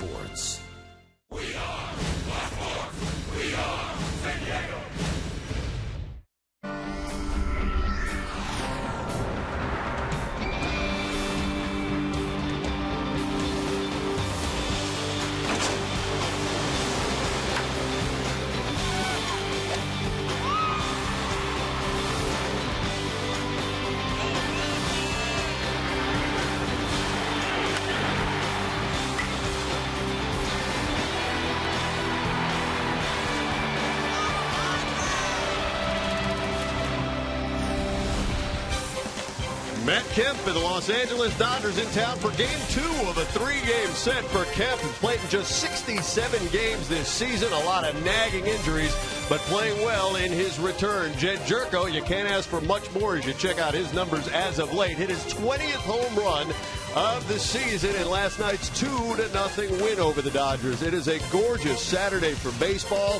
Sports. We are CRAWFORD. We are San Diego. Matt Kemp and the Los Angeles Dodgers in town for Game 2 of a 3-game set for Kemp, who's played in just 67 games this season. A lot of nagging injuries, but playing well in his return. Jed Jerko, you can't ask for much more as you check out his numbers as of late. Hit his 20th home run of the season in last night's 2-0 win over the Dodgers. It is a gorgeous Saturday for baseball.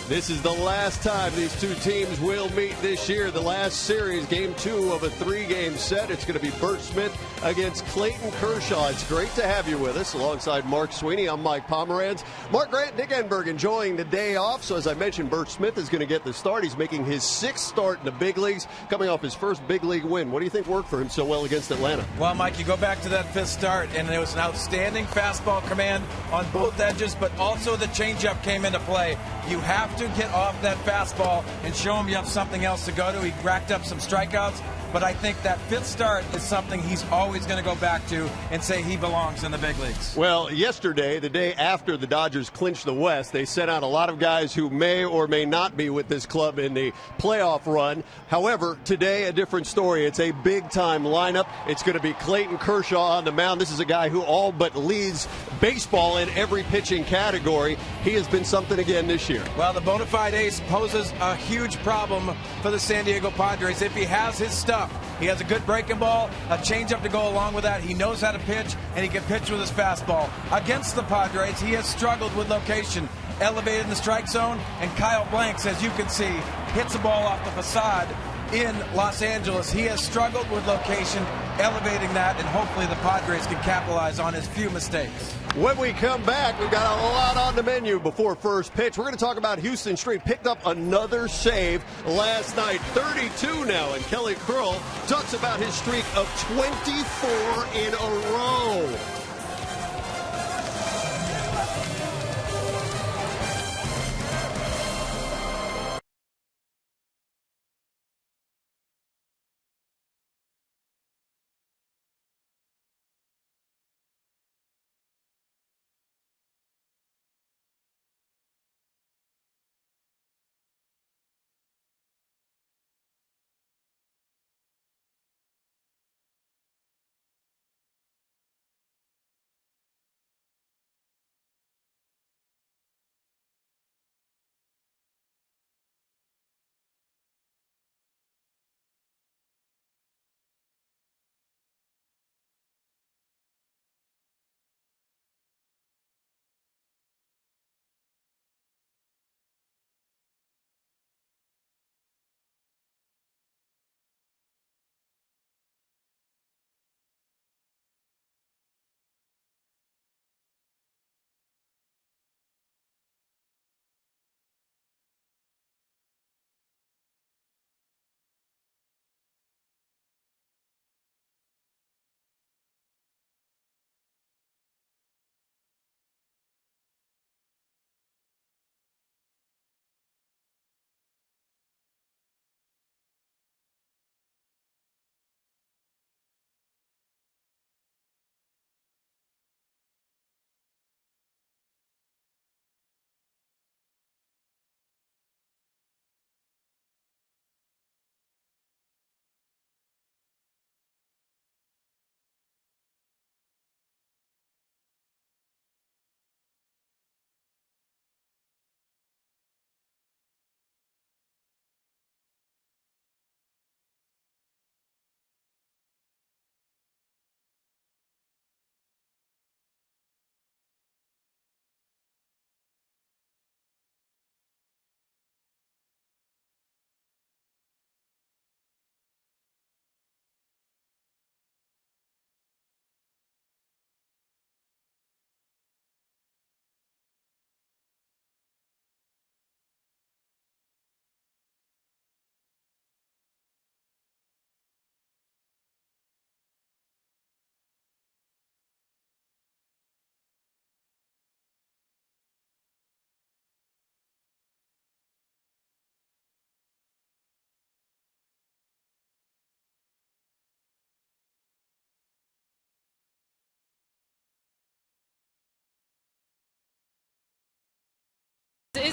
This is the last time these two teams will meet this year. The last series, Game 2 of a 3-game set. It's going to be Bert Smith against Clayton Kershaw. It's great to have you with us alongside Mark Sweeney. I'm Mike Pomeranz. Mark Grant, Nick Enberg enjoying the day off. So as I mentioned, Bert Smith is going to get the start. He's making his 6th start in the big leagues, coming off his first big league win. What do you think worked for him so well against Atlanta? Well, Mike, you go back to that 5th start, and there was an outstanding fastball command on both edges, but also the changeup came into play. You have to get off that fastball and show him you have something else to go to. He racked up some strikeouts, but I think that 5th start is something he's always going to go back to and say he belongs in the big leagues. Well, yesterday, the day after the Dodgers clinched the West, they sent out a lot of guys who may or may not be with this club in the playoff run. However, today, a different story. It's a big-time lineup. It's going to be Clayton Kershaw on the mound. This is a guy who all but leads baseball in every pitching category. He has been something again this year. Well, the bona fide ace poses a huge problem for the San Diego Padres. If he has his stuff, he has a good breaking ball, a changeup to go along with that. He knows how to pitch, and he can pitch with his fastball. Against the Padres, he has struggled with location, elevated in the strike zone, and Kyle Blanks, as you can see, hits the ball off the facade in Los Angeles. He has struggled with location, elevating that, and hopefully the Padres can capitalize on his few mistakes. When we come back, we've got a lot on the menu before first pitch. We're going to talk about Houston Street. Picked up another save last night, 32 now, and Kelly Curl talks about his streak of 24 in a row.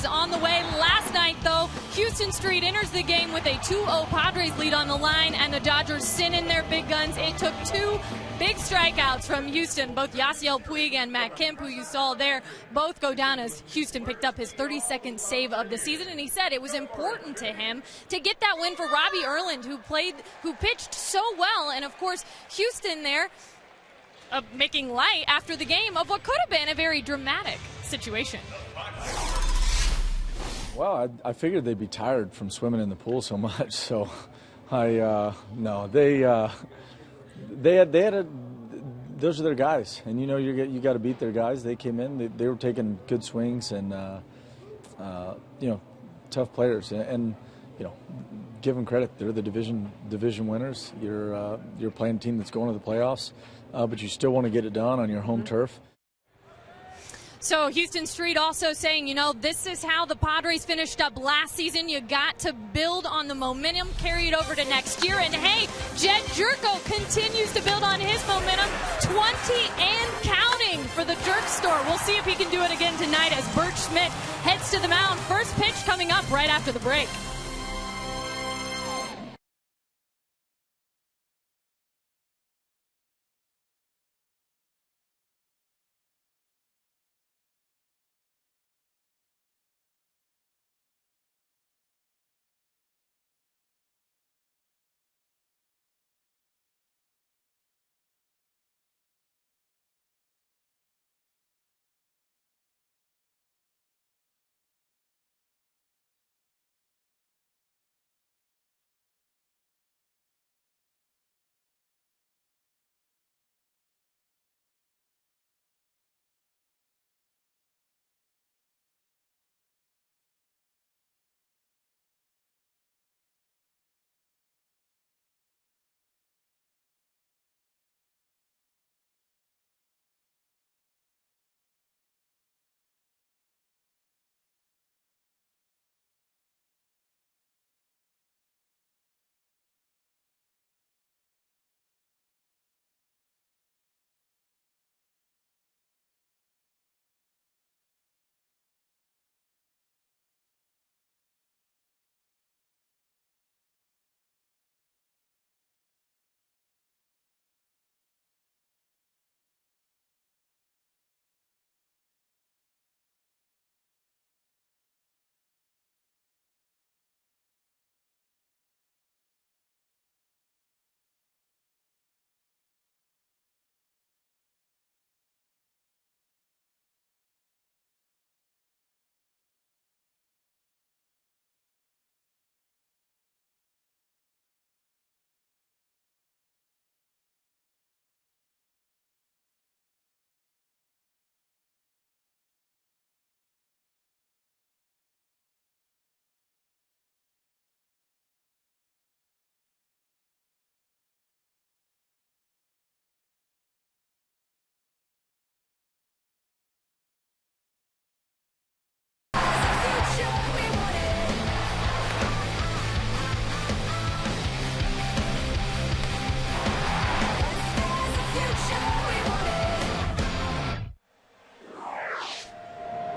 is on the way. Last night, though, Houston Street enters the game with a 2-0 Padres lead on the line, and the Dodgers send in their big guns. It took two big strikeouts from Houston. Both Yasiel Puig and Matt Kemp, who you saw there, both go down as Houston picked up his 32nd save of the season. And he said it was important to him to get that win for Robbie Erland, who pitched so well. And, of course, Houston there making light after the game of what could have been a very dramatic situation. Well, I figured they'd be tired from swimming in the pool so much. So, no, they had those are their guys, and you know you got to beat their guys. They came in, they were taking good swings, and tough players, and give them credit. They're the division winners. You're playing a team that's going to the playoffs, but you still want to get it done on your home turf. So Houston Street also saying, this is how the Padres finished up last season. You got to build on the momentum, carry it over to next year. And hey, Jed Jerko continues to build on his momentum. 20 and counting for the Jerk Store. We'll see if he can do it again tonight as Bert Schmidt heads to the mound. First pitch coming up right after the break.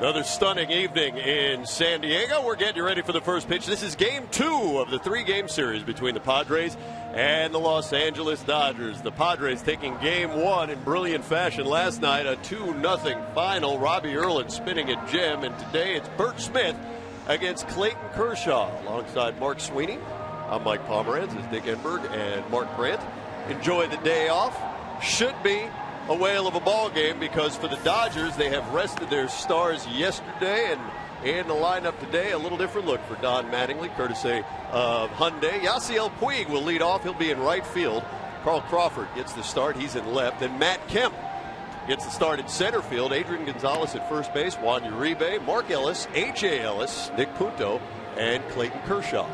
Another stunning evening in San Diego. We're getting you ready for the first pitch. This is game 2 of the 3-game series between the Padres and the Los Angeles Dodgers. The Padres taking game 1 in brilliant fashion last night, a 2-0 final. Robbie Erland spinning a gem, and today it's Bert Smith against Clayton Kershaw alongside Mark Sweeney. I'm Mike Pomeranz. It's Dick Enberg and Mark Grant. Enjoy the day off. Should be a whale of a ball game because for the Dodgers, they have rested their stars yesterday, and in the lineup today, a little different look for Don Mattingly, courtesy of Hyundai. Yasiel Puig will lead off. He'll be in right field. Carl Crawford gets the start. He's in left. And Matt Kemp gets the start in center field. Adrian Gonzalez at first base. Juan Uribe, Mark Ellis, A.J. Ellis, Nick Punto, and Clayton Kershaw.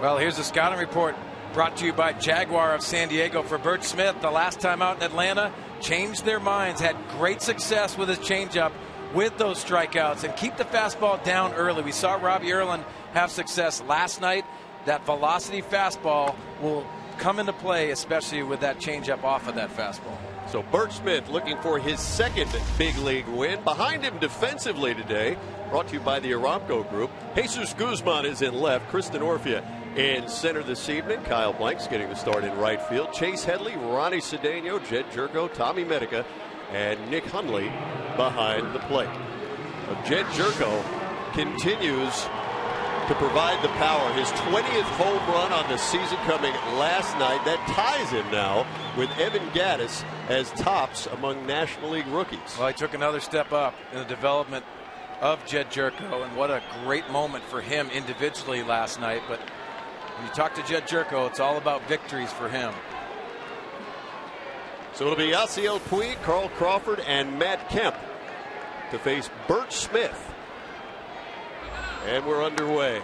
Well, here's a scouting report brought to you by Jaguar of San Diego for Bert Smith. The last time out in Atlanta, changed their minds, had great success with his changeup, with those strikeouts, and keep the fastball down early. We saw Robbie Erland have success last night. That velocity fastball will come into play, especially with that changeup off of that fastball. So Bert Smith looking for his second big league win. Behind him defensively today, brought to you by the Aramco Group. Jesus Guzman is in left. Kristen Orfia in center this evening. Kyle Blanks getting the start in right field. Chase Headley, Ronnie Cedeno, Jed Jerko, Tommy Medica, and Nick Hundley behind the plate. So Jed Jerko continues to provide the power. His 20th home run on the season coming last night. That ties him now with Evan Gattis as tops among National League rookies. Well, he took another step up in the development of Jed Jerko, and what a great moment for him individually last night. But when you talk to Jed Jerko, it's all about victories for him. So it'll be Yasiel Puig, Carl Crawford, and Matt Kemp to face Bert Smith. And we're underway.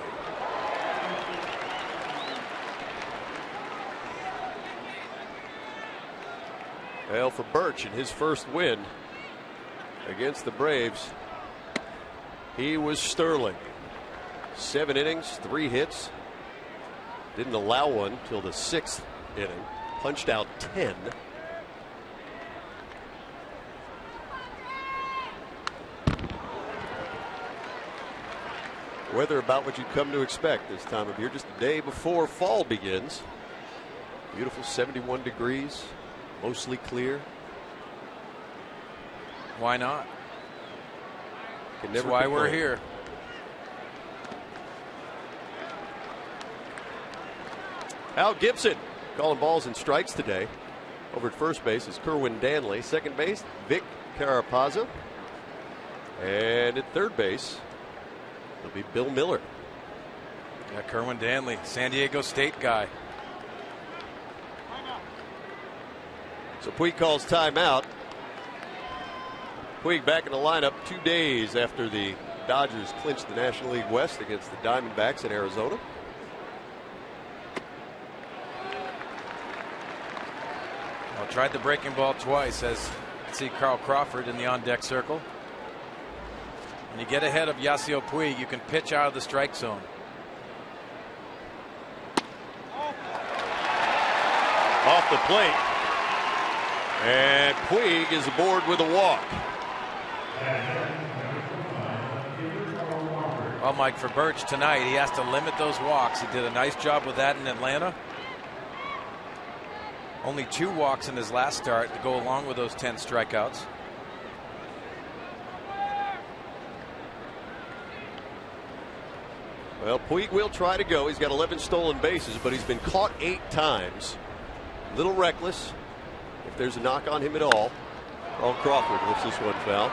Well, for Birch in his first win against the Braves, he was sterling. 7 innings, 3 hits. Didn't allow one till the 6th inning. Punched out 10. Weather about what you'd come to expect this time of year, just a day before fall begins. Beautiful 71 degrees, mostly clear. Why not? That's why we're here. Al Gibson calling balls and strikes today. Over at first base is Kerwin Danley. Second base, Vic Carapazza. And at third base, it'll be Bill Miller. Yeah, Kerwin Danley, San Diego State guy. So Puig calls timeout. Puig back in the lineup 2 days after the Dodgers clinched the National League West against the Diamondbacks in Arizona. Well, tried the breaking ball twice, as you see Carl Crawford in the on-deck circle. When you get ahead of Yasiel Puig, you can pitch out of the strike zone. Off the plate. And Puig is aboard with a walk. Well, Mike, for Birch tonight, he has to limit those walks. He did a nice job with that in Atlanta. Only 2 walks in his last start to go along with those 10 strikeouts. Well, Puig will try to go. He's got 11 stolen bases, but he's been caught 8 times. A little reckless, if there's a knock on him at all. Carl Crawford lifts this one foul.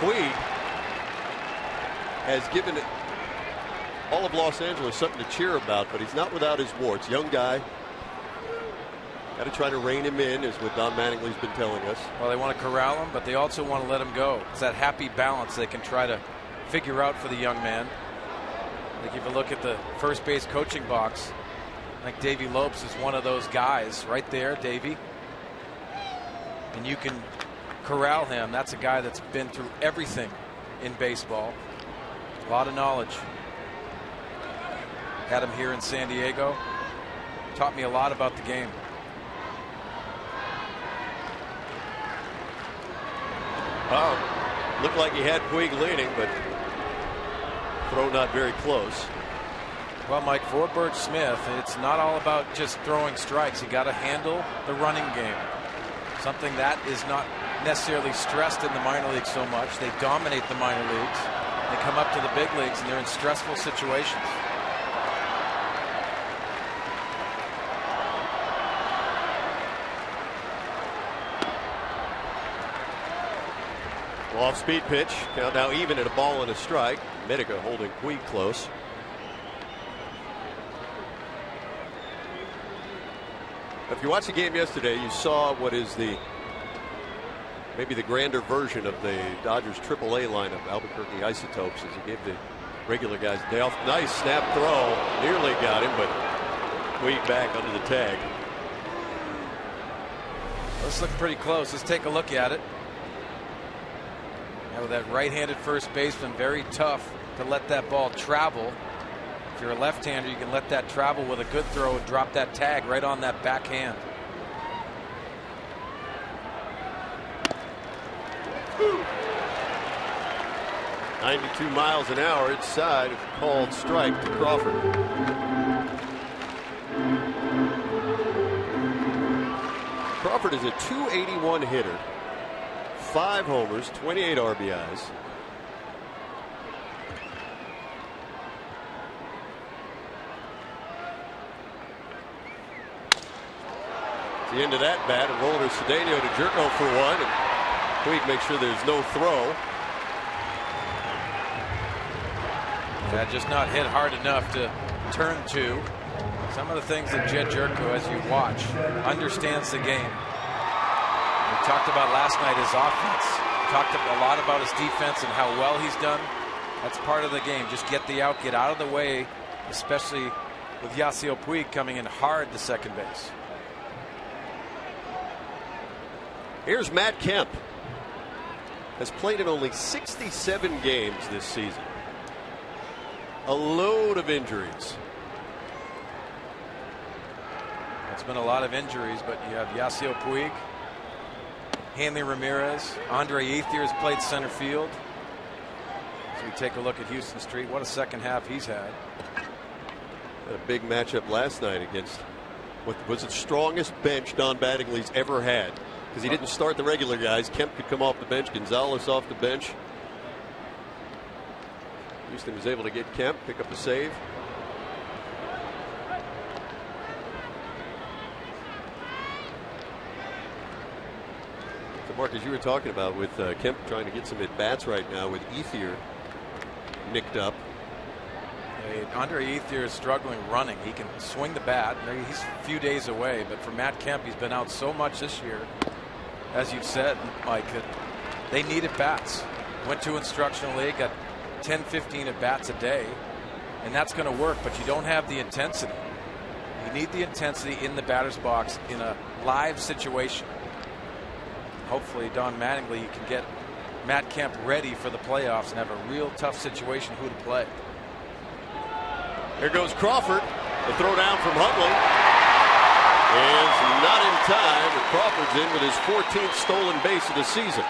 Puig has given all of Los Angeles something to cheer about, but he's not without his warts. Young guy. Got to try to rein him in, is what Don Mattingly's been telling us. Well, they want to corral him, but they also want to let him go. It's that happy balance they can try to figure out for the young man. Like if you look at the first base coaching box, like Davey Lopes is one of those guys right there, Davey. And you can corral him. That's a guy that's been through everything in baseball. A lot of knowledge. Had him here in San Diego. Taught me a lot about the game. Oh, looked like he had Puig leaning, but throw not very close. Well, Mike, for Bert Smith, it's not all about just throwing strikes. You got to handle the running game. Something that is not necessarily stressed in the minor leagues so much. They dominate the minor leagues. They come up to the big leagues and they're in stressful situations. Off-speed pitch. Count now even at a ball and a strike. Medica holding Puig close. If you watched the game yesterday, you saw what is maybe the grander version of the Dodgers AAA lineup, Albuquerque Isotopes, as he gave the regular guys a day off. Nice snap throw. Nearly got him, but Puig back under the tag. Let's look pretty close. Let's take a look at it. With that right-handed first baseman, very tough to let that ball travel. If you're a left-hander, you can let that travel with a good throw and drop that tag right on that backhand. Woo. 92 miles an hour inside, called strike to Crawford. Crawford is a .281 hitter, 5 homers, 28 RBIs. At the end of that bat, a roller to Cedeno to Jerko for one, and Puig makes sure there's no throw. That just not hit hard enough to turn to. Some of the things that Jed Jerko, as you watch, understands the game. We talked about last night his offense. Talked a lot about his defense and how well he's done. That's part of the game. Just get the out, get out of the way, especially with Yasiel Puig coming in hard to second base. Here's Matt Kemp. Has played in only 67 games this season. A load of injuries. It's been a lot of injuries, but you have Yasiel Puig, Hanley Ramirez, Andre Ethier has played center field. As we take a look at Houston Street, what a second half he's had. Had a big matchup last night against what was the strongest bench Don Mattingly's ever had. Because he didn't start the regular guys. Kemp could come off the bench, Gonzalez off the bench. Houston was able to get Kemp, pick up a save. So Mark, as you were talking about with Kemp trying to get some at bats right now with Ethier nicked up. Andre Ethier is struggling running. He can swing the bat. He's a few days away, but for Matt Kemp, he's been out so much this year. As you said, Mike, they need at bats. Went to instructional league, got 10-15 at bats a day, and that's going to work, but you don't have the intensity. You need the intensity in the batter's box in a live situation. Hopefully Don Mattingly, you can get Matt Kemp ready for the playoffs and have a real tough situation who to play. Here goes Crawford. The throw down from Huntley. Is not in time, but Crawford's in with his 14th stolen base of the season.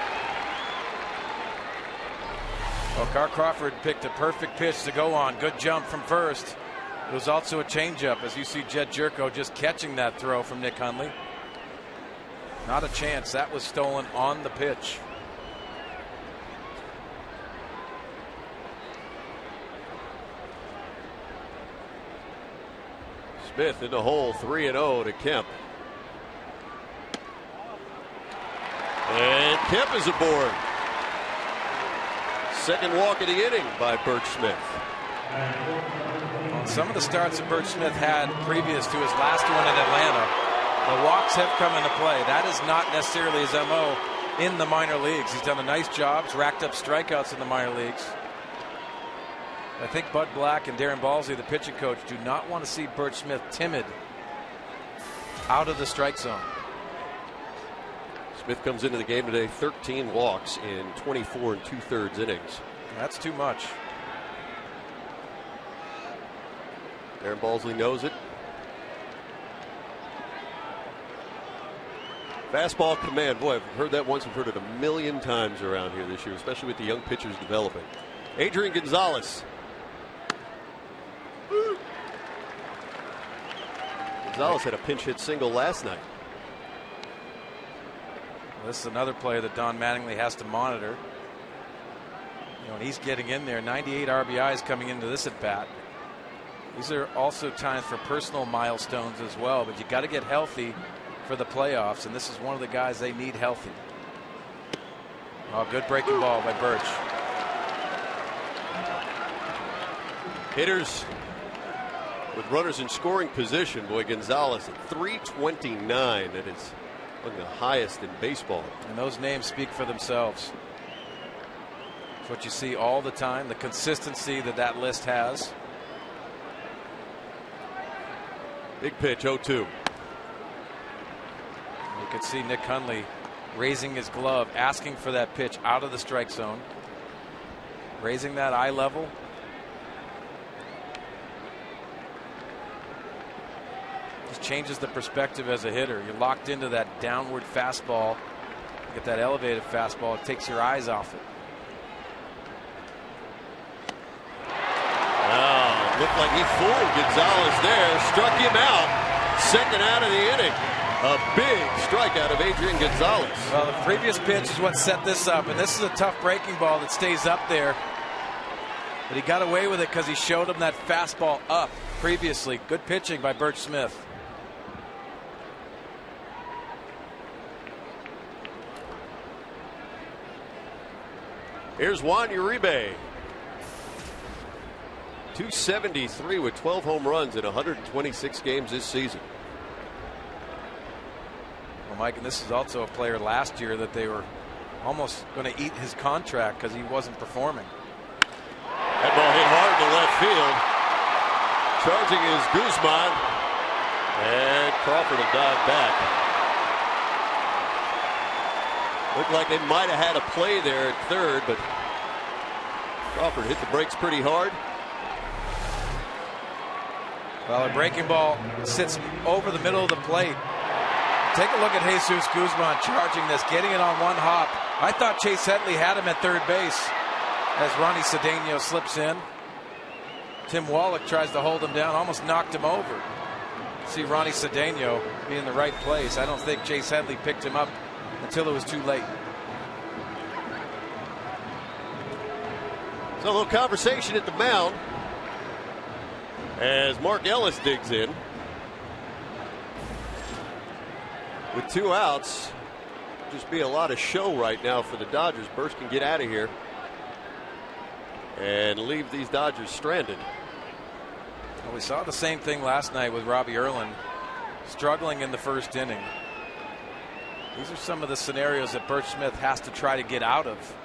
Well, Carl Crawford picked a perfect pitch to go on. Good jump from first. It was also a changeup, as you see Jed Jerko just catching that throw from Nick Hundley. Not a chance. That was stolen on the pitch. Smith in the hole, 3-0 to Kemp. And Kemp is aboard. Second walk of the inning by Burch Smith. On some of the starts that Burch Smith had previous to his last one in Atlanta, the walks have come into play. That is not necessarily his MO in the minor leagues. He's done a nice job, he's racked up strikeouts in the minor leagues. I think Bud Black and Darren Balsley, the pitching coach, do not want to see Burch Smith timid out of the strike zone. Smith comes into the game today, 13 walks in 24 2/3 innings. That's too much. Darren Balsley knows it. Fastball command. Boy, I've heard that once. I've heard it a million times around here this year, especially with the young pitchers developing. Adrian Gonzalez. Gonzalez had a pinch hit single last night. This is another player that Don Mattingly has to monitor. And he's getting in there. 98 RBIs coming into this at bat. These are also times for personal milestones as well, but you got to get healthy for the playoffs, and this is one of the guys they need healthy. Oh, good breaking ball by Burch. Hitters with runners in scoring position. Boy, Gonzalez at 329. That is among the highest in baseball. And those names speak for themselves. It's what you see all the time, the consistency that that list has. Big pitch, 0-2. You could see Nick Hundley raising his glove, asking for that pitch out of the strike zone. Raising that eye level. Just changes the perspective as a hitter. You're locked into that downward fastball. You get that elevated fastball. It takes your eyes off it. Oh, looked like he fooled Gonzalez there. Struck him out. Second out of the inning. A big strikeout of ADRIAN Gonzalez. Well, the previous pitch is what set this up, and this is a tough breaking ball that stays up there. But he got away with it because he showed him that fastball up previously. Good pitching by Burch Smith. Here's Juan Uribe. 273 with 12 home runs in 126 games this season. Well, Mike, and this is also a player last year that they were almost going to eat his contract because he wasn't performing. That ball hit hard to left field. Charging is Guzman. And Crawford will dive back. Looked like they might have had a play there at third, but Crawford hit the brakes pretty hard. Well, a breaking ball sits over the middle of the plate. Take a look at Jesus Guzman charging this, getting it on one hop. I thought Chase Headley had him at third base as Ronnie Cedeno slips in. Tim Wallach tries to hold him down, almost knocked him over. See Ronnie Cedeno be in the right place. I don't think Chase Headley picked him up until it was too late. So a little conversation at the mound as Mark Ellis digs in. With 2 outs, just be a lot of show right now for the Dodgers. Burch can get out of here and leave these Dodgers stranded. Well, we saw the same thing last night with Robbie Erlin struggling in the first inning. These are some of the scenarios that Burch Smith has to try to get out of.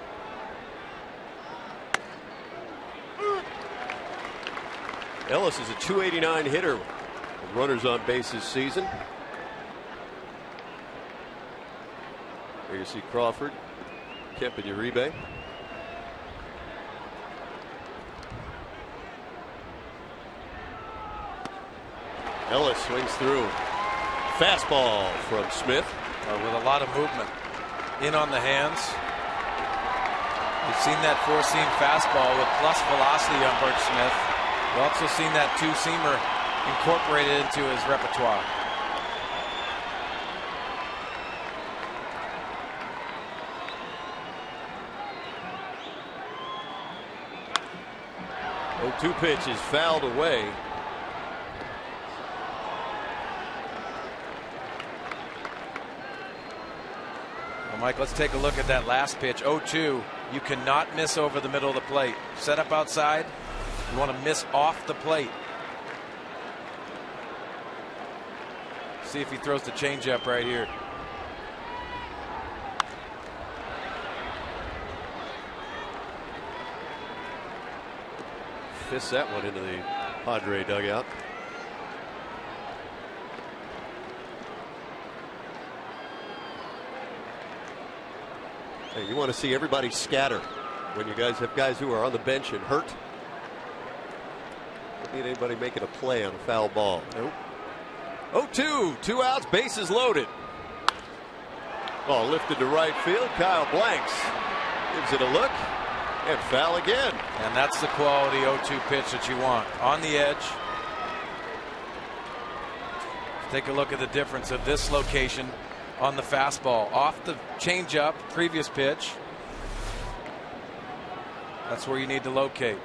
Ellis is a .289 hitter with runners on base this season. Here you see Crawford, Kemp, and Uribe. Ellis swings through. Fastball from Smith. With a lot of movement in on the hands. We've seen that four-seam fastball with plus velocity on Burch Smith. We've also seen that two-seamer incorporated into his repertoire. Oh, 2 pitch is fouled away. Well, Mike, let's take a look at that last pitch. 0-2. You cannot miss over the middle of the plate. Set up outside. You want to miss off the plate. See if he throws the changeup right here. Fists that one into the Padre dugout. Hey, you want to see everybody scatter when you guys have guys who are on the bench and hurt. Don't need anybody making a play on a foul ball. Nope. 0-2, 2 outs, bases loaded. Ball lifted to right field. Kyle Blanks gives it a look and foul again. And that's the quality 0-2 pitch that you want. On the edge. Take a look at the difference of this location on the fastball. Off the changeup, previous pitch. That's where you need to locate.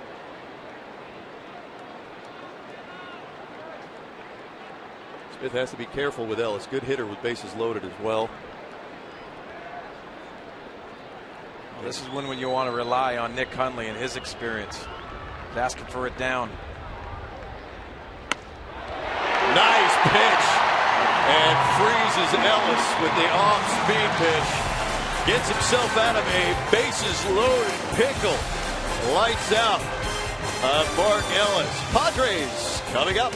Smith has to be careful with Ellis. Good hitter with bases loaded as well. This is when you want to rely on Nick Hundley and his experience. He's asking for it down. Nice pitch. And freezes Ellis with the off-speed pitch. Gets himself out of a bases-loaded pickle. Lights out of Mark Ellis. Padres coming up.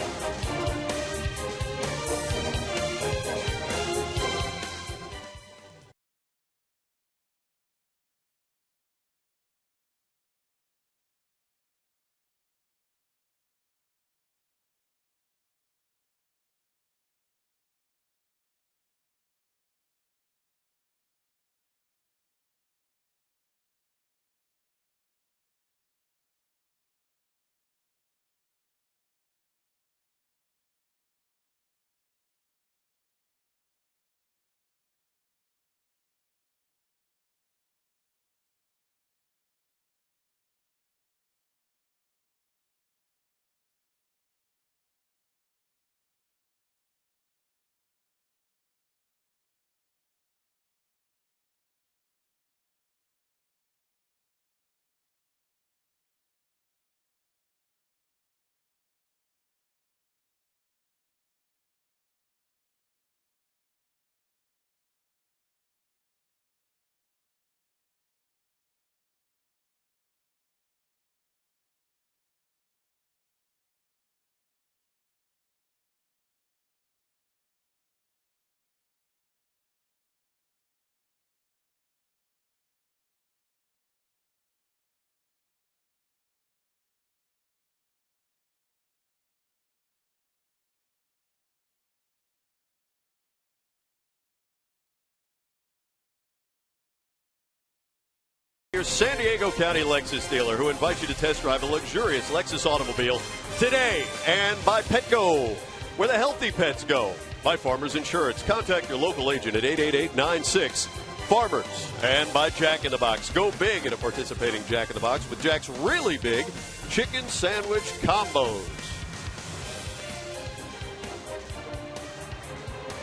Here's San Diego County Lexus dealer who invites you to test drive a luxurious Lexus automobile today. And by Petco, where the healthy pets go. By Farmers Insurance. Contact your local agent at 888-96-FARMERS. And by Jack in the Box. Go big at a participating Jack in the Box with Jack's really big chicken sandwich combos.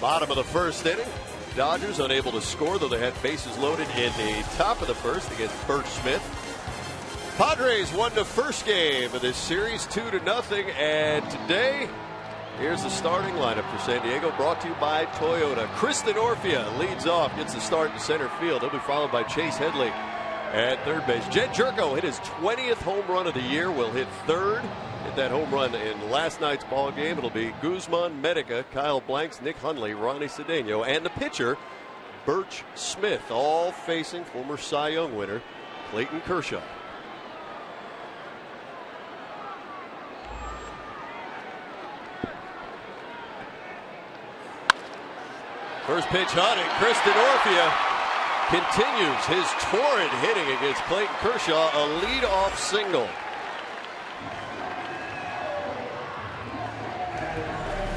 Bottom of the first inning. Dodgers unable to score, though they had bases loaded in the top of the first against Burch Smith. Padres won the first game of this series 2-0. And today, here's the starting lineup for San Diego, brought to you by Toyota. Kristen Orfia leads off, gets the start in center field. He'll be followed by Chase Headley at third base. Jed Jerko hit his 20th home run of the year. Will hit third. Hit that home run in last night's ball game. It'll be Guzman, Medica, Kyle Blanks, Nick Hundley, Ronnie Cedeno, and the pitcher, Burch Smith, all facing former Cy Young winner Clayton Kershaw. First pitch hunting. Kristen Orfia continues his torrid hitting against Clayton Kershaw. A leadoff single.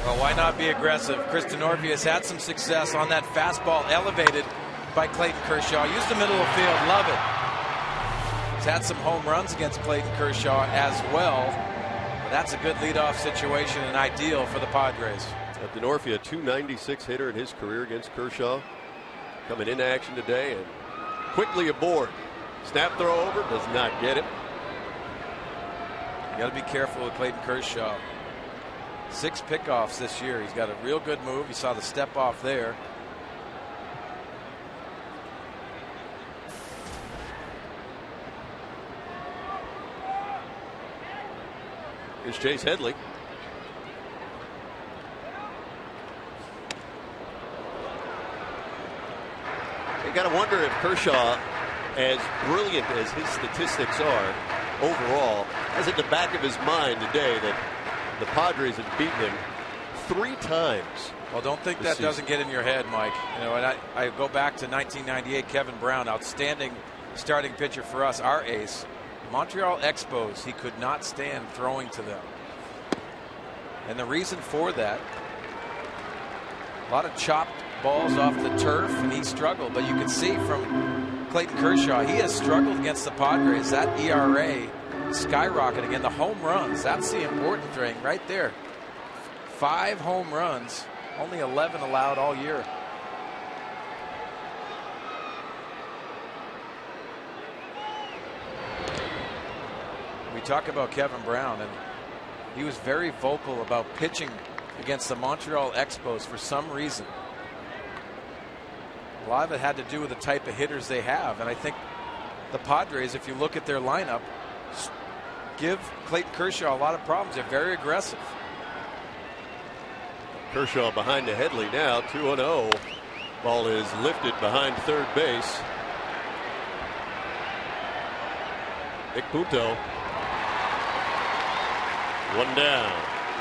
Well, why not be aggressive? Kristen Orfia has had some success on that fastball elevated by Clayton Kershaw. Used the middle of the field. Love it. He's had some home runs against Clayton Kershaw as well. That's a good leadoff situation and ideal for the Padres. Captain Orfia, a .296 hitter in his career against Kershaw. Coming into action today and quickly aboard. Snap throw over, does not get it. You got to be careful with Clayton Kershaw. 6 pickoffs this year. He's got a real good move. You saw the step off there. Here's Chase Headley. You got to wonder if Kershaw, as brilliant as his statistics are overall, has at the back of his mind today that the Padres have beaten him 3 times. Well, don't think that doesn't get in your head, Mike. You know, and I go back to 1998, Kevin Brown, outstanding starting pitcher for us, our ace. Montreal Expos, he could not stand throwing to them. And the reason for that, a lot of chopped balls off the turf, and he struggled. But you can see from Clayton Kershaw, he has struggled against the Padres. That ERA skyrocketing, and the home runs, that's the important thing right there. 5 home runs, only 11 allowed all year. We talk about Kevin Brown, and he was very vocal about pitching against the Montreal Expos for some reason. A lot of it had to do with the type of hitters they have, and I think the Padres, if you look at their lineup, give Clayton Kershaw a lot of problems. They're very aggressive. Kershaw behind the Headley now, 2-0. Ball is lifted behind third base. Nick Punto. 1 down.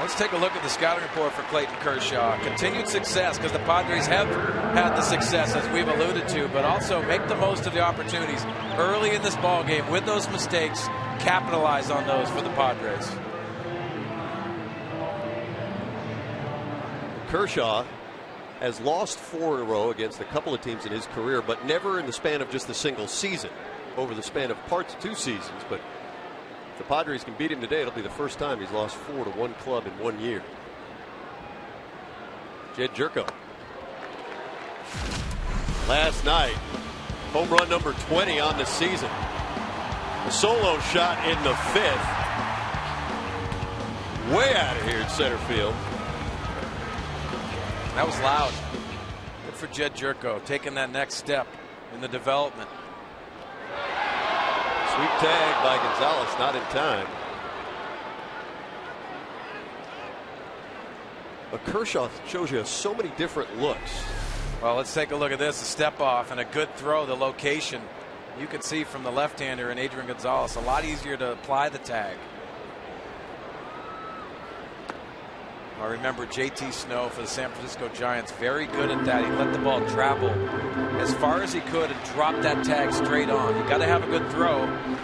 Let's take a look at the scouting report for Clayton Kershaw. Continued success, because the Padres have had the success, as we've alluded to, but also make the most of the opportunities early in this ball game with those mistakes. Capitalize on those for the Padres. Kershaw has lost 4 in a row against a couple of teams in his career, but never in the span of just a single season. Over the span of parts of 2 seasons, but if the Padres can beat him today, it'll be the first time he's lost 4 to one club in 1 year. Jed Jerko. Last night, home run number 20 on the season. A solo shot in the 5th. Way out of here in center field. That was loud. Good for Jed Jerko, taking that next step in the development. Sweep tag by Gonzalez, not in time. But Kershaw shows you so many different looks. Well, let's take a look at this. A step off and a good throw. The location you can see from the left-hander in Adrian Gonzalez. A lot easier to apply the tag. I remember JT Snow for the San Francisco Giants, very good at that. He let the ball travel as far as he could and drop that tag straight on. You got to have a good throw.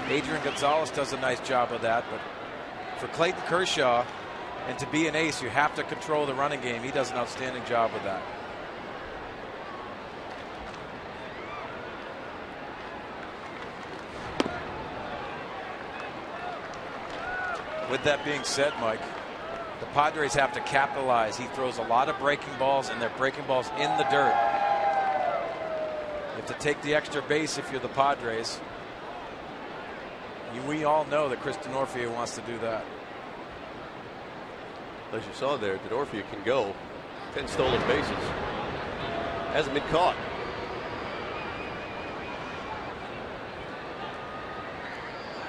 Adrian Gonzalez does a nice job of that, but for Clayton Kershaw, and to be an ace, you have to control the running game. He does an outstanding job with that. With that being said, Mike, the Padres have to capitalize. He throws a lot of breaking balls, and they're breaking balls in the dirt. You have to take the extra base if you're the Padres. We all know that Chris Denorfia wants to do that. As you saw there, Denorfia can go. 10 stolen bases. Hasn't been caught.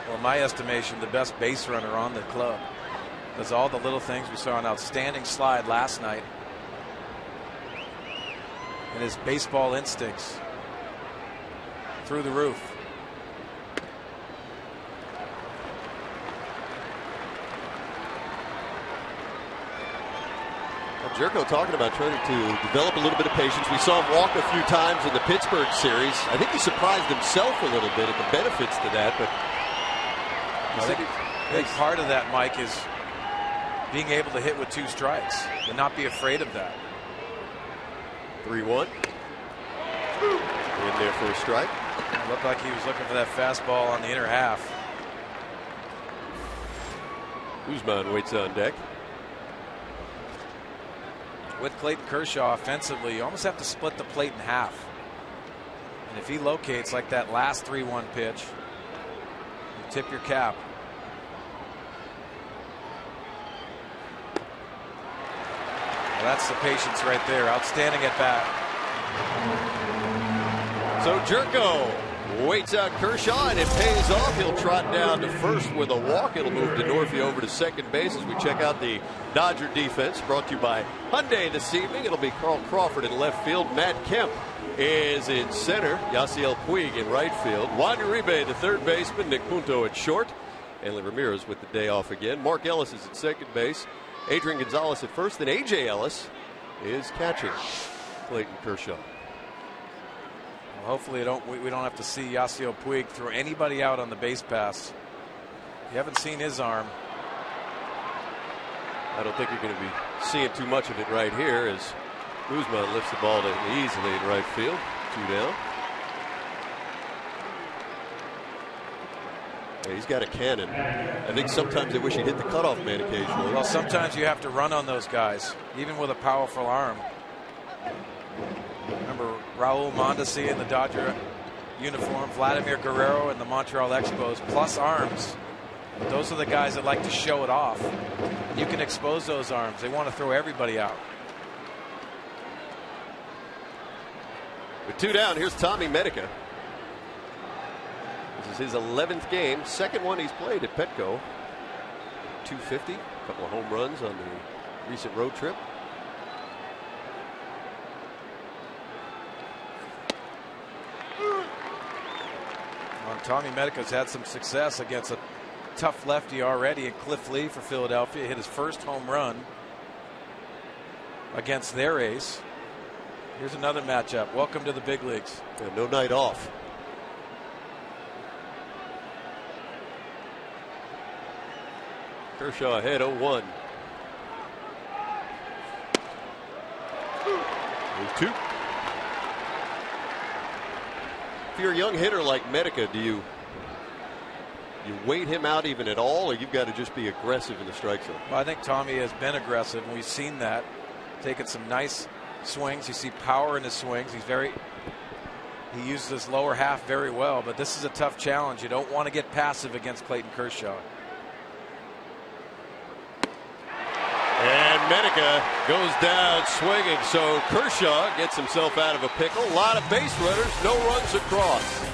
Well, in my estimation, the best base runner on the club. Does all the little things. We saw an outstanding slide last night. And his baseball instincts through the roof. Jerko talking about trying to develop a little bit of patience. We saw him walk a few times in the Pittsburgh series. I think he surprised himself a little bit at the benefits to that, but I think a big part of that, Mike, is being able to hit with 2 strikes and not be afraid of that. 3-1. In there for a strike. It looked like he was looking for that fastball on the inner half. Guzman waits on deck. With Clayton Kershaw offensively, you almost have to split the plate in half. And if he locates like that last 3-1 pitch, you tip your cap. Well, that's the patience right there. Outstanding at bat. So Jerko waits out Kershaw, and it pays off. He'll trot down to first with a walk. It'll move Denorfia over to second base as we check out the Dodger defense, brought to you by Hyundai this evening. It'll be Carl Crawford in left field. Matt Kemp is in center. Yasiel Puig in right field. Juan Uribe, the third baseman. Nick Punto at short. Hanley Ramirez with the day off again. Mark Ellis is at second base. Adrian Gonzalez at first. Then A.J. Ellis is catching Clayton Kershaw. Hopefully we don't have to see Yasiel Puig throw anybody out on the base pass. You haven't seen his arm. I don't think you're going to be seeing too much of it right here as Guzman lifts the ball easily in right field. 2 down. Yeah, he's got a cannon. I think sometimes they wish he'd hit the cutoff man occasionally. Well, sometimes you have to run on those guys, even with a powerful arm. Remember Raul Mondesi in the Dodger uniform, Vladimir Guerrero in the Montreal Expos, plus arms. Those are the guys that like to show it off. You can expose those arms. They want to throw everybody out. With 2 down, here's Tommy Medica. This is his 11th game, second one he's played at Petco. 250, a couple of home runs on the recent road trip. Tommy Medica's had some success against a tough lefty already, and Cliff Lee for Philadelphia hit his first home run against their ace. Here's another matchup. Welcome to the big leagues. Yeah, no night off. Kershaw ahead 0-1. There's 2. If you're a young hitter like Medica, do you wait him out even at all, or you've got to just be aggressive in the strike zone? Well, I think Tommy has been aggressive, and we've seen that. Taking some nice swings. You see power in his swings. He uses his lower half very well, but this is a tough challenge. You don't want to get passive against Clayton Kershaw. And Medica goes down swinging, so Kershaw gets himself out of a pickle. A lot of base runners, no runs across.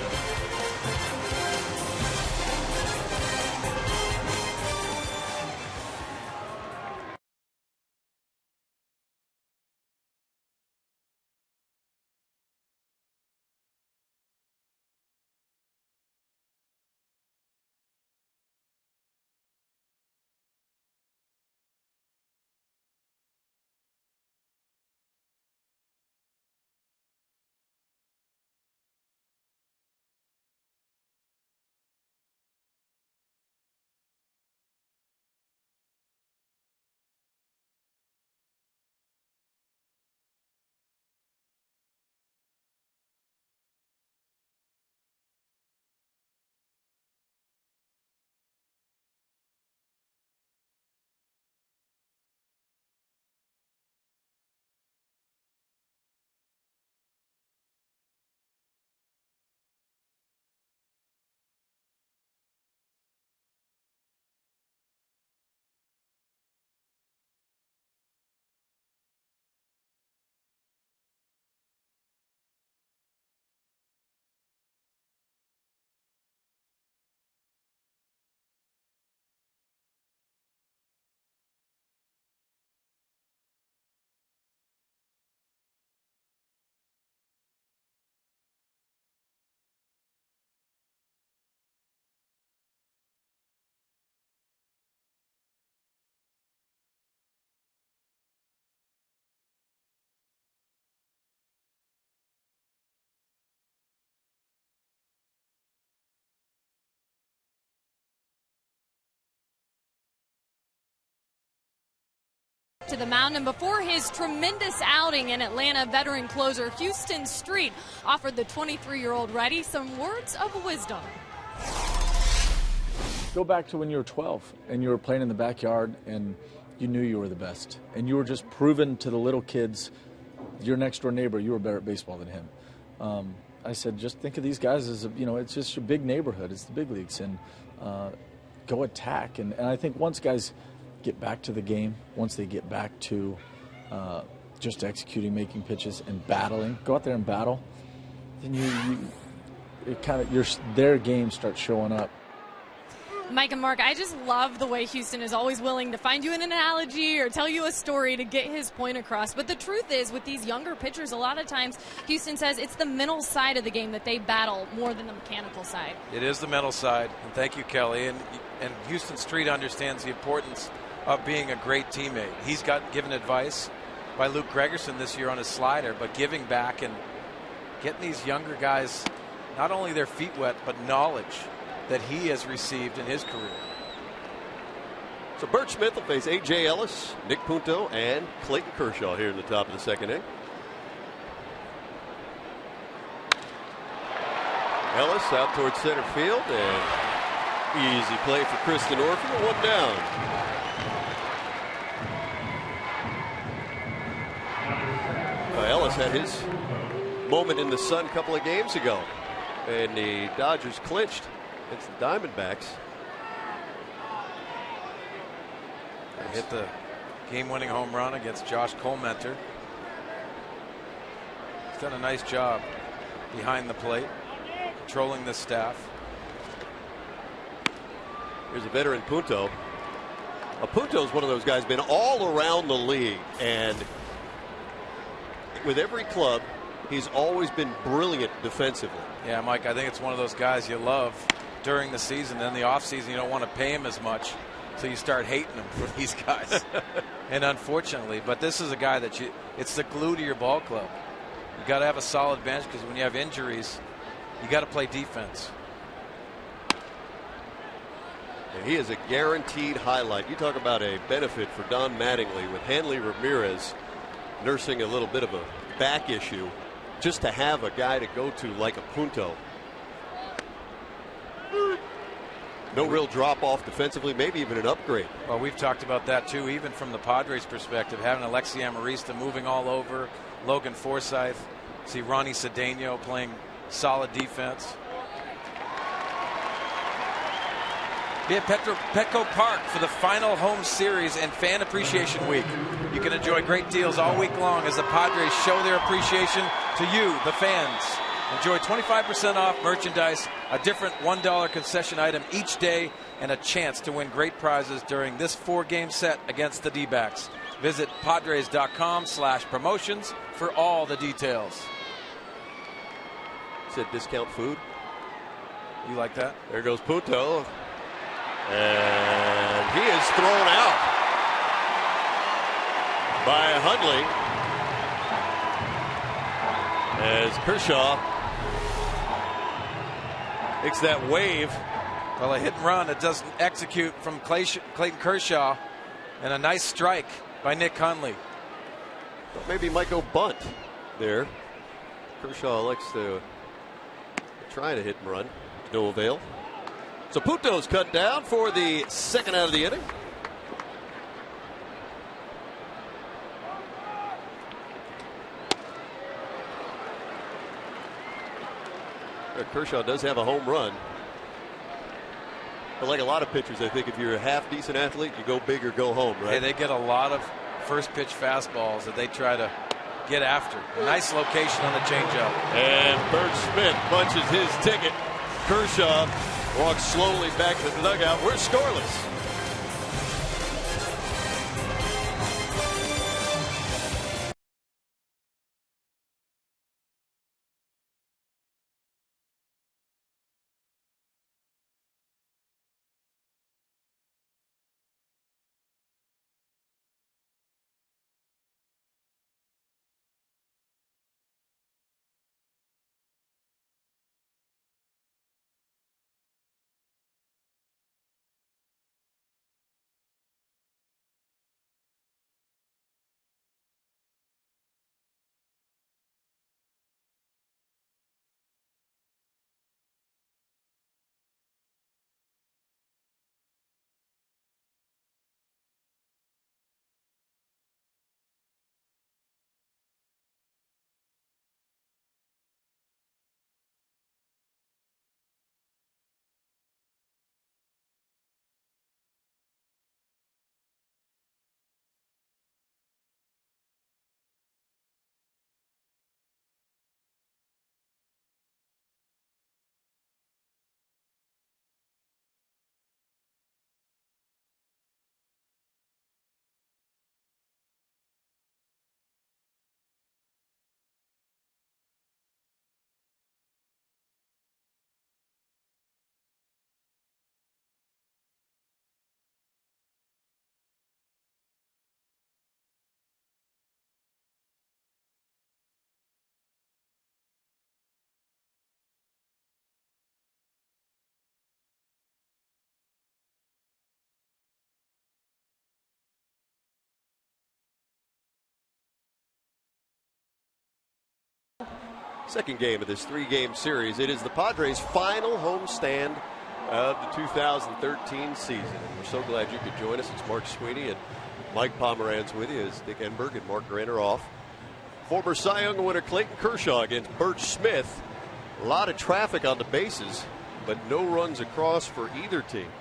to the mound, and before his tremendous outing in Atlanta, veteran closer Houston Street offered the 23-year-old righty some words of wisdom. Go back to when you were 12 and you were playing in the backyard and you knew you were the best. And you were just proving to the little kids, your next door neighbor, you were better at baseball than him. I said, just think of these guys as, it's just your big neighborhood. It's the big leagues. And go attack. And I think once guys get back to the game, once they get back to just executing, making pitches, and battling, go out there and battle, then their game starts showing up. Mike and Mark, I just love the way Houston is always willing to find you an analogy or tell you a story to get his point across. But the truth is, with these younger pitchers, a lot of times Houston says it's the mental side of the game that they battle more than the mechanical side. It is the mental side, and thank you, Kelly. And Houston Street understands the importance of being a great teammate. He's got given advice by Luke Gregerson this year on his slider, but giving back and getting these younger guys not only their feet wet, but knowledge that he has received in his career. So Bert Smith will face A.J. Ellis, Nick Punto, and Clayton Kershaw here in the top of the second inning. Ellis out towards center field, and easy play for Kristen Orphan. One down. Ellis had his moment in the sun a couple of games ago, and the Dodgers clinched against the Diamondbacks. They hit the game-winning home run against Josh Colmenter. He's done a nice job behind the plate, controlling the staff. Here's a veteran, Punto. Punto's one of those guys, been all around the league, and with every club, he's always been brilliant defensively. Yeah, Mike, I think it's one of those guys you love during the season. Then the offseason, you don't want to pay him as much, so you start hating him for these guys. And unfortunately, but this is a guy that it's the glue to your ball club. You got to have a solid bench, because when you have injuries, you got to play defense. And he is a guaranteed highlight. You talk about a benefit for Don Mattingly with Hanley Ramirez nursing a little bit of a back issue. Just to have a guy to go to like a Punto. No real drop off defensively, maybe even an upgrade. Well, we've talked about that too, even from the Padres' perspective, having Alexi Amarista moving all over, Logan Forsythe, see Ronnie Cedeno playing solid defense. Be at Petco Park for the final home series and Fan Appreciation Week. You can enjoy great deals all week long as the Padres show their appreciation to you, the fans. Enjoy 25% off merchandise, a different $1 concession item each day, and a chance to win great prizes during this 4-game set against the D-backs. Visit Padres.com/promotions for all the details. Said discount food. You like that? There goes Punto. And he is thrown out by Hundley as Kershaw makes that wave. Well, a hit and run that doesn't execute from Clayton Kershaw, and a nice strike by Nick Hundley. Maybe might go bunt there. Kershaw likes to try to hit and run. No avail. So Punto's cut down for the second out of the inning. Kershaw does have a home run. But like a lot of pitchers, I think if you're a half decent athlete, you go big or go home, right? Hey, they get a lot of first pitch fastballs that they try to get after. A nice location on the changeup. And Bert Smith punches his ticket. Kershaw walks slowly back to the dugout. We're scoreless. Second game of this 3-game series. It is the Padres' final homestand of the 2013 season. And we're so glad you could join us. It's Mark Sweeney and Mike Pomeranz with you as Dick Enberg and Mark Granter off. Former Cy Young winner Clayton Kershaw against Birch Smith. A lot of traffic on the bases, but no runs across for either team.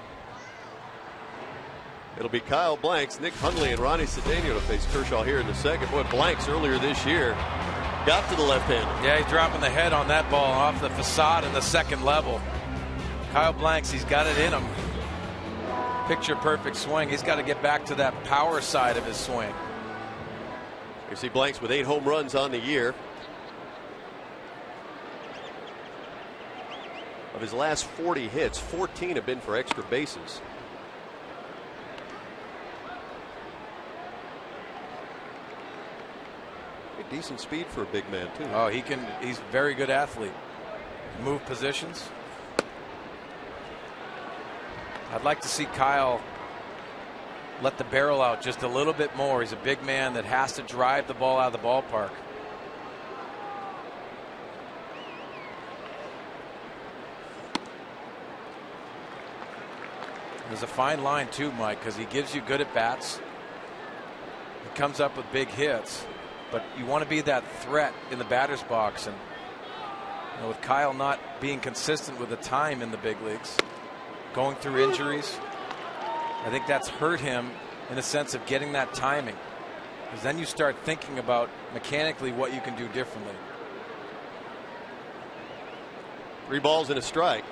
It'll be Kyle Blanks, Nick Hundley, and Ronnie Cedeno to face Kershaw here in the second. Boy, Blanks earlier this year got to the left-hander. Yeah, he's dropping the head on that ball off the facade in the second level. Kyle Blanks, he's got it in him. Picture perfect swing. He's got to get back to that power side of his swing. You see Blanks with 8 home runs on the year. Of his last 40 hits, 14 have been for extra bases. Decent speed for a big man too. Oh, he's a very good athlete. Move positions. I'd like to see Kyle let the barrel out just a little bit more. He's a big man that has to drive the ball out of the ballpark. There's a fine line too, Mike, because he gives you good at bats. He comes up with big hits. But you want to be that threat in the batter's box, and with Kyle not being consistent with the time in the big leagues, going through injuries, I think that's hurt him in the sense of getting that timing, because then you start thinking about mechanically what you can do differently. 3 balls and a strike,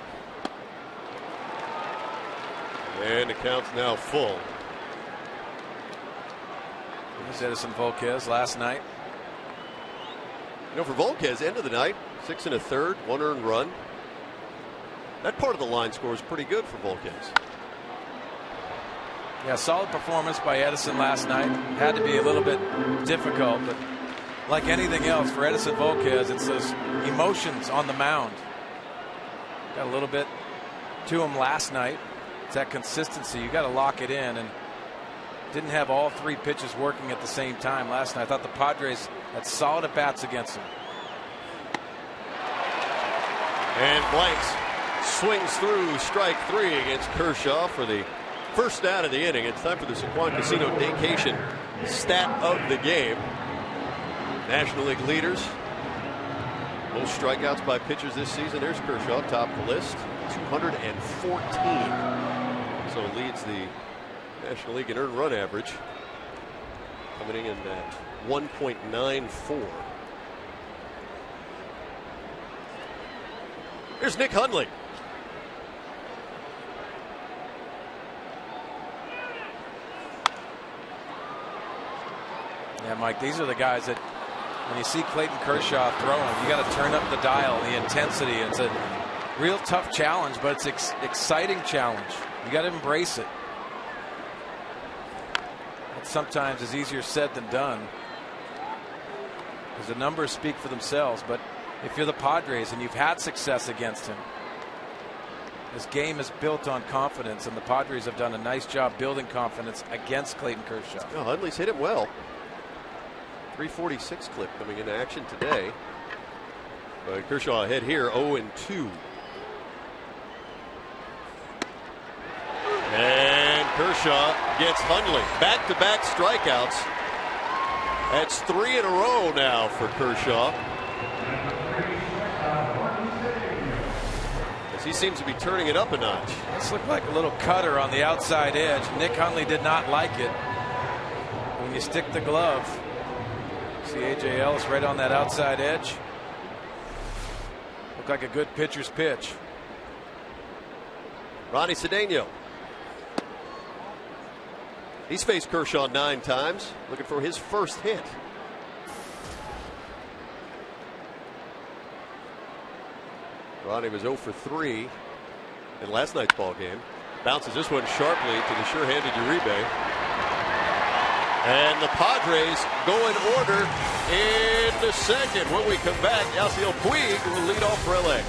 and the count's now full. Here's Edison Volquez last night. You know, for Volquez, end of the night, 6 1/3, 1 earned run. That part of the line score is pretty good for Volquez. Yeah, solid performance by Edison last night. Had to be a little bit difficult, but like anything else for Edison Volquez, it's those emotions on the mound. Got a little bit to him last night. It's that consistency. You got to lock it in, and didn't have all 3 pitches working at the same time last night. I thought the Padres had solid at bats against him. And Blanks swings through strike 3 against Kershaw for the first out of the inning. It's time for the Sycuan Casino Daycation stat of the game. National League leaders. Most strikeouts by pitchers this season. There's Kershaw, top of the list, 214. So leads the National League in earned run average, coming in at 1.94. Here's Nick Hundley. Yeah, Mike, these are the guys that when you see Clayton Kershaw throwing, you got to turn up the dial, the intensity. It's a real tough challenge, but it's an exciting challenge. You got to embrace it. Sometimes is easier said than done, because the numbers speak for themselves. But if you're the Padres and you've had success against him, this game is built on confidence, and the Padres have done a nice job building confidence against Clayton Kershaw. Well, Hundley's hit him well. 346 clip coming into action today. But Kershaw ahead here, 0-2. And Kershaw gets Hundley. Back-to-back strikeouts. That's 3 in a row now for Kershaw. As he seems to be turning it up a notch. This looked like a little cutter on the outside edge. Nick Hundley did not like it. When you stick the glove, see A.J. Ellis right on that outside edge. Looked like a good pitcher's pitch. Ronnie Cedeno. He's faced Kershaw 9 times, looking for his first hit. Ronnie was 0 for 3 in last night's ball game. Bounces this one sharply to the sure-handed Uribe. And the Padres go in order in the second. When we come back, Yasiel Puig will lead off for LA.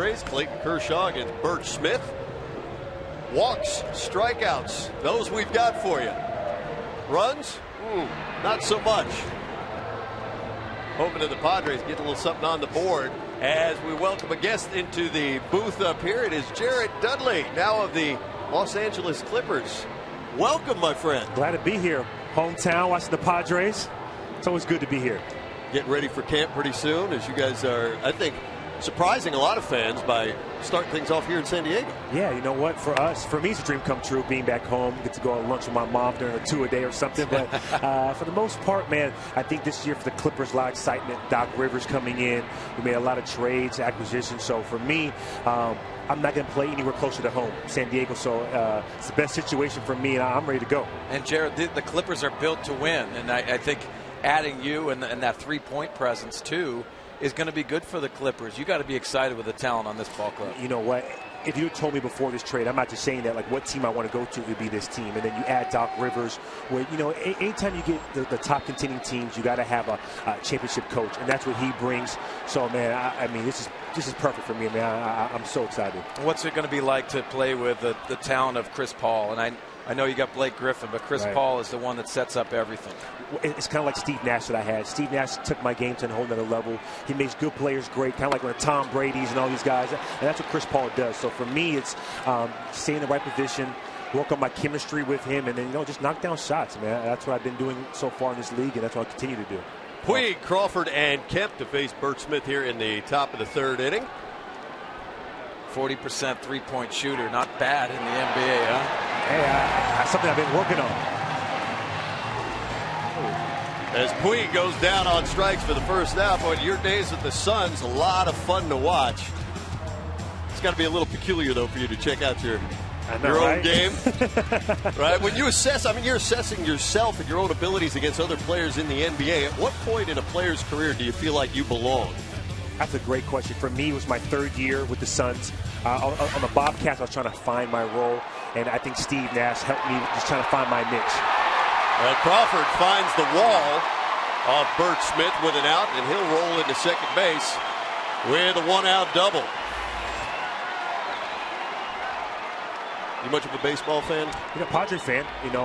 Padres. Clayton Kershaw against Birch Smith. Walks, strikeouts, those we've got for you. Runs? Not so much. Hoping that the Padres get a little something on the board as we welcome a guest into the booth up here. It is Jarrett Dudley, now of the Los Angeles Clippers. Welcome, my friend. Glad to be here. Hometown, watching the Padres. It's always good to be here. Getting ready for camp pretty soon, as you guys are, I think, surprising a lot of fans by starting things off here in San Diego. Yeah, you know what? For me, it's a dream come true being back home. Get to go on lunch with my mom during a 2 a day or something. But for the most part, man, I think this year for the Clippers, a lot of excitement. Doc Rivers coming in. We made a lot of trades, acquisitions. So for me, I'm not going to play anywhere closer to home, San Diego. So it's the best situation for me, and I'm ready to go. And Jared, the Clippers are built to win, and I think adding you and that three-point presence too is going to be good for the Clippers. You got to be excited with the talent on this ball club. You know what? If you had told me before this trade, I'm not just saying that, like, what team I want to go to would be this team. And then you add Doc Rivers, where, you know, anytime you get the top contending teams, you got to have a championship coach. And that's what he brings. So, man, I mean, this is perfect for me, man. I'm so excited. What's it going to be like to play with the talent of Chris Paul? And I know you got Blake Griffin, but Chris Paul is the one that sets up everything. It's kind of like Steve Nash that I had. Steve Nash took my game to a whole nother level. He makes good players great, kind of like when Tom Brady's and all these guys. And that's what Chris Paul does. So for me, it's stay in the right position, work on my chemistry with him, and then, you know, just knock down shots, man. That's what I've been doing so far in this league, and that's what I'll continue to do. Puig, Crawford, and Kemp to face Birch Smith here in the top of the third inning. 40% three-point shooter, not bad in the NBA, huh? Hey, that's something I've been working on. As Puig goes down on strikes for the first out. Boy, your days with the Suns, a lot of fun to watch. It's got to be a little peculiar, though, for you to check out your own game. Right? When you assess, I mean, you're assessing yourself and your own abilities against other players in the NBA. At what point in a player's career do you feel like you belong? That's a great question. For me, it was my third year with the Suns. On the Bobcats, I was trying to find my role, and I think Steve Nash helped me just trying to find my niche. Well, Crawford finds the wall of Birch Smith with an out, and he'll roll into second base with a one-out double. You much of a baseball fan? You know, Padre fan. You know,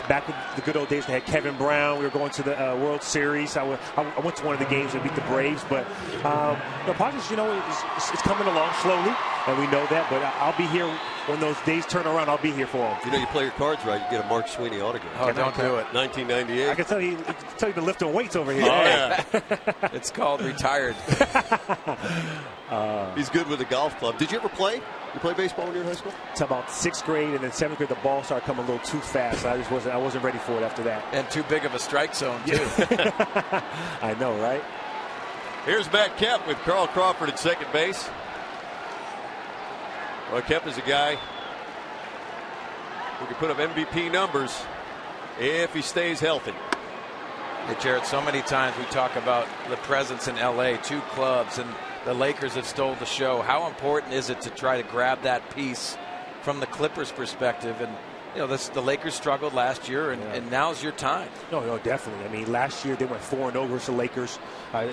back in the good old days, they had Kevin Brown. We were going to the World Series. I went to one of the games that beat the Braves. But the Padres, you know, it's coming along slowly, and we know that. But I'll be here when those days turn around. I'll be here for them. You know, you play your cards right, you get a Mark Sweeney autograph. Oh, don't do it. 1998. I can tell you to lift the weights over here. Oh, yeah. It's called retired. He's good with the golf club. Did you ever play? You play baseball when you were in high school? It's about 6th grade, and then 7th grade, the ball started coming a little too fast. I wasn't ready for it after that. And too big of a strike zone, too. I know, right? Here's Matt Kemp with Carl Crawford at second base. Well, Kemp is a guy who can put up MVP numbers if he stays healthy. Hey, Jared, so many times we talk about the presence in L.A., 2 clubs, and the Lakers have stole the show. How important is it to try to grab that piece from the Clippers' perspective? And, you know, the Lakers struggled last year, and now's your time. No, definitely. I mean, last year they went 4-0 versus the Lakers.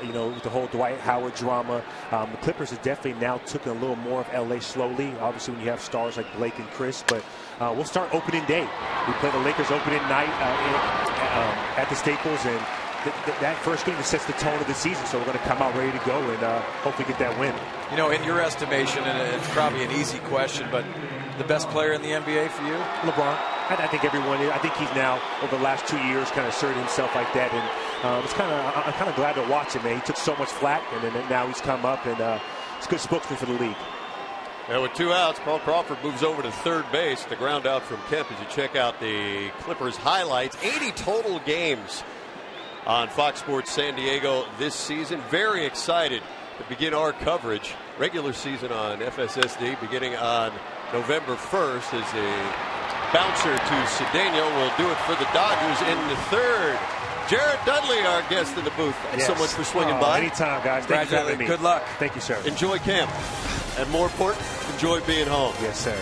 You know, with the whole Dwight Howard drama. The Clippers have definitely now taken a little more of L.A. slowly. Obviously, when you have stars like Blake and Chris. But we'll start opening day. We play the Lakers opening night at the Staples, and that first game sets the tone of the season. So we're going to come out ready to go and hopefully get that win. You know, in your estimation, and it's probably an easy question, but the best player in the NBA for you? LeBron. I think everyone is. I think he's now, over the last 2 years, kind of asserted himself like that. And I'm kind of glad to watch him, man. He took so much flack, and then now he's come up, and it's a good spokesman for the league. And with 2 outs, Carl Crawford moves over to third base. The ground out from Kemp as you check out the Clippers highlights. 80 total games on Fox Sports San Diego this season. Very excited to begin our coverage. Regular season on FSSD beginning on November 1st as the bouncer to Cedeno will do it for the Dodgers in the third. Jarrett Dudley, our guest in the booth. Thanks so much for swinging by. Anytime, guys. Thank you for having me. Good luck. Thank you, sir. Enjoy camp. And more important, enjoy being home. Yes, sir.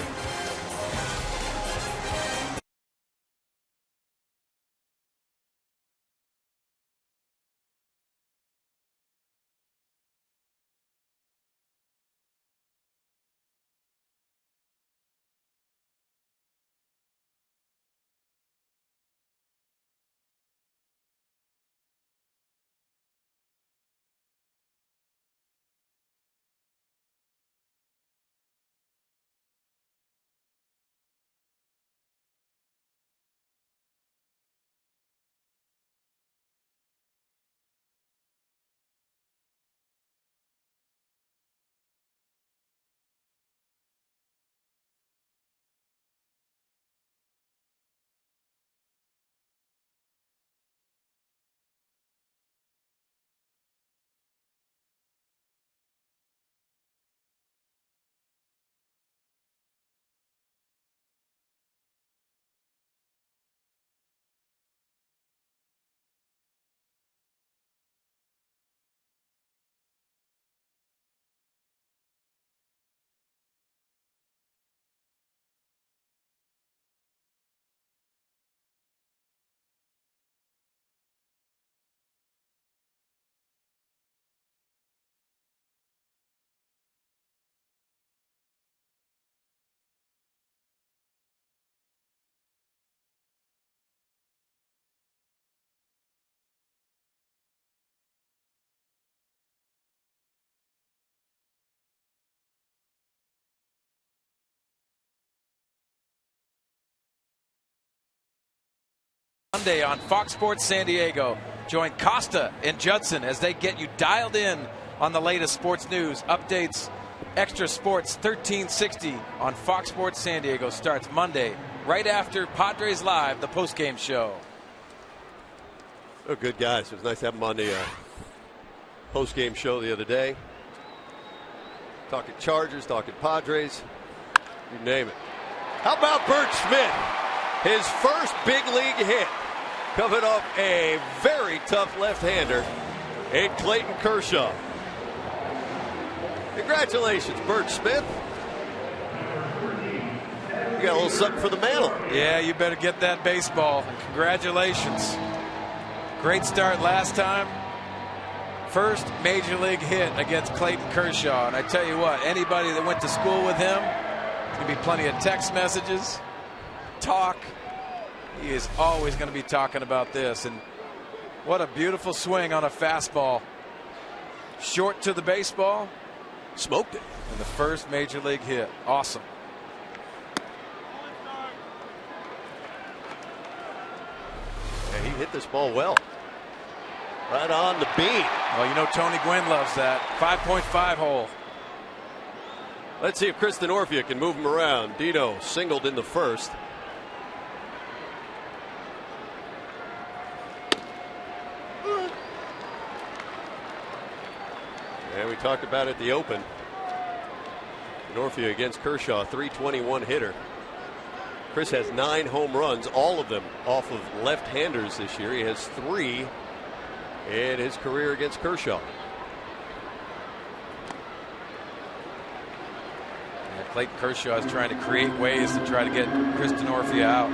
Monday on Fox Sports San Diego. Join Costa and Judson as they get you dialed in on the latest sports news, updates. Extra Sports 1360 on Fox Sports San Diego starts Monday, right after Padres Live, the postgame show. Oh, good guys. It was nice to have them on the postgame show the other day. Talking Chargers, talking Padres, you name it. How about Bert Smith? His first big league hit, coming off a very tough left-hander in Clayton Kershaw. Congratulations, Bert Smith. You got a little something for the mantle. Yeah, you better get that baseball. Congratulations. Great start last time. First major league hit against Clayton Kershaw. And I tell you what, anybody that went to school with him, there's going to be plenty of text messages, talk. He is always going to be talking about this. And what a beautiful swing on a fastball. Short to the baseball. Smoked it. And the first major league hit. Awesome. Yeah, he hit this ball well. Right on the beam. Well, you know Tony Gwynn loves that. 5.5 hole. Let's see if Chris Denorfia can move him around. Dino singled in the first. And we talked about it at the Open. Denorfia against Kershaw, 321 hitter. Chris has 9 home runs, all of them off of left-handers this year. He has 3 in his career against Kershaw. Yeah, Clayton Kershaw is trying to create ways to try to get Chris Denorfia out.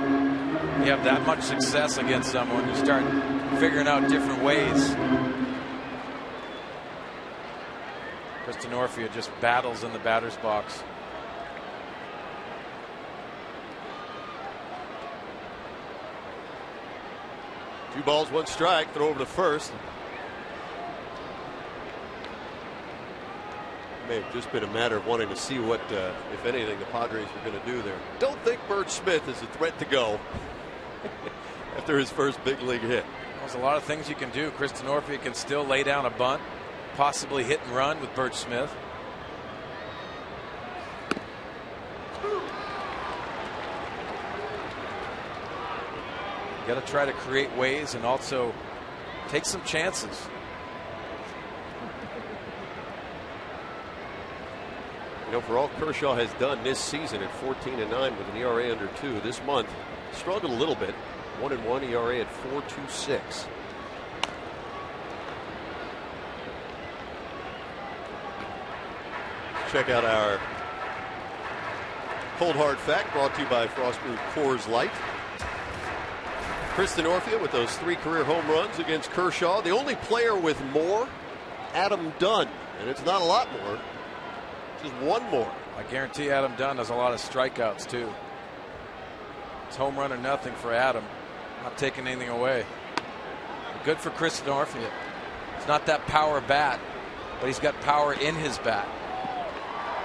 You have that much success against someone, you start figuring out different ways. Chris Denorfia just battles in the batter's box. Two balls, one strike. Throw over to first. May have just been a matter of wanting to see what, if anything, the Padres are going to do there. Don't think Bert Smith is a threat to go after his first big league hit. There's a lot of things you can do. Chris Denorfia can still lay down a bunt, possibly hit and run with Bert Smith. Got to try to create ways and also take some chances. You know, for all Kershaw has done this season at 14-9 with an ERA under 2, this month struggled a little bit. 1-1 ERA at 4.26. Check out our Cold Hard Fact brought to you by Frostbrewed Coors Light. Chris Denorfia with those 3 career home runs against Kershaw. The only player with more, Adam Dunn. And it's not a lot more, just 1 more. I guarantee Adam Dunn has a lot of strikeouts too. It's home run or nothing for Adam. Not taking anything away. Good for Chris Denorfia. It's not that power bat, but he's got power in his bat.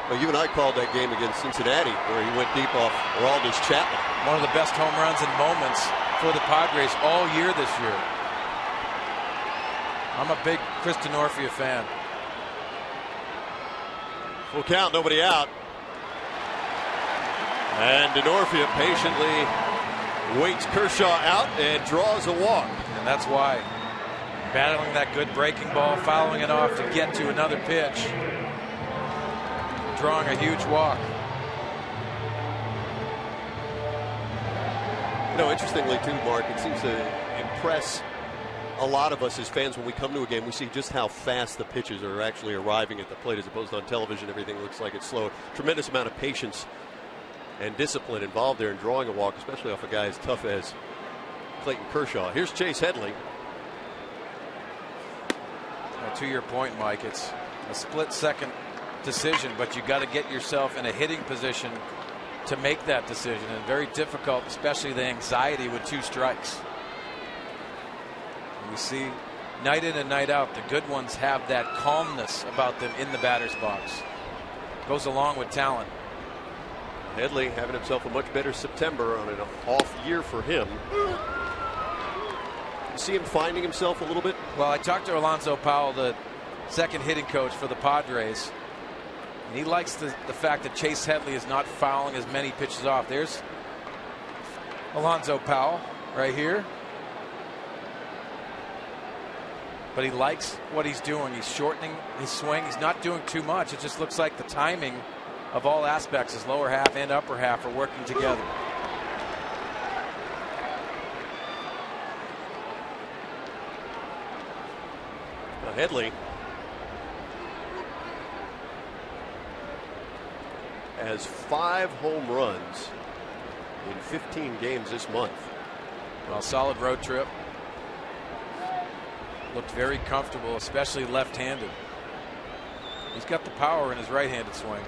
Well, you and I called that game against Cincinnati where he went deep off Aroldis Chapman. One of the best home runs and moments for the Padres all year this year. I'm a big Chris Denorfia fan. Full count, nobody out. And Denorfia patiently waits Kershaw out and draws a walk. And that's why. Battling that good breaking ball, fouling it off to get to another pitch. Drawing a huge walk. You know, interestingly too, Mark, it seems to impress a lot of us as fans when we come to a game. We see just how fast the pitches are actually arriving at the plate, as opposed to on television. Everything looks like it's slow. Tremendous amount of patience and discipline involved there in drawing a walk, especially off a guy as tough as Clayton Kershaw. Here's Chase Headley. To your point, Mike, it's a split-second decision, but you got to get yourself in a hitting position to make that decision, and very difficult, especially the anxiety with 2 strikes. And we see night in and night out, the good ones have that calmness about them in the batter's box. Goes along with talent. Headley having himself a much better September on an off year for him. see him finding himself a little bit? Well, I talked to Alonzo Powell, the second hitting coach for the Padres, and he likes the fact that Chase Headley is not fouling as many pitches off. There's Alonzo Powell right here. But he likes what he's doing. He's shortening his swing. He's not doing too much. It just looks like the timing of all aspects, his lower half and upper half, are working together. Now Headley has 5 home runs in 15 games this month. Well, solid road trip. Looked very comfortable, especially left-handed. He's got the power in his right-handed swing.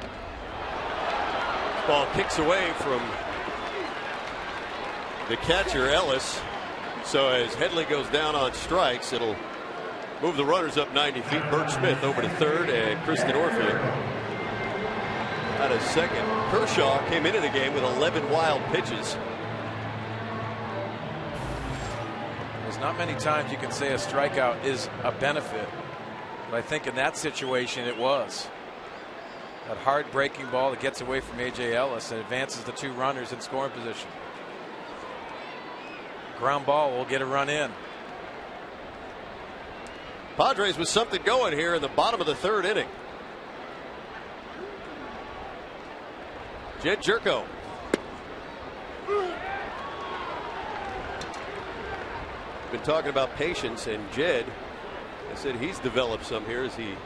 Ball kicks away from the catcher, Ellis. So as Headley goes down on strikes, it'll move the runners up 90 feet. Bert Smith over to third, and Kristen Orpheus at a second. Kershaw came into the game with 11 wild pitches. There's not many times you can say a strikeout is a benefit, but I think in that situation it was. That hard breaking ball that gets away from A.J. Ellis and advances the 2 runners in scoring position. Ground ball will get a run in. Padres with something going here in the bottom of the 3rd inning. Jed Jerko. Been talking about patience, and Jed, I said he's developed some here as he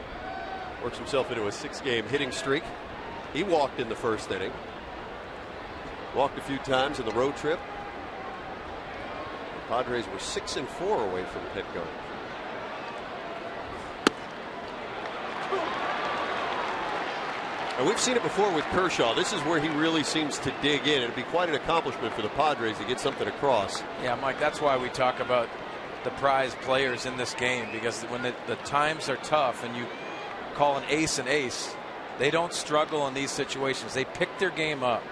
works himself into a 6-game hitting streak. He walked in the 1st inning. Walked a few times in the road trip. The Padres were 6-4 away from Petco. And we've seen it before with Kershaw. This is where he really seems to dig in. It'd be quite an accomplishment for the Padres to get something across. Yeah, Mike, that's why we talk about the prize players in this game, because when the times are tough and you call an ace, they don't struggle in these situations. They pick their game up.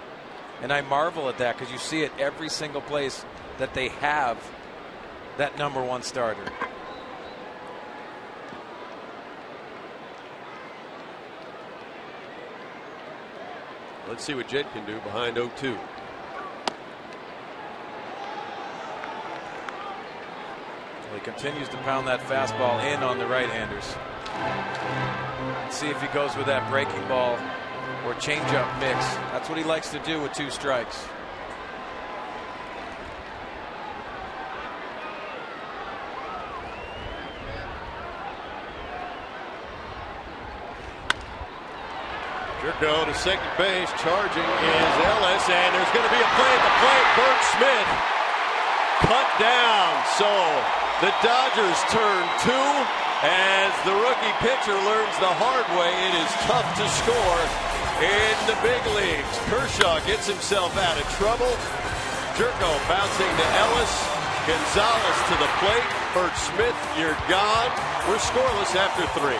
And I marvel at that because you see it every single place that they have that #1 starter. Let's see what Jed can do behind 0-2. He continues to pound that fastball in on the right-handers. Let's see if he goes with that breaking ball or changeup mix. That's what he likes to do with 2 strikes. Jerko to second base. Charging is Ellis, and there's going to be a play at the plate. Bert Smith cut down. So the Dodgers turn 2 as the rookie pitcher learns the hard way. It is tough to score in the big leagues. Kershaw gets himself out of trouble. Jerko bouncing to Ellis. Gonzalez to the plate. Bert Smith, you're gone. We're scoreless after 3.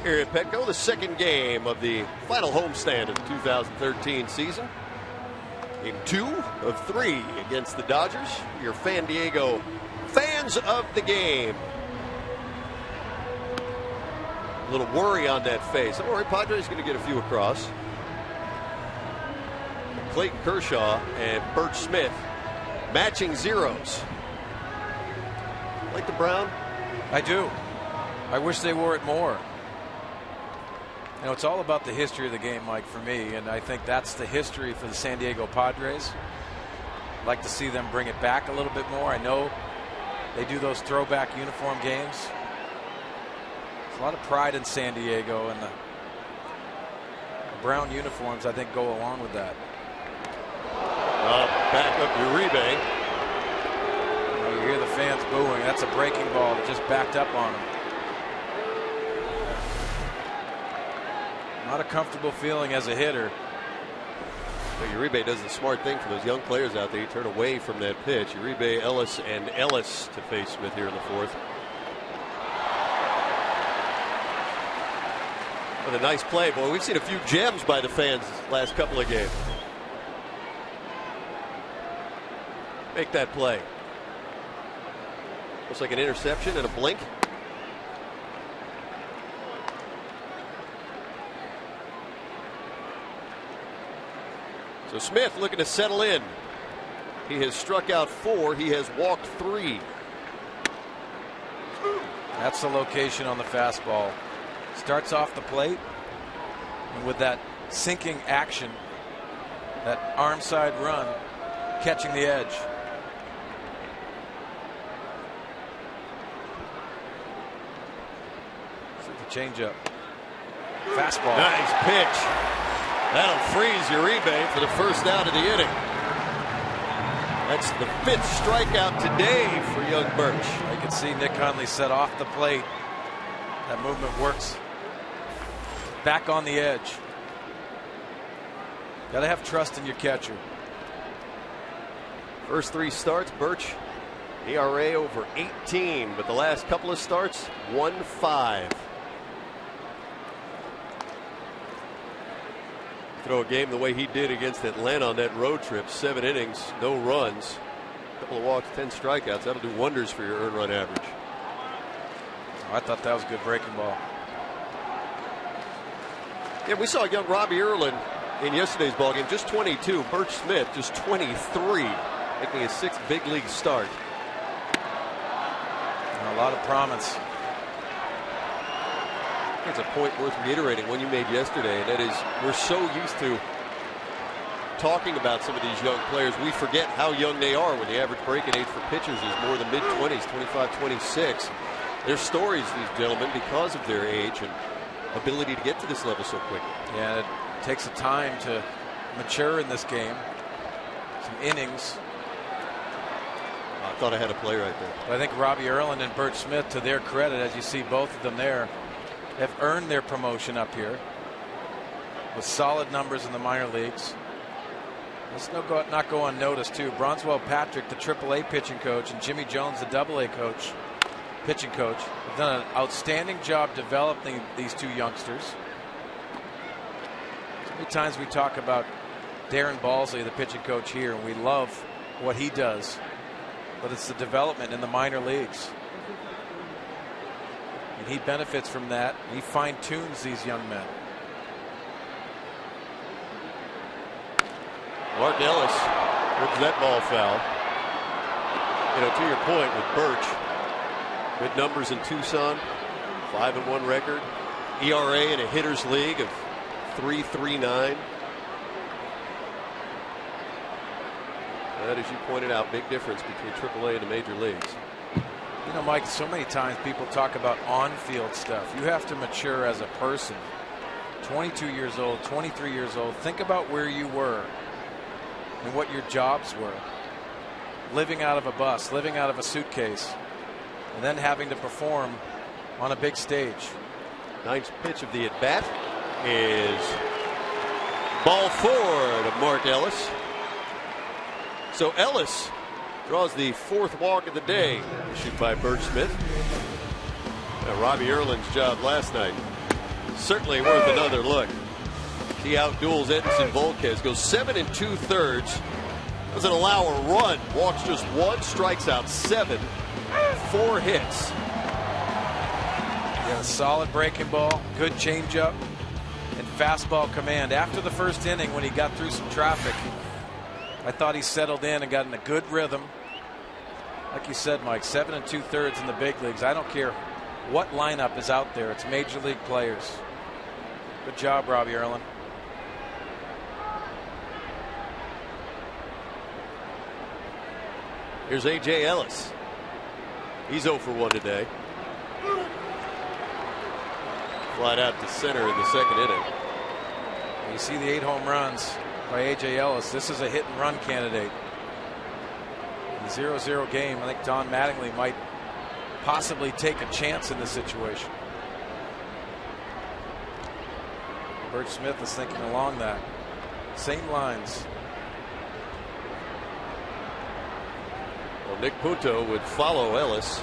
Here at Petco, the second game of the final homestand of the 2013 season. Game 2 of 3 against the Dodgers. Your San Diego fans of the game. A little worry on that face. Don't worry, Padres going to get a few across. Clayton Kershaw and Birch Smith matching zeros. Like the Brown? I do. I wish they wore it more. You know, it's all about the history of the game, Mike, for me, and I think that's the history for the San Diego Padres. I'd like to see them bring it back a little bit more. I know they do those throwback uniform games. There's a lot of pride in San Diego, and the brown uniforms, I think, go along with that. Back up Uribe. You hear the fans booing. That's a breaking ball that just backed up on him. Not a comfortable feeling as a hitter. Well, Uribe does the smart thing for those young players out there. You turn away from that pitch. Uribe, Ellis, and Ellis to face Smith here in the fourth. With a nice play, boy. We've seen a few gems by the fans last couple of games. Make that play. Looks like an interception and a blink. So Smith looking to settle in. He has struck out 4. He has walked 3. That's the location on the fastball. Starts off the plate, and with that sinking action, that arm side run, catching the edge. Changeup. Fastball. Nice pitch. That'll freeze Uribe for the first out of the inning. That's the 5th strikeout today for young Birch. I can see Nick Hundley set off the plate. That movement works. Back on the edge. Got to have trust in your catcher. First 3 starts, Birch ERA over 18, but the last couple of starts 1.5. Throw a game the way he did against Atlanta on that road trip, 7 innings, no runs, a couple of walks, 10 strikeouts. That'll do wonders for your earned run average. Oh, I thought that was a good breaking ball. Yeah, we saw young Robbie Erlin in yesterday's ballgame, just 22. Birch Smith just 23, making his 6th big league start. A lot of promise. It's a point worth reiterating, one you made yesterday, and that is we're so used to talking about some of these young players, we forget how young they are when the average break-in age for pitchers is more than mid-20s, 25, 26. There's stories, these gentlemen, because of their age and ability to get to this level so quickly. Yeah, it takes a time to mature in this game. Some innings. I thought I had a play right there. But I think Robbie Erlin and Birch Smith, to their credit, as you see both of them there, have earned their promotion up here with solid numbers in the minor leagues. Let's not go unnoticed, too. Bronswell Patrick, the AAA pitching coach, and Jimmy Jones, the AA coach, pitching coach, have done an outstanding job developing these 2 youngsters. So many times we talk about Darren Balsley, the pitching coach here, and we love what he does. But it's the development in the minor leagues. And he benefits from that. He fine-tunes these young men. Mark Ellis rips that ball foul. You know, to your point with Birch, good numbers in Tucson, 5-1 record, ERA in a hitter's league of 3.39. That, as you pointed out, big difference between AAA and the major leagues. You know, Mike, so many times people talk about on-field stuff. You have to mature as a person. 22 years old, 23 years old. Think about where you were and what your jobs were. Living out of a bus, living out of a suitcase, and then having to perform on a big stage. Ninth pitch of the at-bat is ball 4 to Mark Ellis. So Ellis draws the 4th walk of the day, issued by Birch Smith. Robbie Erlin's job last night. certainly worth another look. He outduels Edinson Volquez, goes 7 2/3. Doesn't allow a run, walks just 1, strikes out 7, 4 hits. Yeah, solid breaking ball, good changeup, and fastball command. After the first inning, when he got through some traffic, I thought he settled in and got in a good rhythm. Like you said, Mike, 7 2/3 in the big leagues. I don't care what lineup is out there. It's major league players. Good job, Robbie Erlin. Here's A.J. Ellis. He's 0 for 1 today. Flied out to center in the second inning. You see the 8 home runs by A.J. Ellis. This is a hit and run candidate. In the 0-0 game, I think Don Mattingly might possibly take a chance in this situation. Bert Smith is thinking along that same lines. Well, Nick Punto would follow Ellis.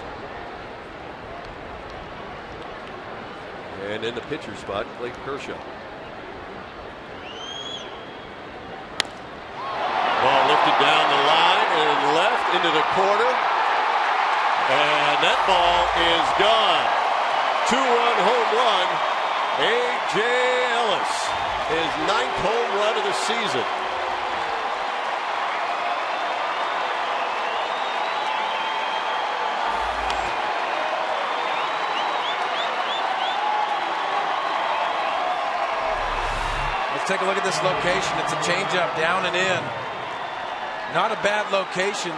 And in the pitcher spot, Clayton Kershaw. Ball lifted down the line and left into the corner. And that ball is gone. 2-run home run. A.J. Ellis, his 9th home run of the season. Let's take a look at this location. It's a changeup down and in. Not a bad location.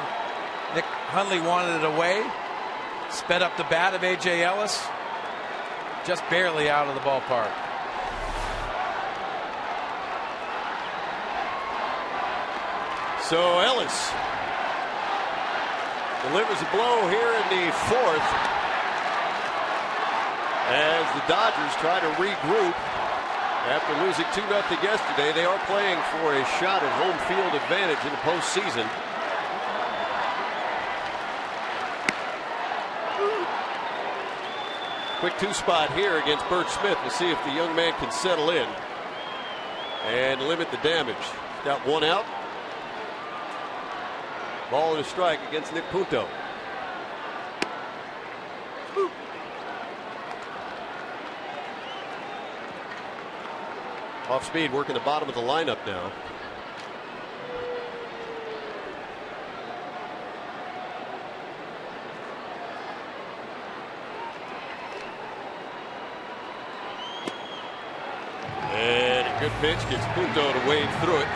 Nick Hundley wanted it away. Sped up the bat of A.J. Ellis. Just barely out of the ballpark. So Ellis delivers a blow here in the 4th as the Dodgers try to regroup. After losing 2-0 yesterday, they are playing for a shot at home field advantage in the postseason. Quick 2-spot here against Bert Smith to see if the young man can settle in and limit the damage. Got 1 out. Ball and a strike against Nick Punto. Off speed, working the bottom of the lineup now. And a good pitch gets Punto to wade through it.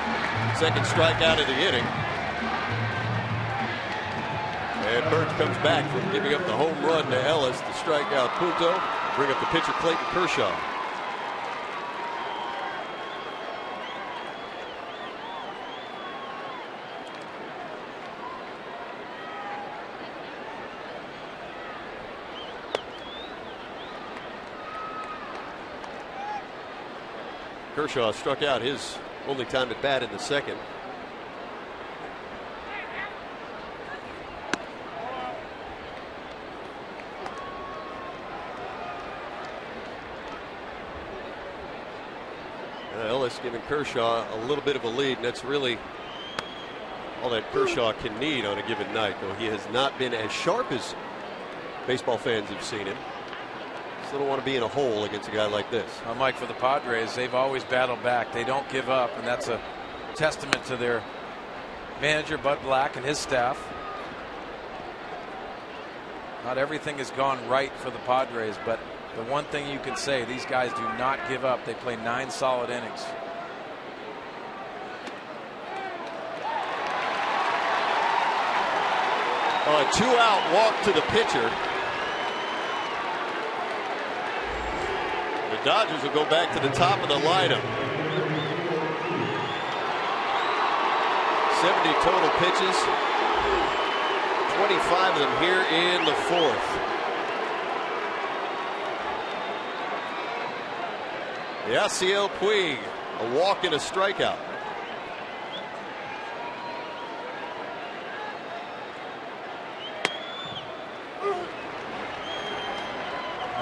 Second strikeout of the inning. And Bert comes back from giving up the home run to Ellis to strike out Punto. Bring up the pitcher Clayton Kershaw. Kershaw struck out his only time at bat in the second. Ellis giving Kershaw a little bit of a lead, and that's really all that Kershaw can need on a given night, though he has not been as sharp as baseball fans have seen him. Still don't want to be in a hole against a guy like this. Well, Mike, for the Padres, they've always battled back. They don't give up, and that's a testament to their manager, Bud Black, and his staff. Not everything has gone right for the Padres, but the one thing you can say, these guys do not give up. They play 9 solid innings. A 2-out walk to the pitcher. The Dodgers will go back to the top of the lineup. 70 total pitches. 25 of them here in the 4th. Yasiel Puig, a walk and a strikeout.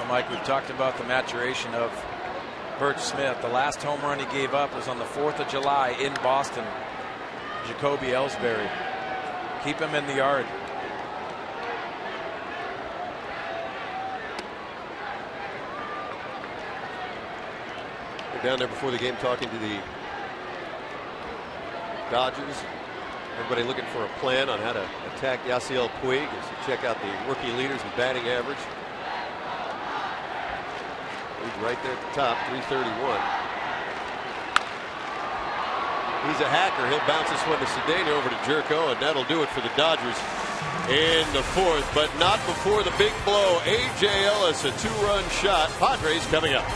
Mike, we've talked about the maturation of Bert Smith. The last home run he gave up was on the 4th of July in Boston. Jacoby Ellsbury. Keep him in the yard. We're down there before the game talking to the Dodgers. Everybody looking for a plan on how to attack Yasiel Puig as you check out the rookie leaders in batting average. He's right there at the top, 331. He's a hacker. He'll bounce this one to Cedeno over to Jerko, and that'll do it for the Dodgers in the 4th, but not before the big blow. A.J. Ellis, a 2-run shot. Padres coming up.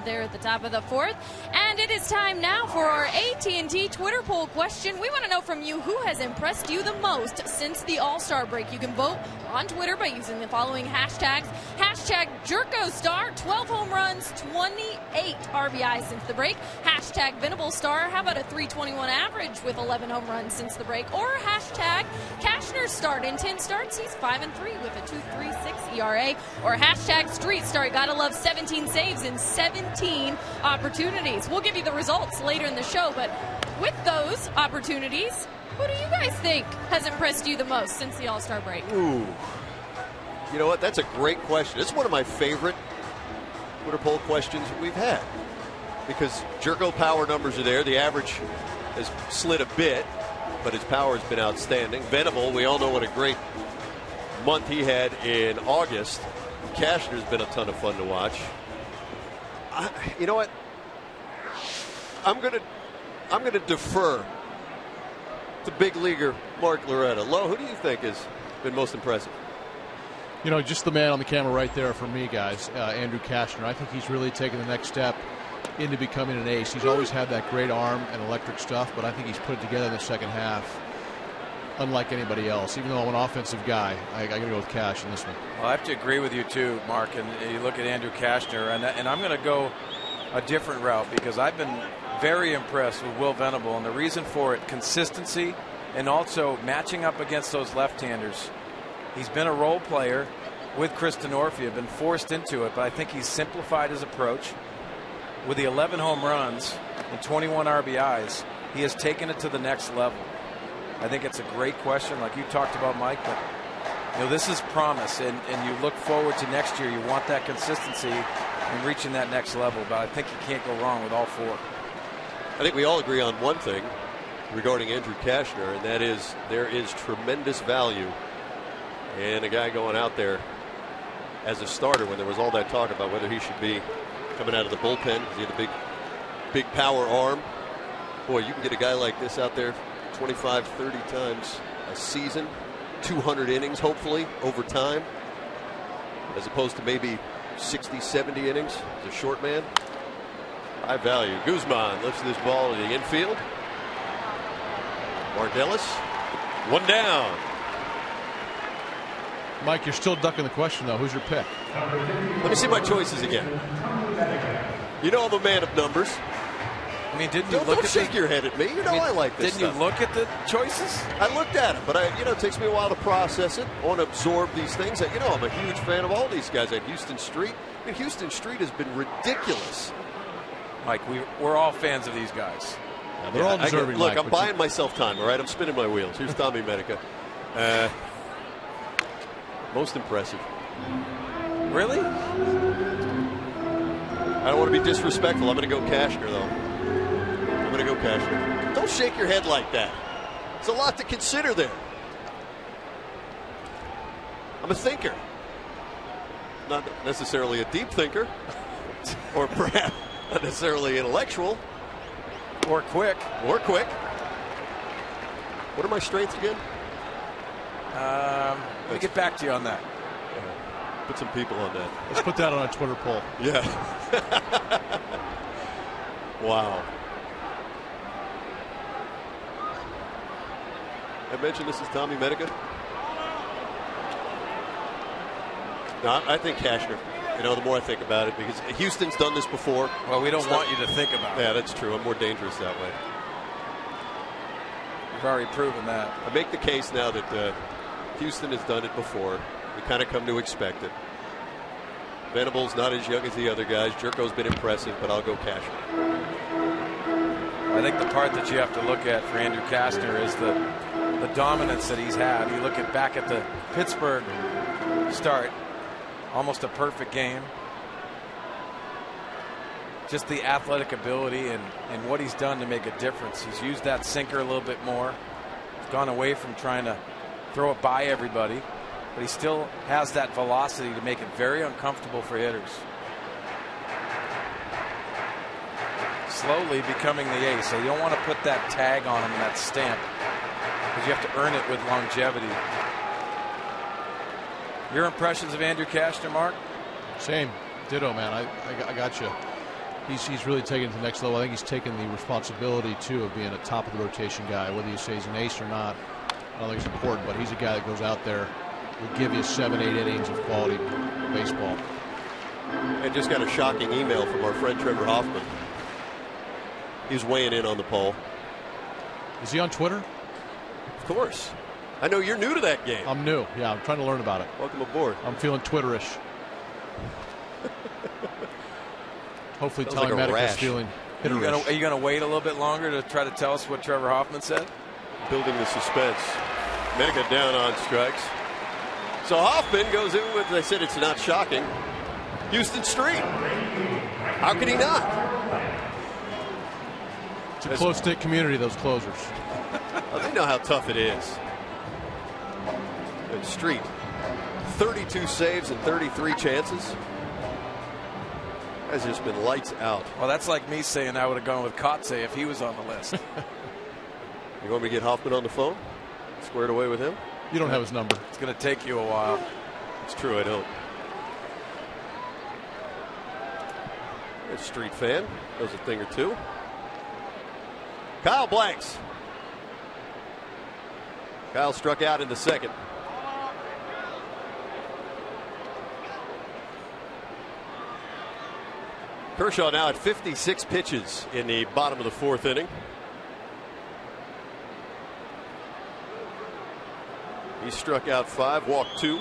There at the top of the 4th, and it is time now for our AT&T Twitter poll question. We want to know from you who has impressed you the most since the All-Star break. You can vote on Twitter by using the following hashtags. Hashtag JerkoStar, 12 home runs, 28 RBIs since the break. Hashtag VenableStar, how about a 321 average with 11 home runs since the break? Or hashtag CashnerStart, in 10 starts, he's 5-3 with a 2.36 ERA. Or hashtag StreetStar, gotta love 17 saves in 17 opportunities. We'll give you the results later in the show, but with those opportunities, who do you guys think has impressed you the most since the All-Star break? Ooh. You know what? That's a great question. It's one of my favorite Twitter poll questions we've had because Jerko power numbers are there. The average has slid a bit, but his power has been outstanding. Venable, we all know what a great month he had in August. Cashner's been a ton of fun to watch. You know what? I'm gonna defer to big leaguer Mark Loretta. Lo, who do you think has been most impressive? You know, just the man on the camera right there for me, guys, Andrew Cashner. I think he's really taken the next step into becoming an ace. He's always had that great arm and electric stuff, but I think he's put it together in the second half unlike anybody else. Even though I'm an offensive guy, I got to go with Cash in this one. Well, I have to agree with you too, Mark. And you look at Andrew Cashner, and I'm going to go a different route because I've been very impressed with Will Venable, and the reason for it, consistency and also matching up against those left-handers. He's been a role player with Chris Denorfia, been forced into it, but I think he's simplified his approach. With the 11 home runs and 21 RBIs, he has taken it to the next level. I think it's a great question, like you talked about, Mike, but you know, this is promise, and you look forward to next year. You want that consistency and reaching that next level, but I think you can't go wrong with all four. I think we all agree on one thing regarding Andrew Cashner, and that is there is tremendous value in a guy going out there as a starter when there was all that talk about whether he should be coming out of the bullpen. He had the big power arm. Boy, you can get a guy like this out there 25, 30 times a season, 200 innings, hopefully, over time, as opposed to maybe 60, 70 innings as a short man. High value. Guzman lifts this ball to the infield. Mardellis, one down. Mike, you're still ducking the question, though. Who's your pick? Let me see my choices again. You know I'm a man of numbers. I mean, didn't you Don't shake your head at me. You know I like this Didn't stuff. you look at the choices? I looked at them, but it takes me a while to process it. I want to absorb these things. I'm a huge fan of all these guys at Houston Street. I mean, Houston Street has been ridiculous. Mike, we're all fans of these guys. They're all deserving. Look, I'm buying myself time, all right? I'm spinning my wheels. Here's Tommy Medica. Most impressive. Really? I don't want to be disrespectful. I'm going to go Cashner, though. I'm going to go Cashner. Don't shake your head like that. It's a lot to consider there. I'm a thinker. Not necessarily a deep thinker. Or perhaps not necessarily intellectual. Or quick. Or quick. What are my strengths again? Let me get back to you on that. Put some people on that. Let's put that on a Twitter poll. Yeah. Wow. I mentioned this is Tommy Medica. No, I think Cashner. The more I think about it, because Houston's done this before. Well, we don't want you to think about it. Yeah, that's true. I'm more dangerous that way. You've already proven that. I make the case now that Houston has done it before. We kind of come to expect it. Venable's not as young as the other guys. Jerko's been impressive, but I'll go Cashner. I think the part that you have to look at for Andrew Cashner is the dominance that he's had. You look back at the Pittsburgh start, almost a perfect game. Just the athletic ability and what he's done to make a difference. He's used that sinker a little bit more. He's gone away from trying to throw it by everybody, but he still has that velocity to make it very uncomfortable for hitters. Slowly becoming the ace. So you don't want to put that tag on him, that stamp, because you have to earn it with longevity. Your impressions of Andrew Cashner, Mark? Same. Ditto, man. I got you. He's really taken it to the next level. I think he's taken the responsibility, too, of being a top-of-the-rotation guy. Whether you say he's an ace or not, I don't think it's important, but he's a guy that goes out there, will give you 7-8 innings of quality baseball. I just got a shocking email from our friend Trevor Hoffman. He's weighing in on the poll. Is he on Twitter? Of course. I know you're new to that game. I'm new. Yeah, I'm trying to learn about it. Welcome aboard. I'm feeling Twitterish. Hopefully Tommy Medica's feeling hitterish. Are you going to wait a little bit longer to try to tell us what Trevor Hoffman said? Building the suspense. Medica down on strikes. So Hoffman goes in with, they said it's not shocking, Houston Street. How could he not? It's a close-knit community, those closers. Oh, they know how tough it is. And Street, 32 saves and 33 chances. Has just been lights out. Well, that's like me saying I would have gone with Kotze if he was on the list. You want me to get Hoffman on the phone? Squared away with him? You don't have his number. It's going to take you a while. It's true, I don't. A Street fan. Knows a thing or two. Kyle Blanks. Kyle struck out in the second. Kershaw now at 56 pitches in the bottom of the fourth inning. He struck out 5, walked 2.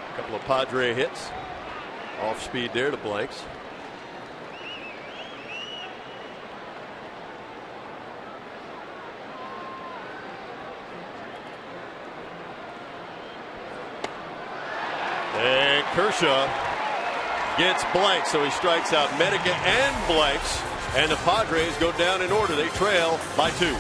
A couple of Padre hits. Off speed there to Blanks. And Kershaw gets Blanks, so he strikes out Medica and Blanks, and the Padres go down in order. They trail by 2.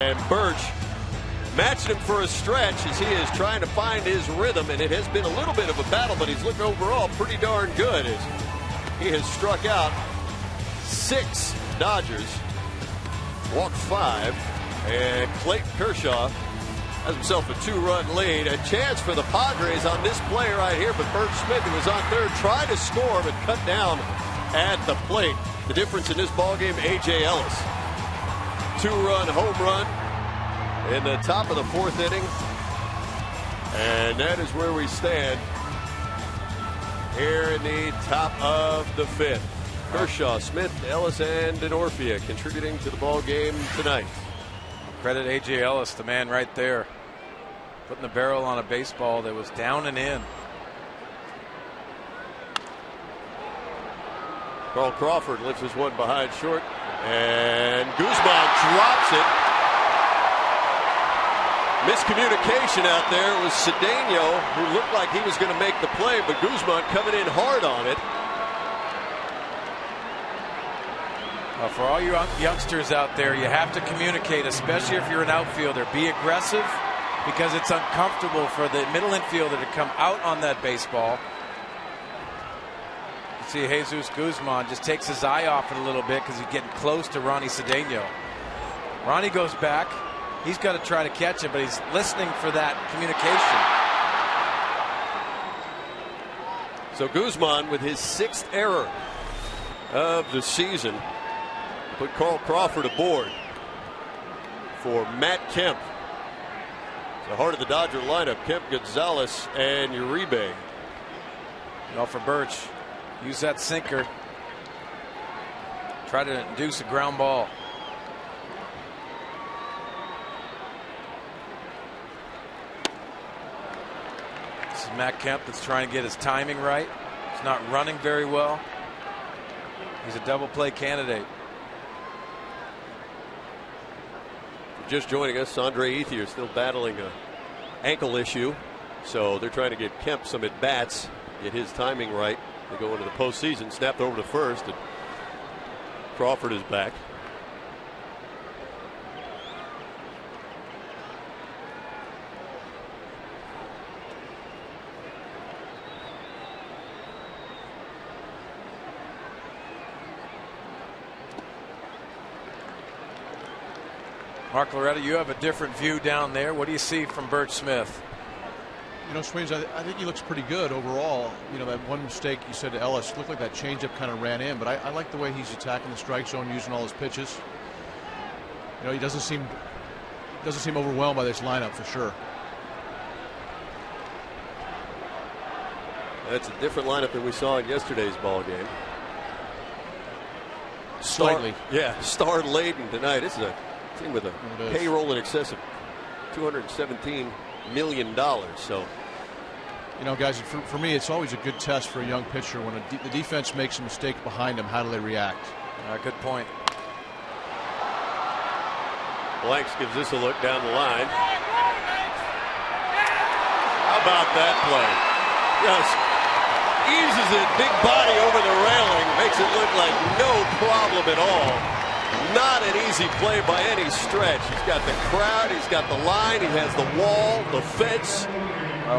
And Birch matched him for a stretch as he is trying to find his rhythm, and it has been a little bit of a battle, but he's looked overall pretty darn good as he has struck out 6 Dodgers, walked 5, and Clayton Kershaw has himself a 2-run lead. A chance for the Padres on this play right here, but Burke Smith, who was on third, tried to score but cut down at the plate. The difference in this ballgame, A.J. Ellis. 2-run home run in the top of the 4th inning. And that is where we stand here in the top of the 5th. Kershaw, Smith, Ellis, and Denorfia contributing to the ball game tonight. Credit A.J. Ellis, the man right there, putting the barrel on a baseball that was down and in. Carl Crawford lifts his one behind short, and Guzman drops it. Miscommunication out there. It was Cedeno who looked like he was going to make the play, but Guzman coming in hard on it. For all you youngsters out there, you have to communicate, especially if you're an outfielder. Be aggressive, because it's uncomfortable for the middle infielder to come out on that baseball. You see Jesus Guzman just takes his eye off it a little bit because he's getting close to Ronnie Cedeno. Ronnie goes back. He's got to try to catch it, but he's listening for that communication. So Guzman with his 6th error of the season put Carl Crawford aboard for Matt Kemp. The heart of the Dodger lineup, Kemp, Gonzalez, and Uribe. Well, for Birch, use that sinker. Try to induce a ground ball. This is Matt Kemp that's trying to get his timing right. He's not running very well. He's a double play candidate. Just joining us, Andre Ethier still battling an ankle issue, so they're trying to get Kemp some at bats, get his timing right. They go into the postseason. Snapped over to first, and Crawford is back. Mark Loretta, you have a different view down there. What do you see from Birch Smith? You know, Swains, I think he looks pretty good overall. You know, that one mistake you said to Ellis looked like that changeup kind of ran in, but I like the way he's attacking the strike zone, using all his pitches. You know, he doesn't seem overwhelmed by this lineup for sure. That's a different lineup than we saw in yesterday's ball game. Slightly. Star laden tonight. This is a team with a payroll in excess of $217 million. So, you know, guys, for me, it's always a good test for a young pitcher when the defense makes a mistake behind them. How do they react? Good point. Blanks gives this a look down the line. How about that play? Just eases it, big body over the railing, makes it look like no problem at all. Not an easy play by any stretch. He's got the crowd, he's got the line, he has the wall, the fence.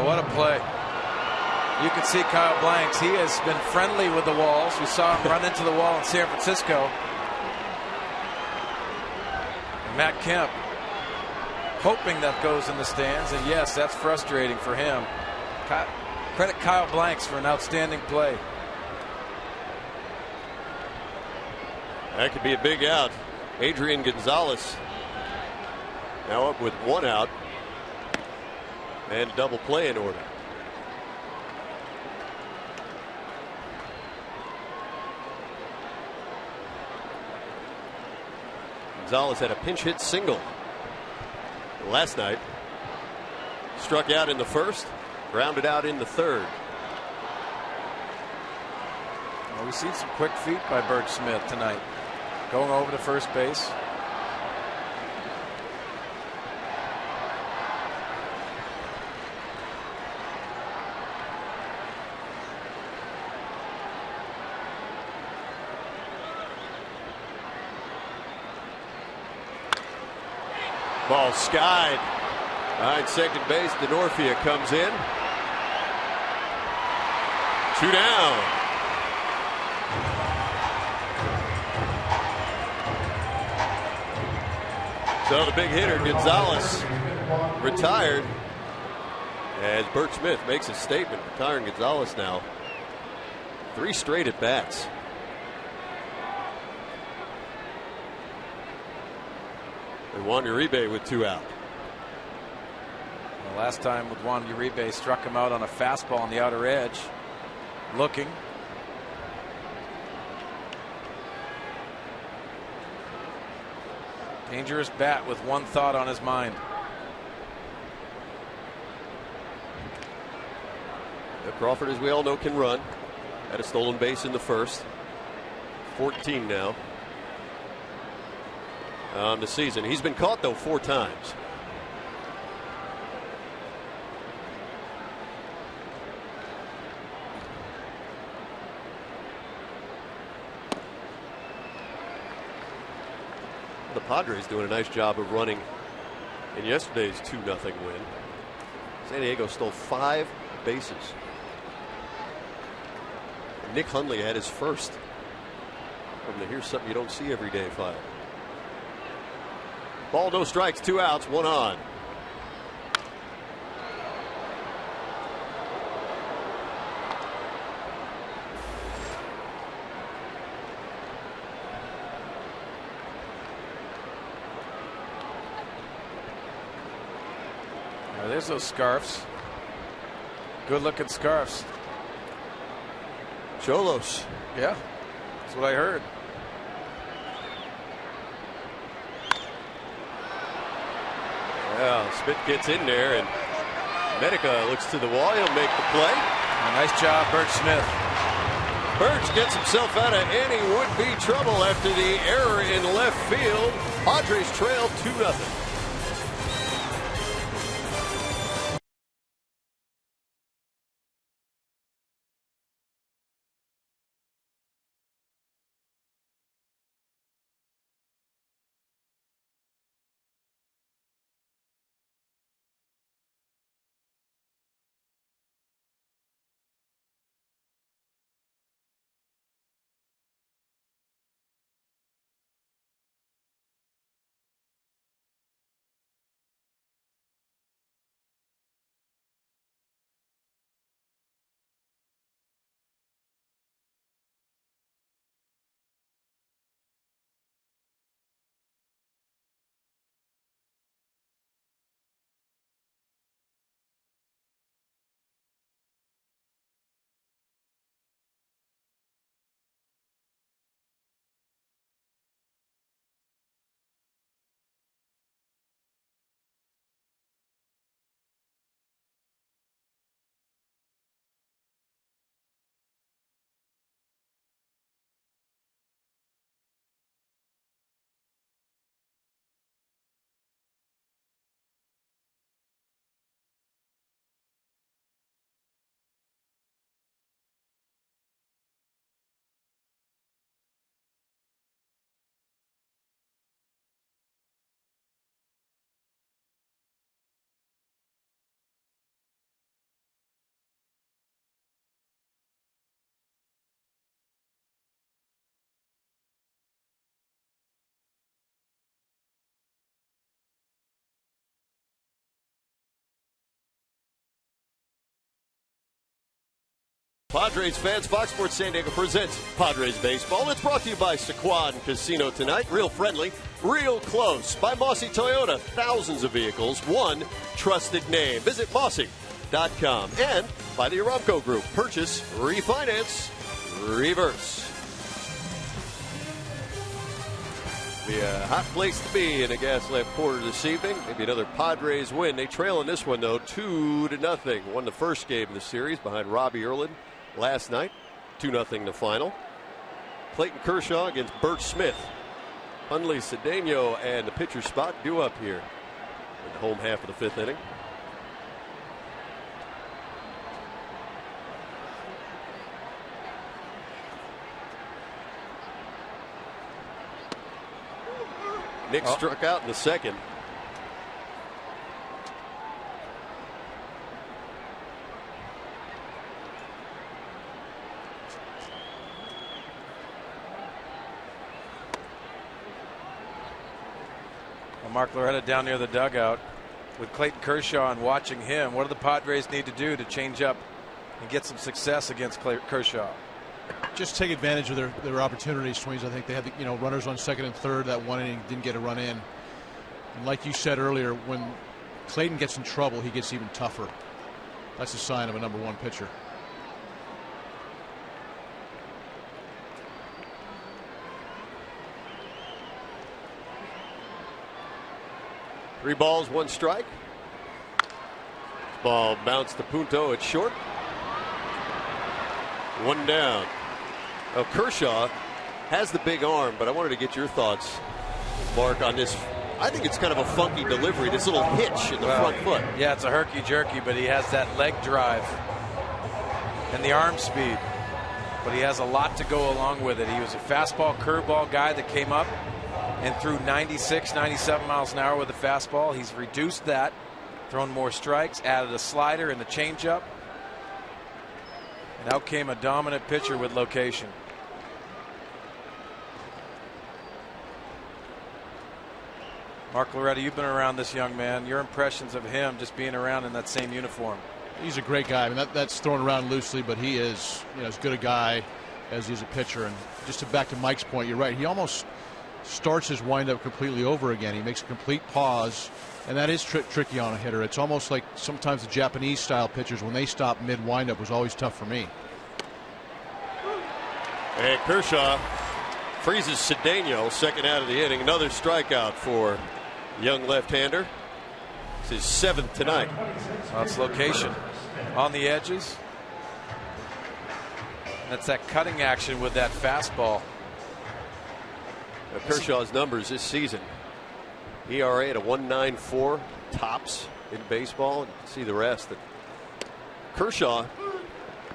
What a play. You can see Kyle Blanks. He has been friendly with the walls. We saw him run into the wall in San Francisco. And Matt Kemp hoping that goes in the stands, and yes, that's frustrating for him. Credit Kyle Blanks for an outstanding play. That could be a big out. Adrian Gonzalez now up with 1 out and double play in order. Gonzalez had a pinch hit single last night. Struck out in the first, grounded out in the third. Well, we've seen some quick feet by Birch Smith tonight. Going over to first base. Ball skied. Behind second base, DeNorfia comes in. 2 down. So the big hitter, Gonzalez, retired. As Bert Smith makes a statement, retiring Gonzalez now. 3 straight at bats. And Juan Uribe with 2 out. The last time with Juan Uribe, struck him out on a fastball on the outer edge. Looking. Dangerous bat with one thought on his mind. Crawford, as we all know, can run. Had a stolen base in the first. 14 now on the season. He's been caught, though, 4 times. The Padres doing a nice job of running in yesterday's 2-0 win. San Diego stole 5 bases. Nick Hundley had his first from the "here's something you don't see every day" file. Ball, no strikes, 2 outs, 1 on. Now there's those scarves. Good looking scarves. Cholos. Yeah, that's what I heard. Yeah, Smith gets in there, and Medica looks to the wall. He'll make the play. Nice job, Bert Smith. Birch gets himself out of any would-be trouble after the error in left field. Padres trail 2-0. Padres fans, Fox Sports San Diego presents Padres Baseball. It's brought to you by Sequan Casino tonight. Real friendly, real close. By Mossy Toyota, thousands of vehicles, one trusted name. Visit Mossy.com. And by the Aramco Group. Purchase, refinance, reverse. Be a hot place to be in a Gaslamp Quarter this evening. Maybe another Padres win. They trail in this one, though, 2-0. Won the first game of the series behind Robbie Erlin last night. 2-0 the final. Clayton Kershaw against Bert Smith. Hundley, Cedeno, and the pitcher spot due up here in the home half of the 5th inning. Nick struck out in the second. Mark Loretta down near the dugout with Clayton Kershaw and watching him. What do the Padres need to do to change up and get some success against Kershaw? Just take advantage of their opportunity swings. I think they had runners on second and third. That one inning didn't get a run in. And like you said earlier, when Clayton gets in trouble, he gets even tougher. That's a sign of a number 1 pitcher. Three balls, 1 strike. Ball bounced to Punto at short. 1 down. Now Kershaw has the big arm, but I wanted to get your thoughts, Mark, on this. I think it's kind of a funky delivery, this little hitch in the front foot. Yeah, it's a herky-jerky, but he has that leg drive and the arm speed. But he has a lot to go along with it. He was a fastball, curveball guy that came up and threw 96, 97 miles an hour with the fastball. He's reduced that, thrown more strikes, added a slider and the changeup. And out came a dominant pitcher with location. Mark Loretta, you've been around this young man. Your impressions of him just being around in that same uniform? He's a great guy. I mean, that's thrown around loosely, but he is as good a guy as he is a pitcher. And just back to Mike's point, you're right. He almost starts his windup completely over again. He makes a complete pause, and that is tricky on a hitter. It's almost like sometimes the Japanese style pitchers, when they stop mid windup, was always tough for me. And Kershaw freezes Cedeno, second out of the inning. Another strikeout for young left-hander. It's his 7th tonight. Well, it's location on the edges. That's that cutting action with that fastball. Now, Kershaw's numbers this season: ERA at a 1.94, tops in baseball. And you can see the rest. That Kershaw,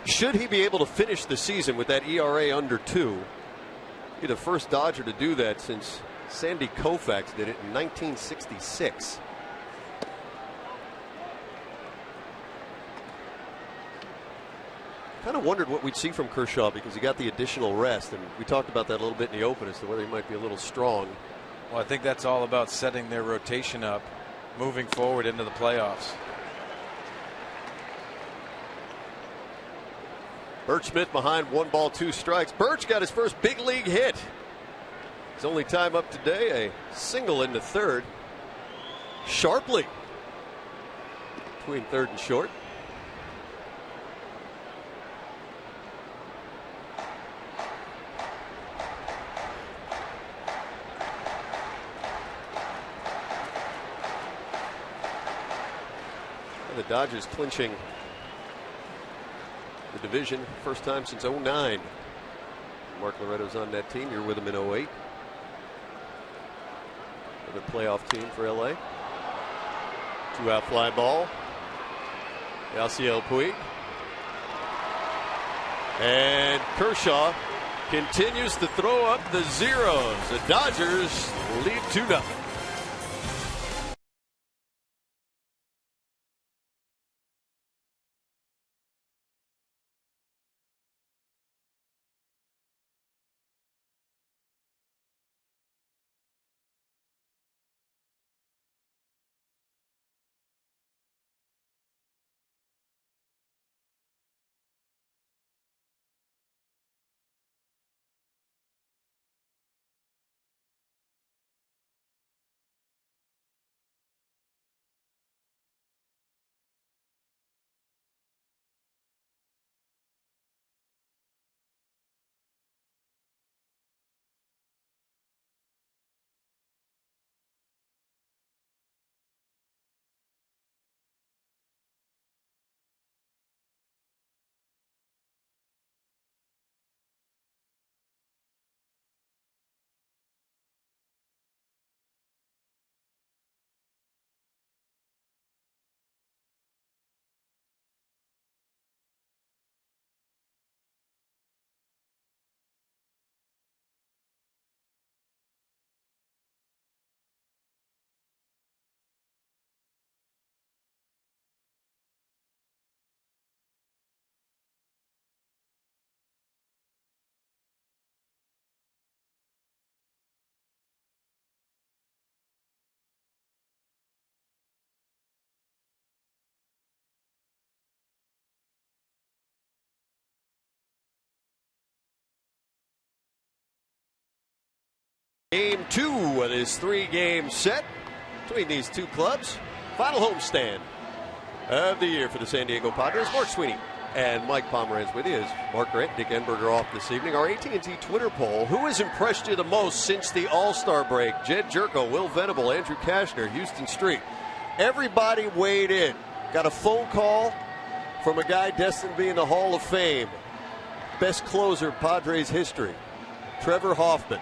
should he be able to finish the season with that ERA under 2, be the first Dodger to do that since Sandy Koufax did it in 1966. Kind of wondered what we'd see from Kershaw because he got the additional rest, and we talked about that a little bit in the open as to whether he might be a little strong. Well, I think that's all about setting their rotation up, moving forward into the playoffs. Bert Smith behind, 1 ball, 2 strikes. Bert's got his first big league hit. His only time up today, a single into third. Sharply between third and short. And the Dodgers clinching the division, first time since 09. Mark Loretta's on that team. You're with him in 08. Another playoff team for LA. 2-out fly ball. Yasiel Puig. And Kershaw continues to throw up the zeros. The Dodgers lead 2-0. Game 2 of this 3-game set between these two clubs. Final homestand of the year for the San Diego Padres. Mark Sweeney and Mike Pomeranz with you. As Mark Grant, Dick Enberger off this evening. Our AT&T Twitter poll: who has impressed you the most since the All-Star break? Jed Jerko, Will Venable, Andrew Kashner, Houston Street. Everybody weighed in. Got a phone call from a guy destined to be in the Hall of Fame. Best closer Padres history. Trevor Hoffman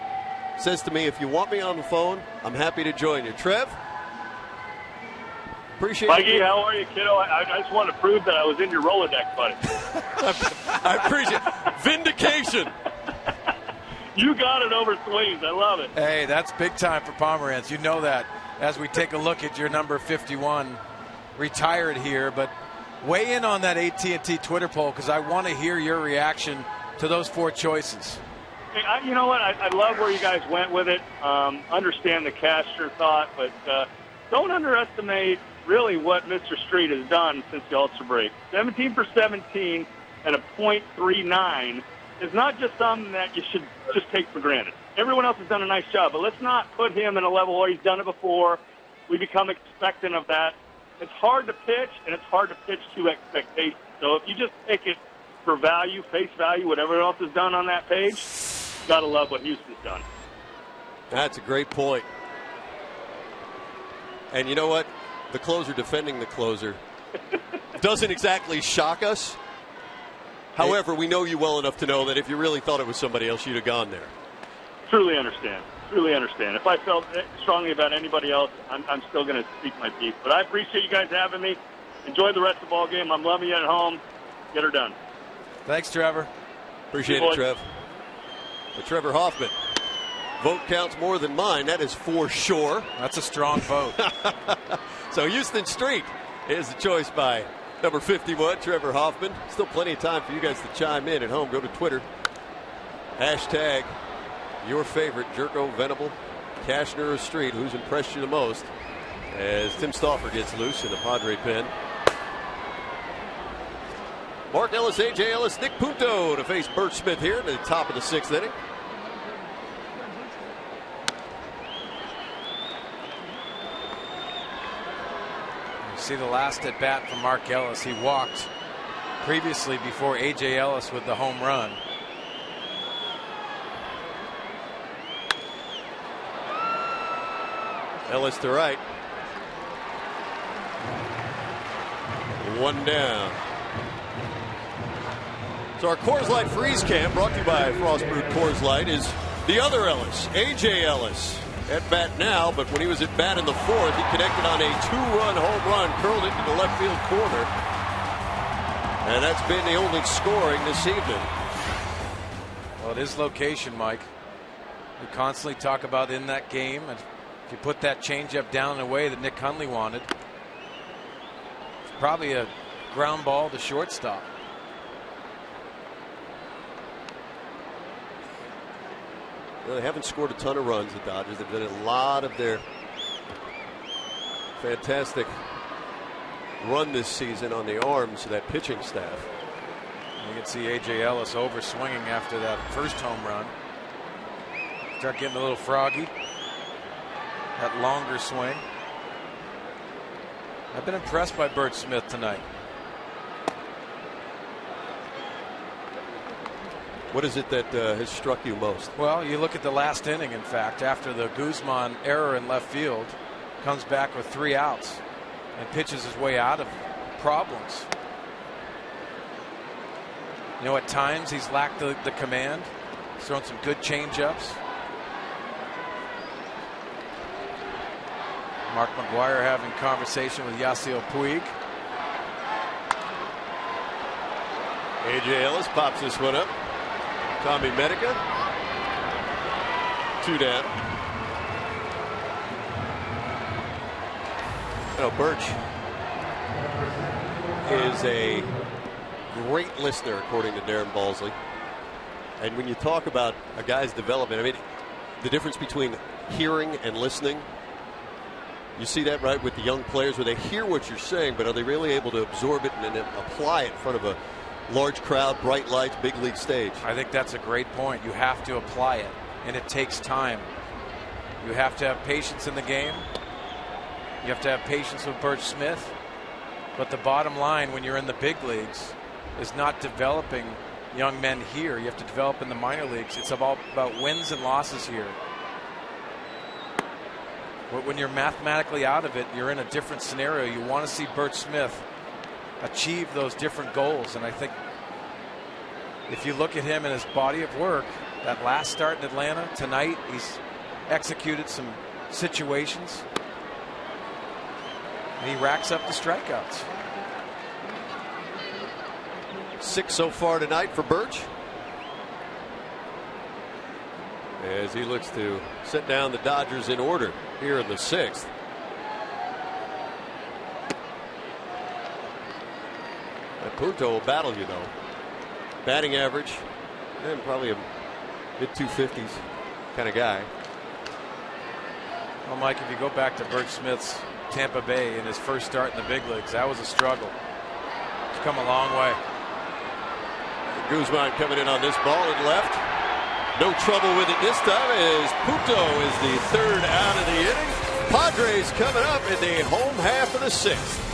says to me, if you want me on the phone, I'm happy to join you. Trev? Appreciate it. Mikey, how are you, kiddo? I just want to prove that I was in your Rolodex, buddy. I appreciate it. Vindication. You got it over swings. I love it. Hey, that's big time for Pomeranz. You know that as we take a look at your number 51 retired here. But weigh in on that AT&T Twitter poll because I want to hear your reaction to those 4 choices. Hey, you know what? I love where you guys went with it. Understand the Kashner thought, but don't underestimate really what Mr. Street has done since the All-Star break. 17 for 17 and a .39 is not just something that you should just take for granted. Everyone else has done a nice job, but let's not put him in a level where he's done it before. We become expectant of that. It's hard to pitch, and it's hard to pitch to expectations. So if you just take it for value, face value, whatever else is done on that page, gotta love what Houston's done. That's a great point. And you know what? The closer defending the closer doesn't exactly shock us. However, we know you well enough to know that if you really thought it was somebody else, you'd have gone there. Truly understand. Truly understand. If I felt strongly about anybody else, I'm still going to speak my piece. But I appreciate you guys having me. Enjoy the rest of the ball game. I'm loving you at home. Get her done. Thanks, Trevor. Appreciate it, Trev. But Trevor Hoffman, vote counts more than mine. That is for sure. That's a strong vote. So Houston Street is the choice by number 51, Trevor Hoffman. Still plenty of time for you guys to chime in at home. Go to Twitter. Hashtag your favorite, Jerko, Venable, Kashner, or Street. Who's impressed you the most? As Tim Stauffer gets loose in the Padre pen. Mark Ellis, A.J. Ellis, Nick Punto to face Bert Smith here at the top of the 6th inning. You see the last at bat from Mark Ellis. He walked previously before A.J. Ellis with the home run. Ellis to right. 1 down. So our Coors Light Freeze Cam, brought to you by Frost Brewed Coors Light, is the other Ellis, A.J. Ellis. At bat now, but when he was at bat in the 4th, he connected on a 2-run home run, curled into the left field corner. And that's been the only scoring this evening. Well, it is location, Mike. We constantly talk about in that game. And if you put that changeup down in a way that Nick Hundley wanted, it's probably a ground ball to shortstop. Well, they haven't scored a ton of runs, the Dodgers. They've done a lot of their fantastic run this season on the arms of that pitching staff. You can see A.J. Ellis over swinging after that first home run. Start getting a little froggy. That longer swing. I've been impressed by Bert Smith tonight. What is it that has struck you most? Well, you look at the last inning, in fact, after the Guzman error in left field, comes back with 3 outs and pitches his way out of problems. You know, at times he's lacked the command. He's thrown some good change-ups. Mark McGuire having conversation with Yasiel Puig. A.J. Ellis pops this one up. Tommy Medica. 2 down. You know, Birch is a great listener, according to Darren Balsley. And when you talk about a guy's development, I mean, the difference between hearing and listening, you see that right with the young players where they hear what you're saying, but are they really able to absorb it and then apply it in front of a large crowd, bright lights, big league stage? I think that's a great point. You have to apply it, and it takes time. You have to have patience in the game. You have to have patience with Bert Smith. But the bottom line when you're in the big leagues is not developing young men here. You have to develop in the minor leagues. It's all about wins and losses here. When you're mathematically out of it, you're in a different scenario. You want to see Bert Smith achieve those different goals. And I think if you look at him and his body of work, that last start in Atlanta, tonight he's executed some situations. And he racks up the strikeouts. 6 so far tonight for Birch, as he looks to set down the Dodgers in order here in the 6th. And Punto will battle you, though. Batting average, and probably a mid-250s kind of guy. Well, Mike, if you go back to Bert Smith's Tampa Bay in his first start in the big leagues, that was a struggle. It's come a long way. Guzman coming in on this ball and left. No trouble with it this time as Punto is the 3rd out of the inning. Padres coming up in the home half of the 6th.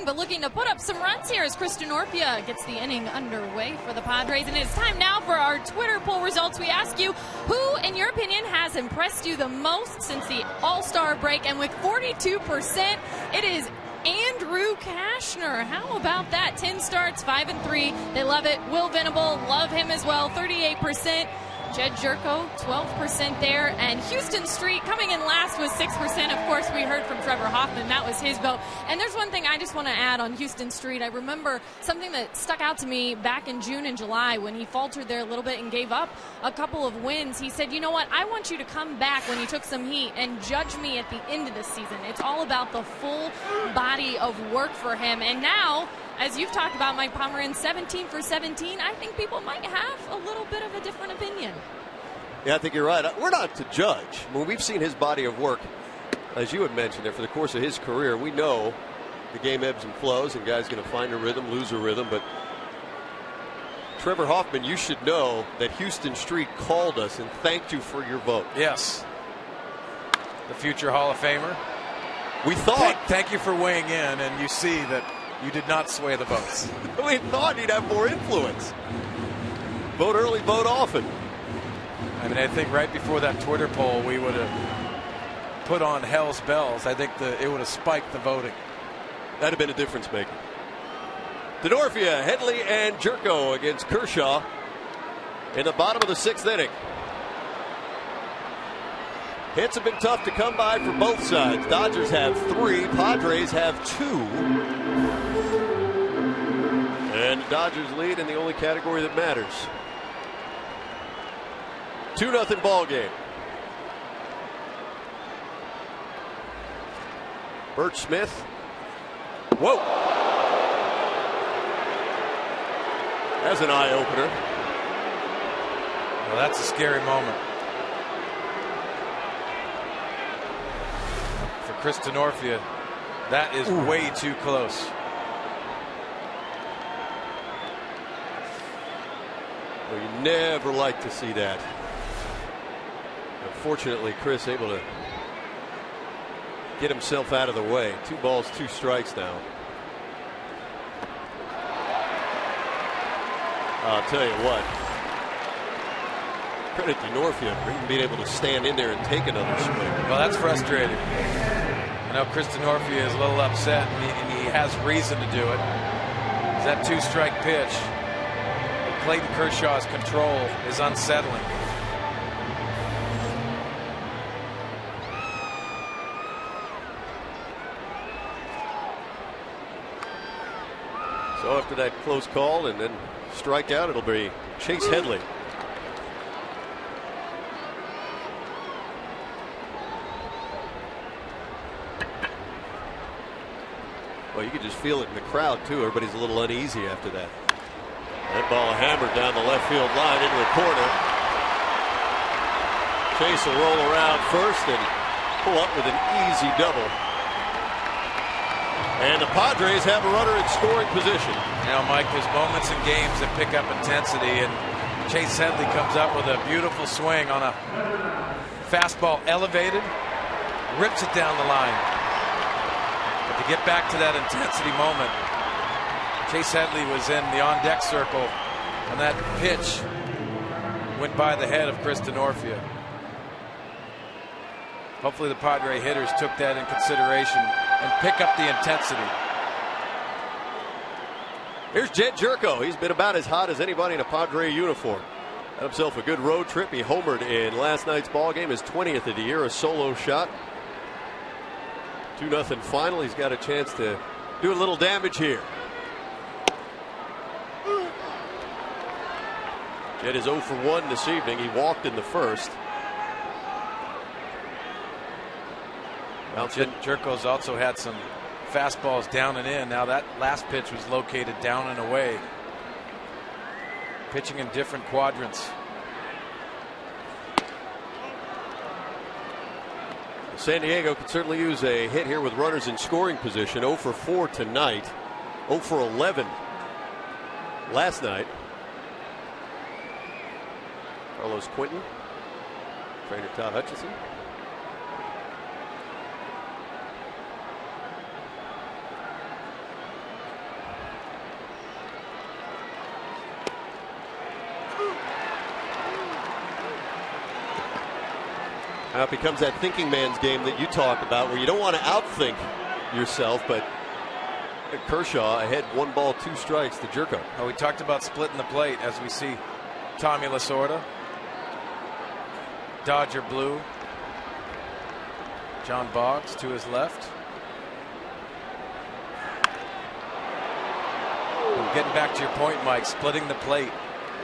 But looking to put up some runs here as Christian Orpia gets the inning underway for the Padres. And it's time now for our Twitter poll results. We ask you, who, in your opinion, has impressed you the most since the All-Star break? And with 42%, it is Andrew Kashner. How about that? 10 starts, 5-3. They love it. Will Venable, love him as well, 38%. Jed Jerko, 12% there. And Houston Street coming in last with 6%. Of course, we heard from Trevor Hoffman. That was his vote. And there's one thing I just want to add on Houston Street. I remember something that stuck out to me back in June and July when he faltered there a little bit and gave up a couple of wins. He said, you know what, I want you to come back when you took some heat and judge me at the end of the season. It's all about the full body of work for him. And now, as you've talked about, Mike Pomeranz, 17 for 17, I think people might have a little bit of a different opinion. Yeah, I think you're right. We're not to judge. When we've seen his body of work, as you had mentioned there, for the course of his career, we know the game ebbs and flows, and guys going to find a rhythm, lose a rhythm. But Trevor Hoffman, you should know that Houston Street called us and thanked you for your vote. Yes. The future Hall of Famer. We thought. Thank you for weighing in, and you see that you did not sway the votes. We thought he'd have more influence. Vote early, vote often. I mean, I think right before that Twitter poll, we would have put on hell's bells. I think it would have spiked the voting. That'd have been a difference maker. Dodorfia, Headley, and Jerko against Kershaw in the bottom of the 6th inning. Hits have been tough to come by for both sides. Dodgers have 3, Padres have 2. And the Dodgers lead in the only category that matters. 2-0 ball game. Bert Smith. Whoa. That's an eye-opener. Well, that's a scary moment. For Chris Tenorfia, that is way too close. Well, you never like to see that. Unfortunately, Chris able to get himself out of the way. 2 balls, 2 strikes now. I'll tell you what. Credit to Norfield for even being able to stand in there and take another swing. Well, that's frustrating. I know Chris Tenorfia is a little upset, and he has reason to do it. That 2-strike pitch, Clayton Kershaw's control is unsettling. So after that close call and then strikeout, it'll be Chase Headley. Well, you could just feel it in the crowd, too. Everybody's a little uneasy after that. That ball hammered down the left field line into the corner. Chase will roll around first and pull up with an easy double. And the Padres have a runner in scoring position. Now, Mike, there's moments in games that pick up intensity, and Chase Headley comes up with a beautiful swing on a fastball elevated, rips it down the line. But to get back to that intensity moment, Chase Headley was in the on-deck circle, and that pitch went by the head of Chris Tenorfia. Hopefully the Padre hitters took that in consideration and pick up the intensity. Here's Jed Jerko. He's been about as hot as anybody in a Padre uniform. Had himself a good road trip. He homered in last night's ball game, his 20th of the year, a solo shot. 2-0 final. He's got a chance to do a little damage here. Jed is 0 for 1 this evening. He walked in the first. Jed Jerko's also had some fastballs down and in. Now that last pitch was located down and away. Pitching in different quadrants. San Diego could certainly use a hit here with runners in scoring position. 0 for 4 tonight. 0 for 11 last night. Carlos Quinton, trainer Todd Hutchinson. Now it becomes that thinking man's game that you talk about, where you don't want to outthink yourself, but Kershaw ahead 1 ball, 2 strikes to Jerko. Oh, we talked about splitting the plate as we see Tommy Lasorda, Dodger blue, John Boggs to his left. And getting back to your point, Mike, splitting the plate.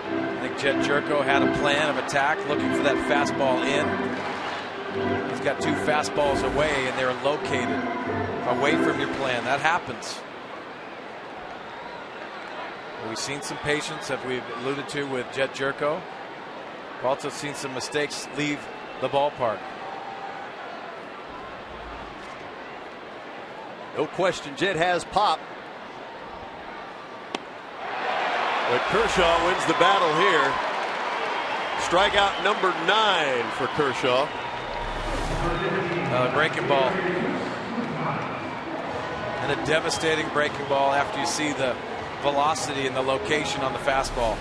I think Jed Jerko had a plan of attack, looking for that fastball in. He's got 2 fastballs away, and they're located away from your plan. That happens. We've seen some patience, that we've alluded to, with Jed Jerko. We've also seen some mistakes leave the ballpark. No question, Jed has pop. But Kershaw wins the battle here. Strikeout number 9 for Kershaw. Breaking ball. And a devastating breaking ball after you see the velocity and the location on the fastball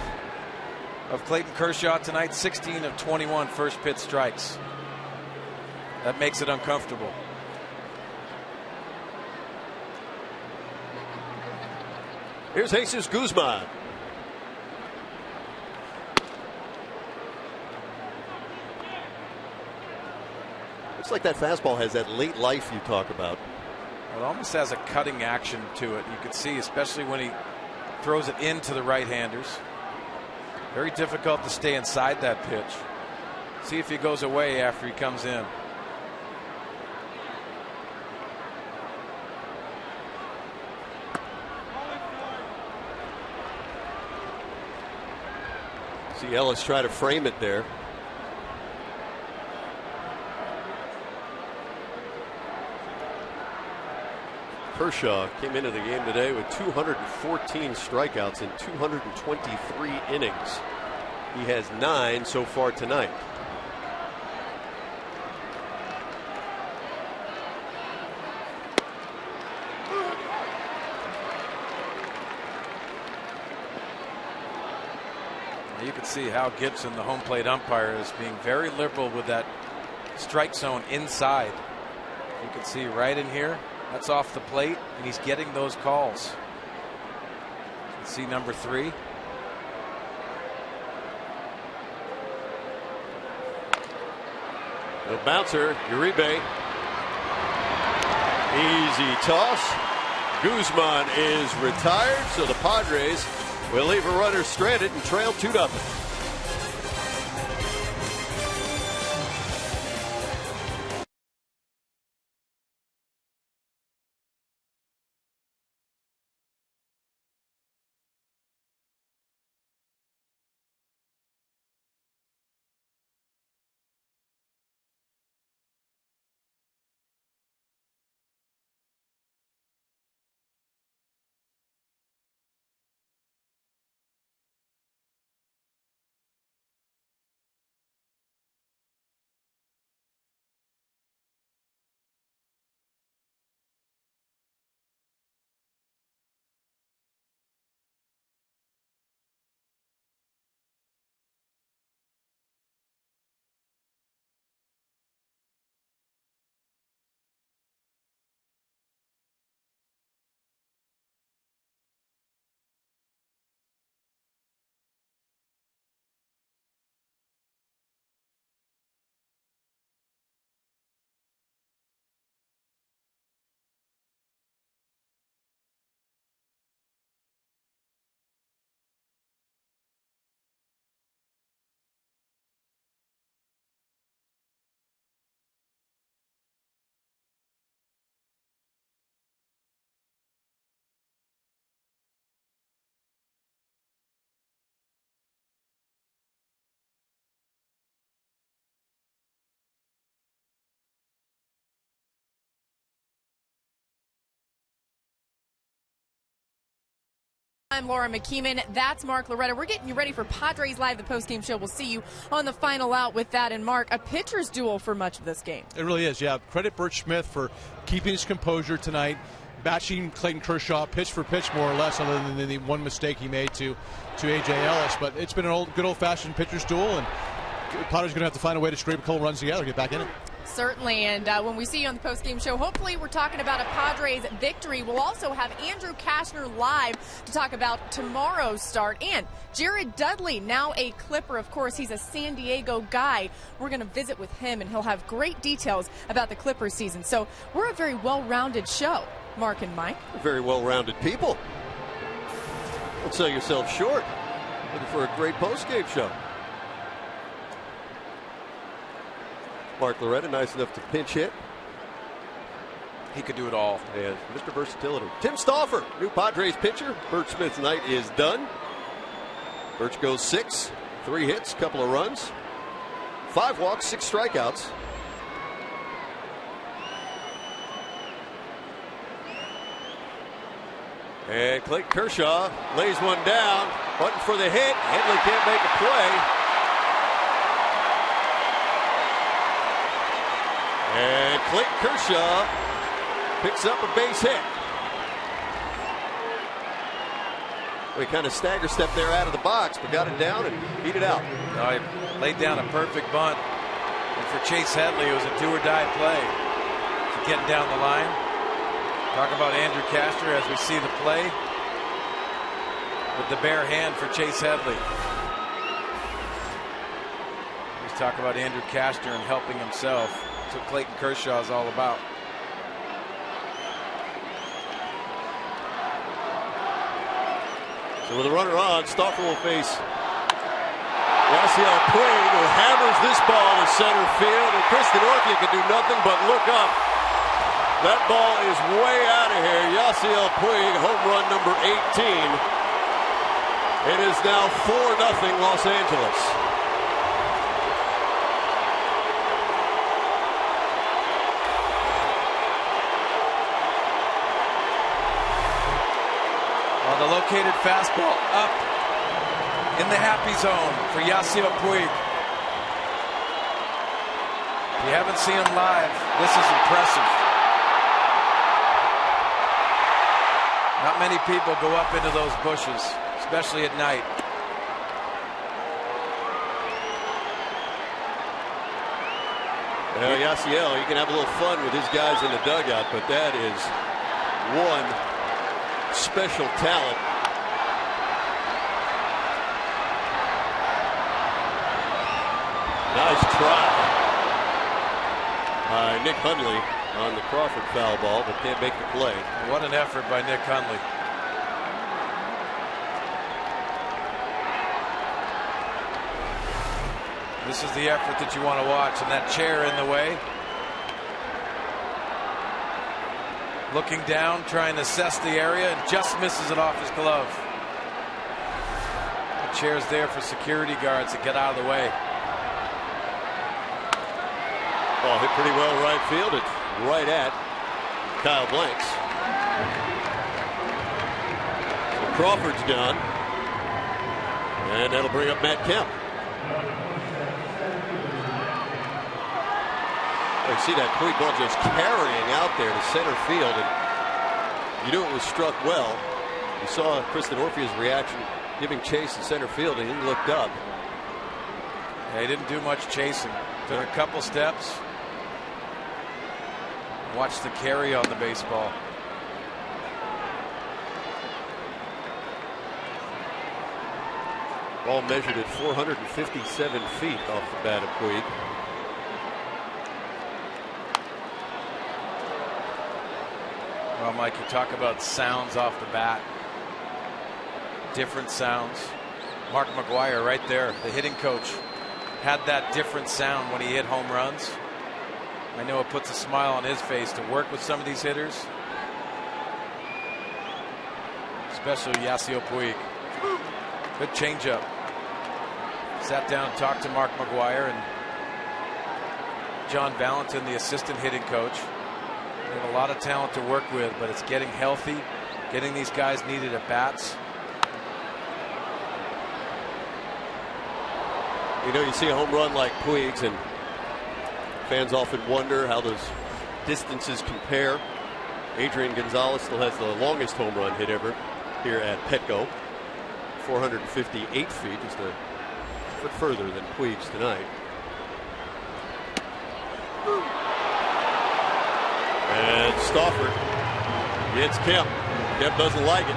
of Clayton Kershaw tonight. 16 of 21 first pitch strikes. That makes it uncomfortable. Here's Jesus Guzman. Looks like that fastball has that late life you talk about. It almost has a cutting action to it. You can see, especially when he throws it into the right-handers. Very difficult to stay inside that pitch. See if he goes away after he comes in. See Ellis try to frame it there. Kershaw came into the game today with 214 strikeouts in 223 innings. He has 9 so far tonight. You can see how Gibson, the home plate umpire, is being very liberal with that strike zone inside. You can see right in here, that's off the plate, and he's getting those calls. You can see number 3. The bouncer, Uribe. Easy toss. Guzman is retired, so the Padres will leave a runner stranded and trail 2-0. I'm Laura McKeeman. That's Mark Loretta. We're getting you ready for Padres Live, the postgame show. We'll see you on the final out with that. And Mark, a pitcher's duel for much of this game. It really is, yeah. Credit Burt Smith for keeping his composure tonight, matching Clayton Kershaw pitch for pitch more or less, other than the one mistake he made to A.J. Ellis. But it's been a good old-fashioned pitcher's duel, and Padres are going to have to find a way to scrape a couple runs together, get back in it. Certainly, and when we see you on the postgame show, hopefully we're talking about a Padres victory. We'll also have Andrew Kashner live to talk about tomorrow's start. And Jared Dudley, now a Clipper. Of course, he's a San Diego guy. We're going to visit with him, and he'll have great details about the Clippers season. So we're a very well-rounded show, Mark and Mike. Very well-rounded people. Don't sell yourself short. Looking for a great postgame show. Mark Loretta, nice enough to pinch hit. He could do it all. And Mr. Versatility. Tim Stauffer, new Padres pitcher. Burt Smith's night is done. Birch goes 6, 3 hits, couple of runs, 5 walks, 6 strikeouts. And Clayton Kershaw lays one down, button for the hit. Headley can't make a play. And Clayton Kershaw picks up a base hit. We kind of stagger step there out of the box, but got it down and beat it out. He laid down a perfect bunt. And for Chase Headley, it was a do-or-die play. To get down the line. Talk about Andrew Kashner as we see the play. With the bare hand for Chase Headley. Let's talk about Andrew Kashner and helping himself. That's what Clayton Kershaw is all about. So with a runner on, Stauffer will face Yasiel Puig, who hammers this ball to center field, and Kristen Orthia can do nothing but look up. That ball is way out of here. Yasiel Puig, home run number 18. It is now 4-0 Los Angeles. The located fastball up in the happy zone for Yasiel Puig. If you haven't seen him live, this is impressive. Not many people go up into those bushes, especially at night. Well, Yasiel, you can have a little fun with his guys in the dugout, but that is one special talent. Nice try by Nick Hundley on the Crawford foul ball, but can't make the play. What an effort by Nick Hundley. This is the effort that you want to watch, and that chair in the way. Looking down, trying to assess the area, and just misses it off his glove. The chair's there for security guards to get out of the way. Ball hit pretty well right field. It's right at Kyle Blanks. So Crawford's gone. And that'll bring up Matt Kemp. You see that Puig ball just carrying out there to center field, and you knew it was struck well. You saw Kristen Orfia's reaction, giving chase in center field, and he looked up. Yeah, he didn't do much chasing. Took a couple steps. Watched the carry on the baseball. Ball measured at 457 feet off the bat of Puig. Well, Mike, you talk about sounds off the bat. Different sounds. Mark McGuire right there, the hitting coach, had that different sound when he hit home runs. I know it puts a smile on his face to work with some of these hitters. Especially Yasiel Puig. Good changeup. Sat down and talked to Mark McGuire and John Valentin, the assistant hitting coach. They have a lot of talent to work with, but it's getting healthy, getting these guys needed at bats. You know, you see a home run like Puig's, and fans often wonder how those distances compare. Adrian Gonzalez still has the longest home run hit ever here at Petco. 458 feet, just a foot further than Puig's tonight. And Stauffer gets Kemp. Kemp doesn't like it,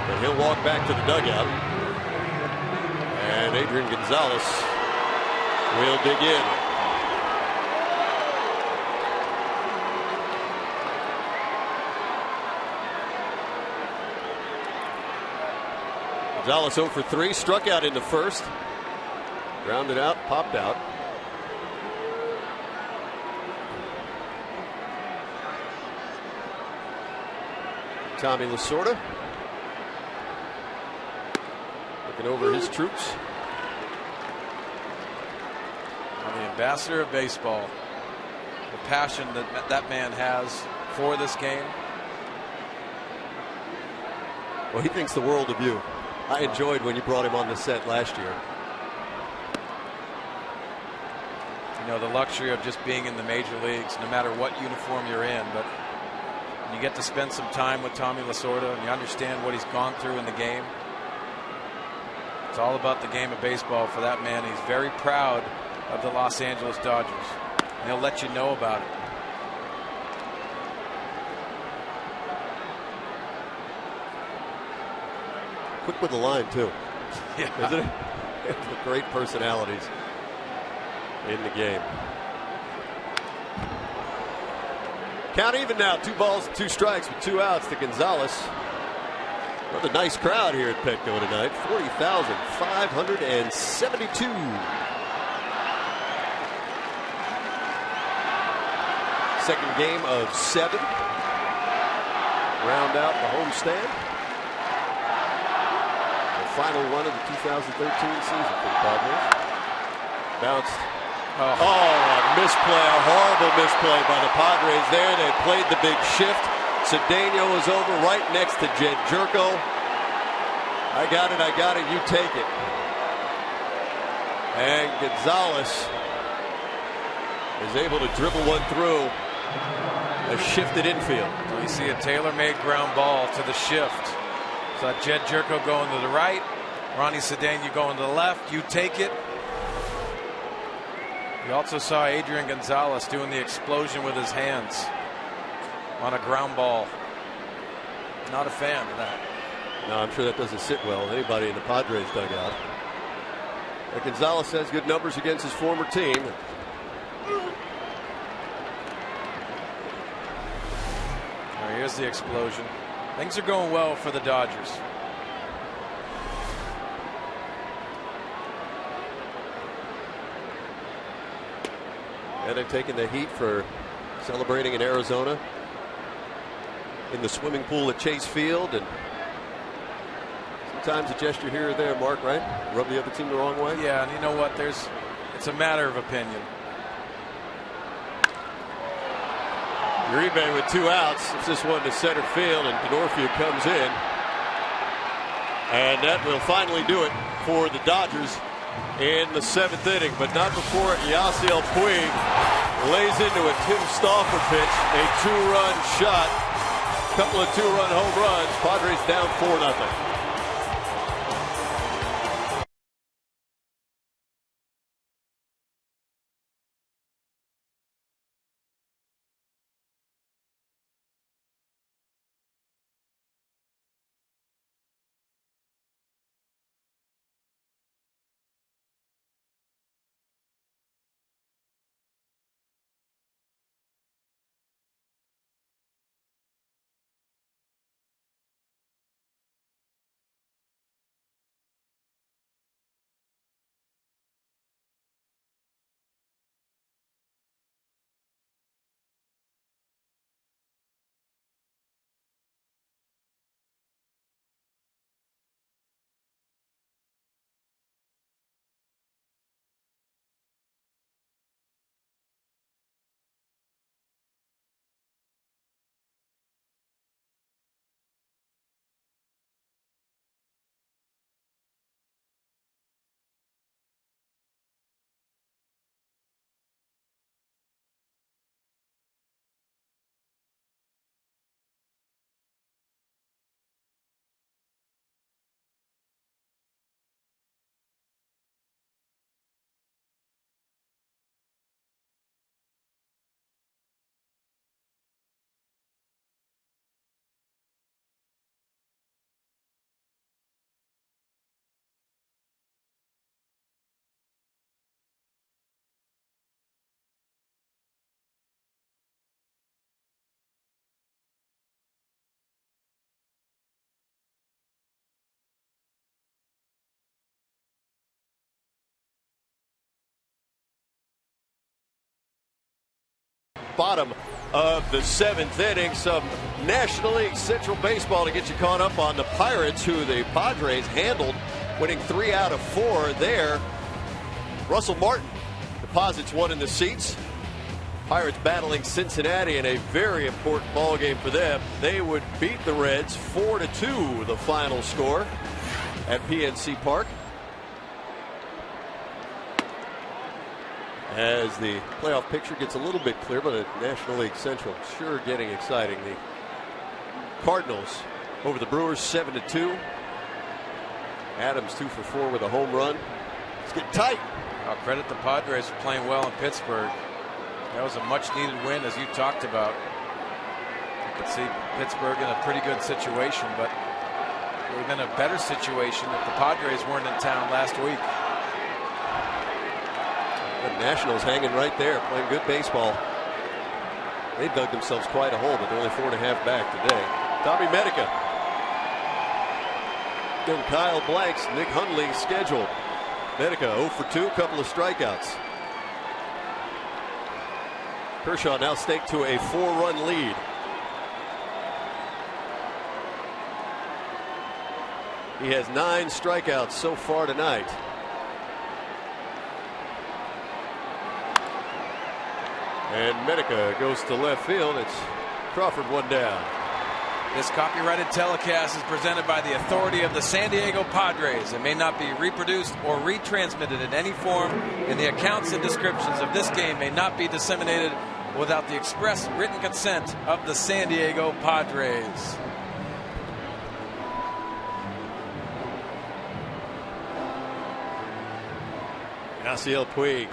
but he'll walk back to the dugout. And Adrian Gonzalez will dig in. Gonzalez 0 for 3, struck out in the first. Grounded out, popped out. Tommy Lasorda looking over his troops. Well, the ambassador of baseball, the passion that that man has for this game. Well, he thinks the world of you. I enjoyed when you brought him on the set last year. You know, the luxury of just being in the major leagues, no matter what uniform you're in, but you get to spend some time with Tommy Lasorda and you understand what he's gone through in the game. It's all about the game of baseball for that man. He's very proud of the Los Angeles Dodgers, and he'll let you know about it. Quick with the line, too. Yeah. Isn't it? Great personalities in the game. Count even now. 2 balls, 2 strikes with 2 outs to Gonzalez. Another nice crowd here at Petco tonight. 40,572. Second game of 7. Round out the homestand. The final one of the 2013 season for the Padres. Bounced. Oh, a misplay, a horrible misplay by the Padres there. They played the big shift. Cedeno was over right next to Jed Jerko. I got it, you take it. And Gonzalez is able to dribble one through a shifted infield. So you see a tailor-made ground ball to the shift. So Jed Jerko going to the right, Ronnie Cedeno going to the left, you take it. You also saw Adrian Gonzalez doing the explosion with his hands on a ground ball. Not a fan of that. No, I'm sure that doesn't sit well with anybody in the Padres dugout. But Gonzalez has good numbers against his former team. Right, here's the explosion. Things are going well for the Dodgers. And they've taken the heat for celebrating in Arizona in the swimming pool at Chase Field, and sometimes a gesture here or there, Mark, right? Rub the other team the wrong way. Yeah, and you know what? It's a matter of opinion. Uribe with 2 outs. It's this one to center field, and Denorfia comes in, and that will finally do it for the Dodgers in the 7th inning, but not before Yasiel Puig lays into a Tim Stauffer pitch, a 2-run shot, a couple of 2-run home runs. Padres down 4-0. Bottom of the 7th inning. Some National League Central baseball to get you caught up on the Pirates, who the Padres handled, winning 3 out of 4 there. Russell Martin deposits one in the seats. Pirates battling Cincinnati in a very important ball game for them. They would beat the Reds 4-2, the final score at PNC Park. As the playoff picture gets a little bit clearer, but at National League Central sure getting exciting. The Cardinals over the Brewers 7-2. Adams 2 for 4 with a home run. It's getting tight. I'll credit the Padres for playing well in Pittsburgh. That was a much needed win, as you talked about. You could see Pittsburgh in a pretty good situation, but they would have been a better situation if the Padres weren't in town last week. The Nationals hanging right there, playing good baseball. They dug themselves quite a hole, but they're only 4.5 back today. Tommy Medica and Kyle Blank's Nick Hundley scheduled. MEDICA 0 for 2, couple of strikeouts. Kershaw now staked to a 4-run lead. He has 9 strikeouts so far tonight. And MEDICA goes to left field. It's Crawford, one down. This copyrighted telecast is presented by the authority of the San Diego Padres. It may not be reproduced or retransmitted in any form, and the accounts and descriptions of this game may not be disseminated without the express written consent of the San Diego Padres. Yasiel Puig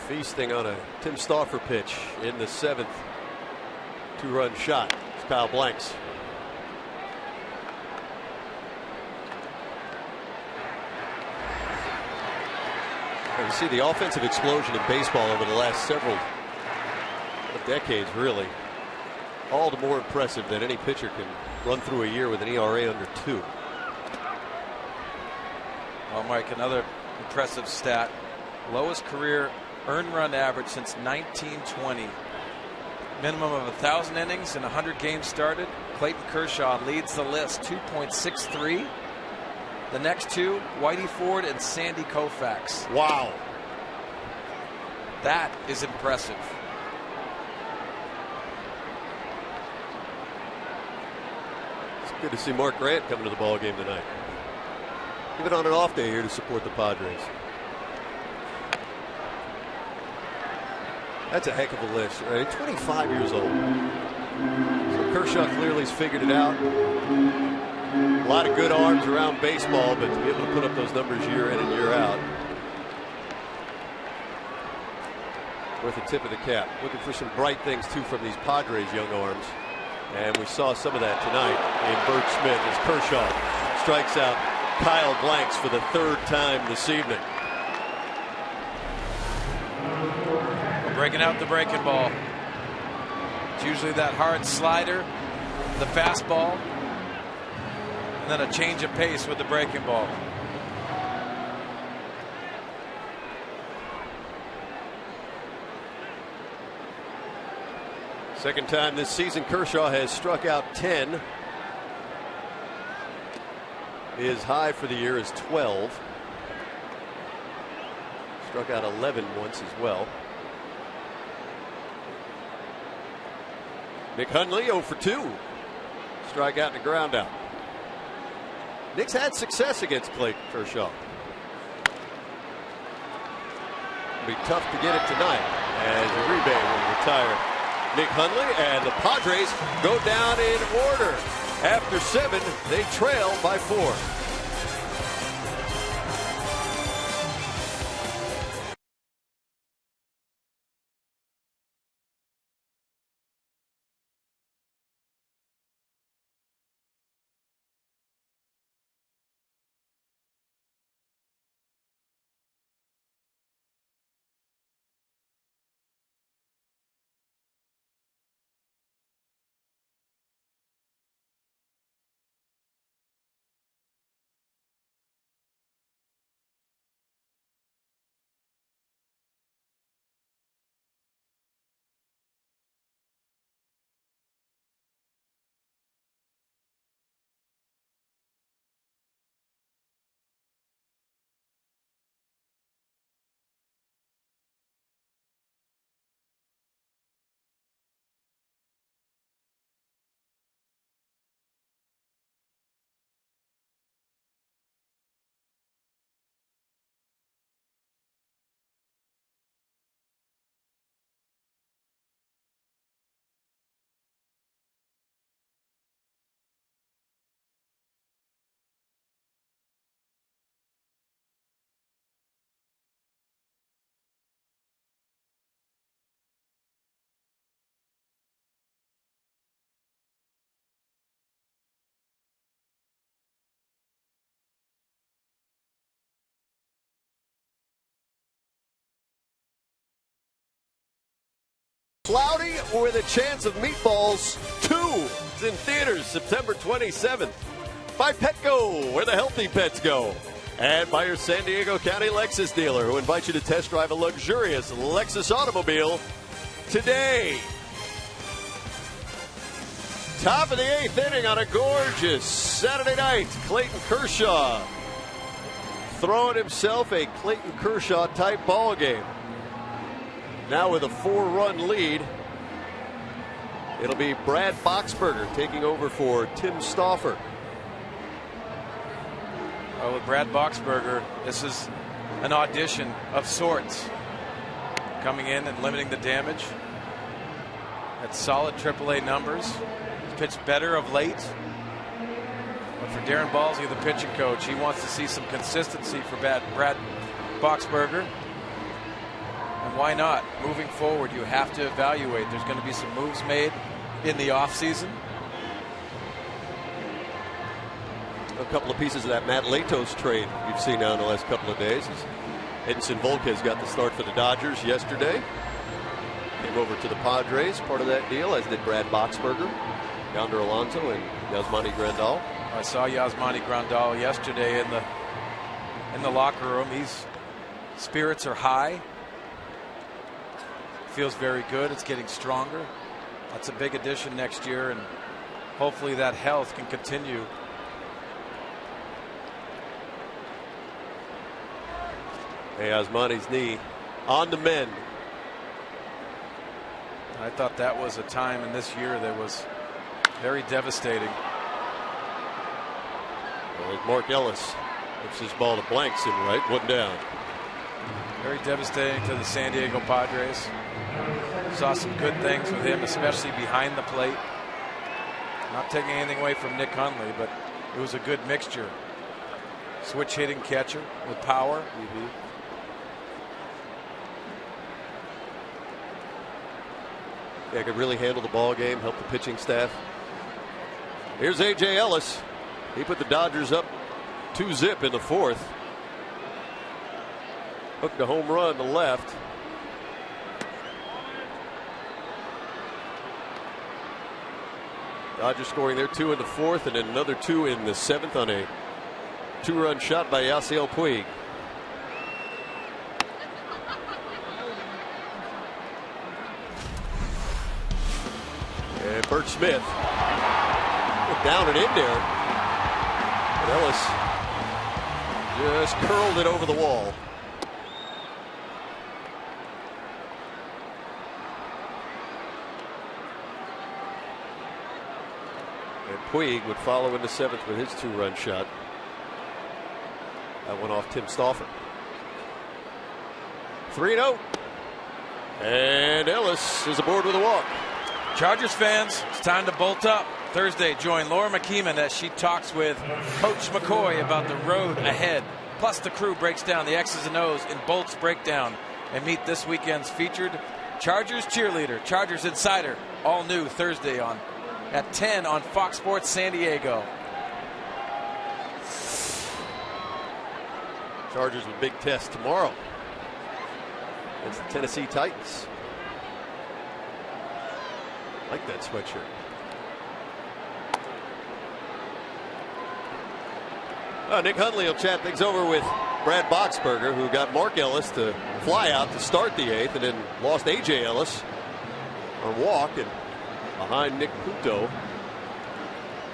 feasting on a Tim Stauffer pitch in the 7th. 2-run shot. It's Kyle Blanks. And you see the offensive explosion in baseball over the last several decades, really. All the more impressive that any pitcher can run through a year with an ERA under 2. Well, Mike, another impressive stat. Lowest career earned run average since 1920. Minimum of 1,000 innings and 100 games started. Clayton Kershaw leads the list, 2.63. The next two, Whitey Ford and Sandy Koufax. Wow. That is impressive. It's good to see Mark Grant coming to the ball game tonight. Even on an off day here to support the Padres. That's a heck of a list, right? 25 years old. So Kershaw clearly has figured it out. A lot of good arms around baseball, but to be able to put up those numbers year in and year out. Worth a tip of the cap. Looking for some bright things, too, from these Padres young arms. And we saw some of that tonight in Bert Smith as Kershaw strikes out Kyle Blanks for the 3rd time this evening. Breaking out the breaking ball. It's usually that hard slider, the fastball, and then a change of pace with the breaking ball. Second time this season Kershaw has struck out 10. His high for the year is 12. Struck out 11 once as well. Nick Hundley 0 for 2. Strikeout and a ground out. Nick's had success against Clayton Kershaw. It'll be tough to get it tonight as URIBE will retire Nick Hundley, and the Padres go down in order. After 7, they trail by 4. Cloudy with a chance of meatballs 2 is in theaters September 27th. By Petco, where the healthy pets go. And by your San Diego County Lexus dealer, who invites you to test drive a luxurious Lexus automobile today. Top of the 8th inning on a gorgeous Saturday night. Clayton Kershaw throwing himself a Clayton Kershaw type ball game. Now with a 4-run lead, it'll be Brad Boxberger taking over for Tim Stauffer. Well, with Brad Boxberger, this is an audition of sorts. Coming in and limiting the damage. At solid AAA numbers. He's pitched better of late. But for Darren Balsey, the pitching coach, he wants to see some consistency for Brad Boxberger. And why not? Moving forward, you have to evaluate. There's going to be some moves made in the offseason. A couple of pieces of that Matt Latos trade you've seen now in the last couple of days. Edinson Volquez got the start for the Dodgers yesterday. Came over to the Padres, part of that deal, as did Brad Boxberger, Yonder Alonso, and Yasmani Grandal. I saw Yasmani Grandal yesterday in the locker room. His spirits are high. Feels very good. It's getting stronger. That's a big addition next year, and hopefully that health can continue. Hey, Yasmani's knee on the mend. I thought that was a time in this year that was very devastating. Well, Mark Ellis lifts his ball to blanks and right, 1 down. Very devastating to the San Diego Padres. Saw some good things with him, especially behind the plate. Not taking anything away from Nick Hundley, but it was a good mixture. Switch hitting catcher with power. Yeah, could really handle the ball game, help the pitching staff. Here's A.J. Ellis. He put the Dodgers up 2-0 in the 4th. Hooked a home run to left. Dodgers scoring their 2 in the 4th, and then another 2 in the 7th on a 2-run shot by Yasiel Puig. And Bert Smith down and in there. But Ellis just curled it over the wall. And Puig would follow in the 7th with his 2-run shot. That went off Tim Stauffer. 3-0. And Ellis is aboard with a walk. Chargers fans, it's time to bolt up. Thursday, join Laura McKeeman as she talks with Coach McCoy about the road ahead. Plus, the crew breaks down the X's and O's in Bolt's Breakdown. And meet this weekend's featured Chargers cheerleader, Chargers Insider. All new Thursday at 10 on Fox Sports San Diego. Chargers with big test tomorrow against the Tennessee Titans. Like that sweatshirt. Nick Hundley will chat things over with Brad Boxberger, who got Mark Ellis to fly out to start the 8th and then lost A.J. Ellis on walk, and behind Nick Punto,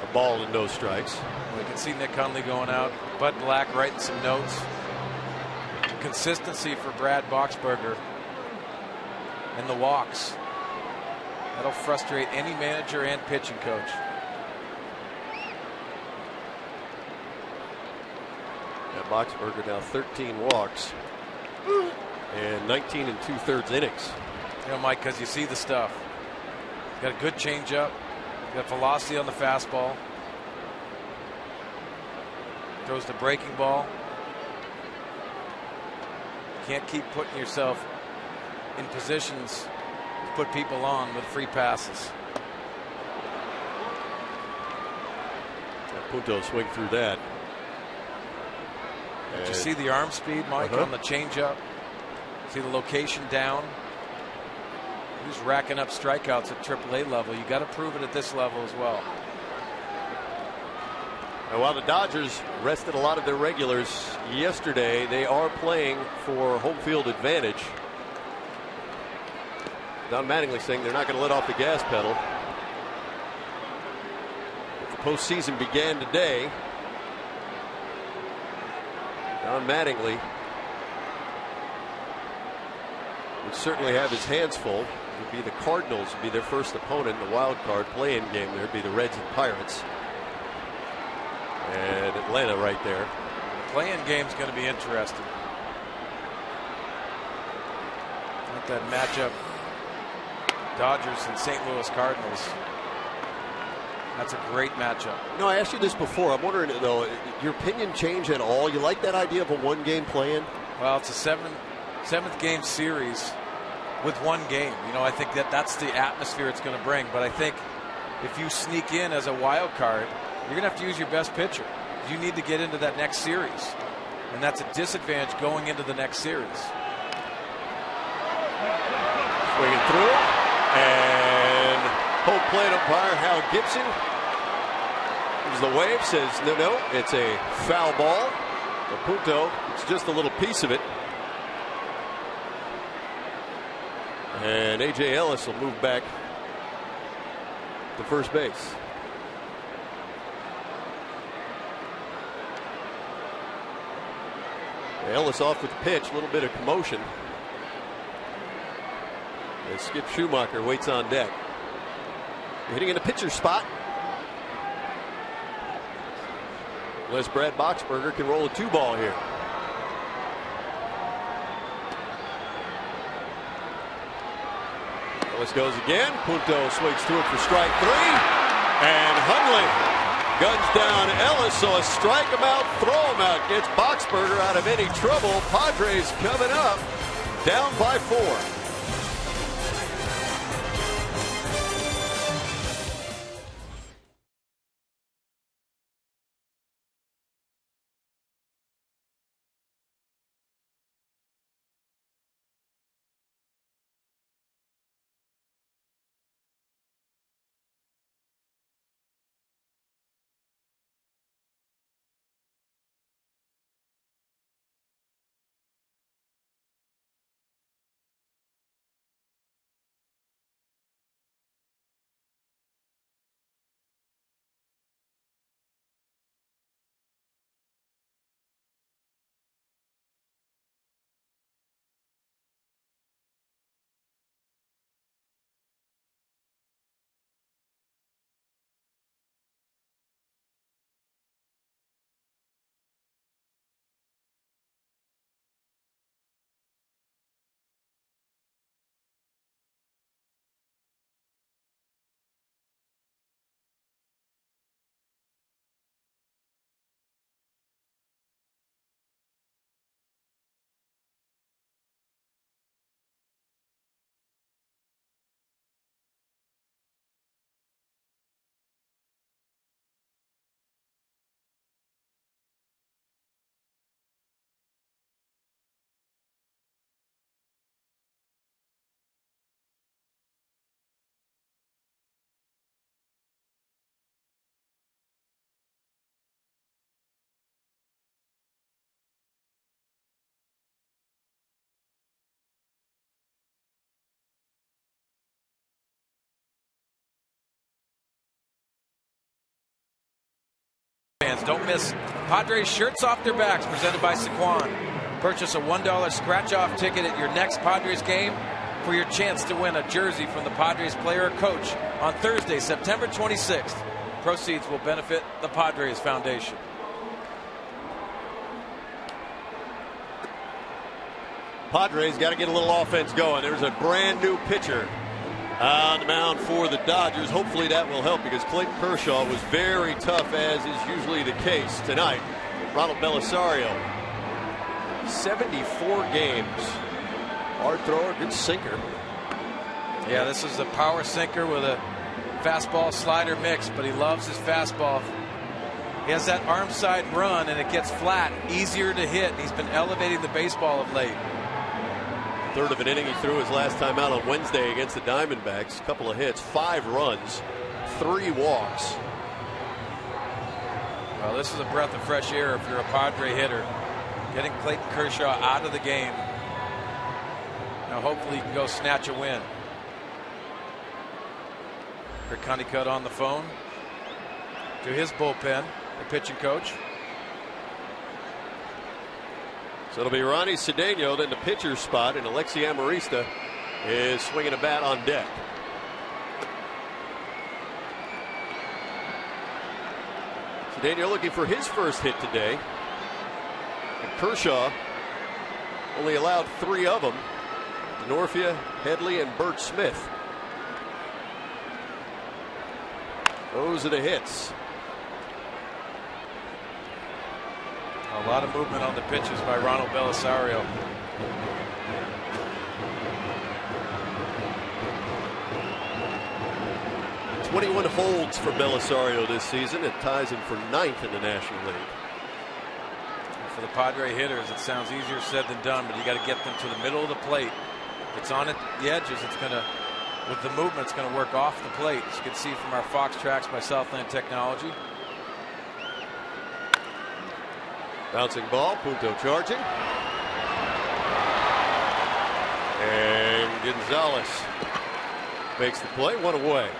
a ball and no strikes. We can see Nick Hundley going out. Bud Black writing some notes. Consistency for Brad Boxberger and the walks. That'll frustrate any manager and pitching coach. Boxberger now 13 walks and 19 2/3 innings. You know, Mike, because you see the stuff. He's got a good changeup. He's got velocity on the fastball. Throws the breaking ball. Can't keep putting yourself in positions to put people on with free passes. Punto swing through that. Did you see the arm speed, Mike, on the changeup? See the location down? He's racking up strikeouts at AAA level. You got to prove it at this level as well. And while the Dodgers rested a lot of their regulars yesterday, they are playing for home field advantage. Don Mattingly saying they're not going to let off the gas pedal. If the postseason began today, Don Mattingly would certainly have his hands full. It would be the Cardinals would be their first opponent in the wild card play-in game. There'd be the Reds and Pirates. And Atlanta right there. The play-in game's going to be interesting. I like that matchup. Dodgers and St. Louis Cardinals. That's a great matchup. No, I asked you this before. I'm wondering, though, your opinion change at all? You like that idea of a one-game play-in? Well, it's a seventh game series with one game. You know, I think that's the atmosphere it's going to bring. But I think if you sneak in as a wild card, you're going to have to use your best pitcher. You need to get into that next series. And that's a disadvantage going into the next series. Swinging through. And home plate umpire Hal Gibson gives the wave, says no, it's a foul ball. The punto, it's just a little piece of it. And A.J. Ellis will move back to first base. Ellis off with the pitch, a little bit of commotion. As Skip Schumacher waits on deck. Hitting in the pitcher spot. Unless Brad Boxberger can roll a 2-ball here. Ellis goes again. Punto swings through it for strike 3. And Hundley guns down Ellis, so a strike him out, throw him out, gets Boxberger out of any trouble. Padres coming up, down by 4. Don't miss Padres shirts off their backs presented by Saquon. Purchase a $1 scratch-off ticket at your next Padres game for your chance to win a jersey from the Padres player or coach on Thursday, September 26th. Proceeds will benefit the Padres Foundation. Padres got to get a little offense going. There's a brand new pitcher on the mound for the Dodgers. Hopefully that will help because Clayton Kershaw was very tough, as is usually the case tonight. Ronald Belisario, 74 games. Hard thrower, good sinker. Yeah, this is a power sinker with a fastball slider mix, but he loves his fastball. He has that arm side run and it gets flat, easier to hit. He's been elevating the baseball of late. third of an inning he threw his last time out on Wednesday against the Diamondbacks. A couple of hits, 5 runs, 3 walks. Well, this is a breath of fresh air if you're a Padre hitter. Getting Clayton Kershaw out of the game. Now hopefully he can go snatch a win. Rick Honeycutt on the phone to his bullpen, the pitching coach. So it'll be Ronnie Cedeno, then the pitcher's spot, and Alexi Amarista is swinging a bat on deck. Cedeno looking for his first hit today. And Kershaw only allowed 3 of them. Denorfia, Headley, and Bert Smith. Those are the hits. A lot of movement on the pitches by Ronald Belisario. "21 holds for Belisario this season. It ties him for 9th in the National League. For the Padre hitters, it sounds easier said than done, but you got to get them to the middle of the plate. If it's on the edges, it's going to, with the movement, it's going to work off the plate. As you can see from our Fox tracks by Southland Technology. Bouncing ball, Punto charging. And Gonzalez makes the play, 1 away.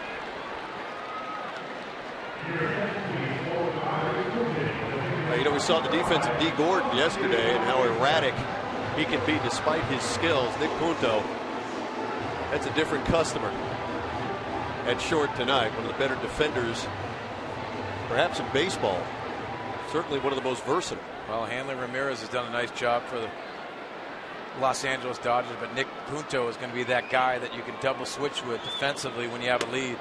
You know, we saw the defense of D. Gordon yesterday and how erratic he can be despite his skills. Nick Punto, that's a different customer at short tonight. One of the better defenders, perhaps in baseball. Certainly one of the most versatile. Well, Hanley Ramirez has done a nice job for the Los Angeles Dodgers, but Nick Punto is going to be that guy that you can double switch with defensively when you have a lead.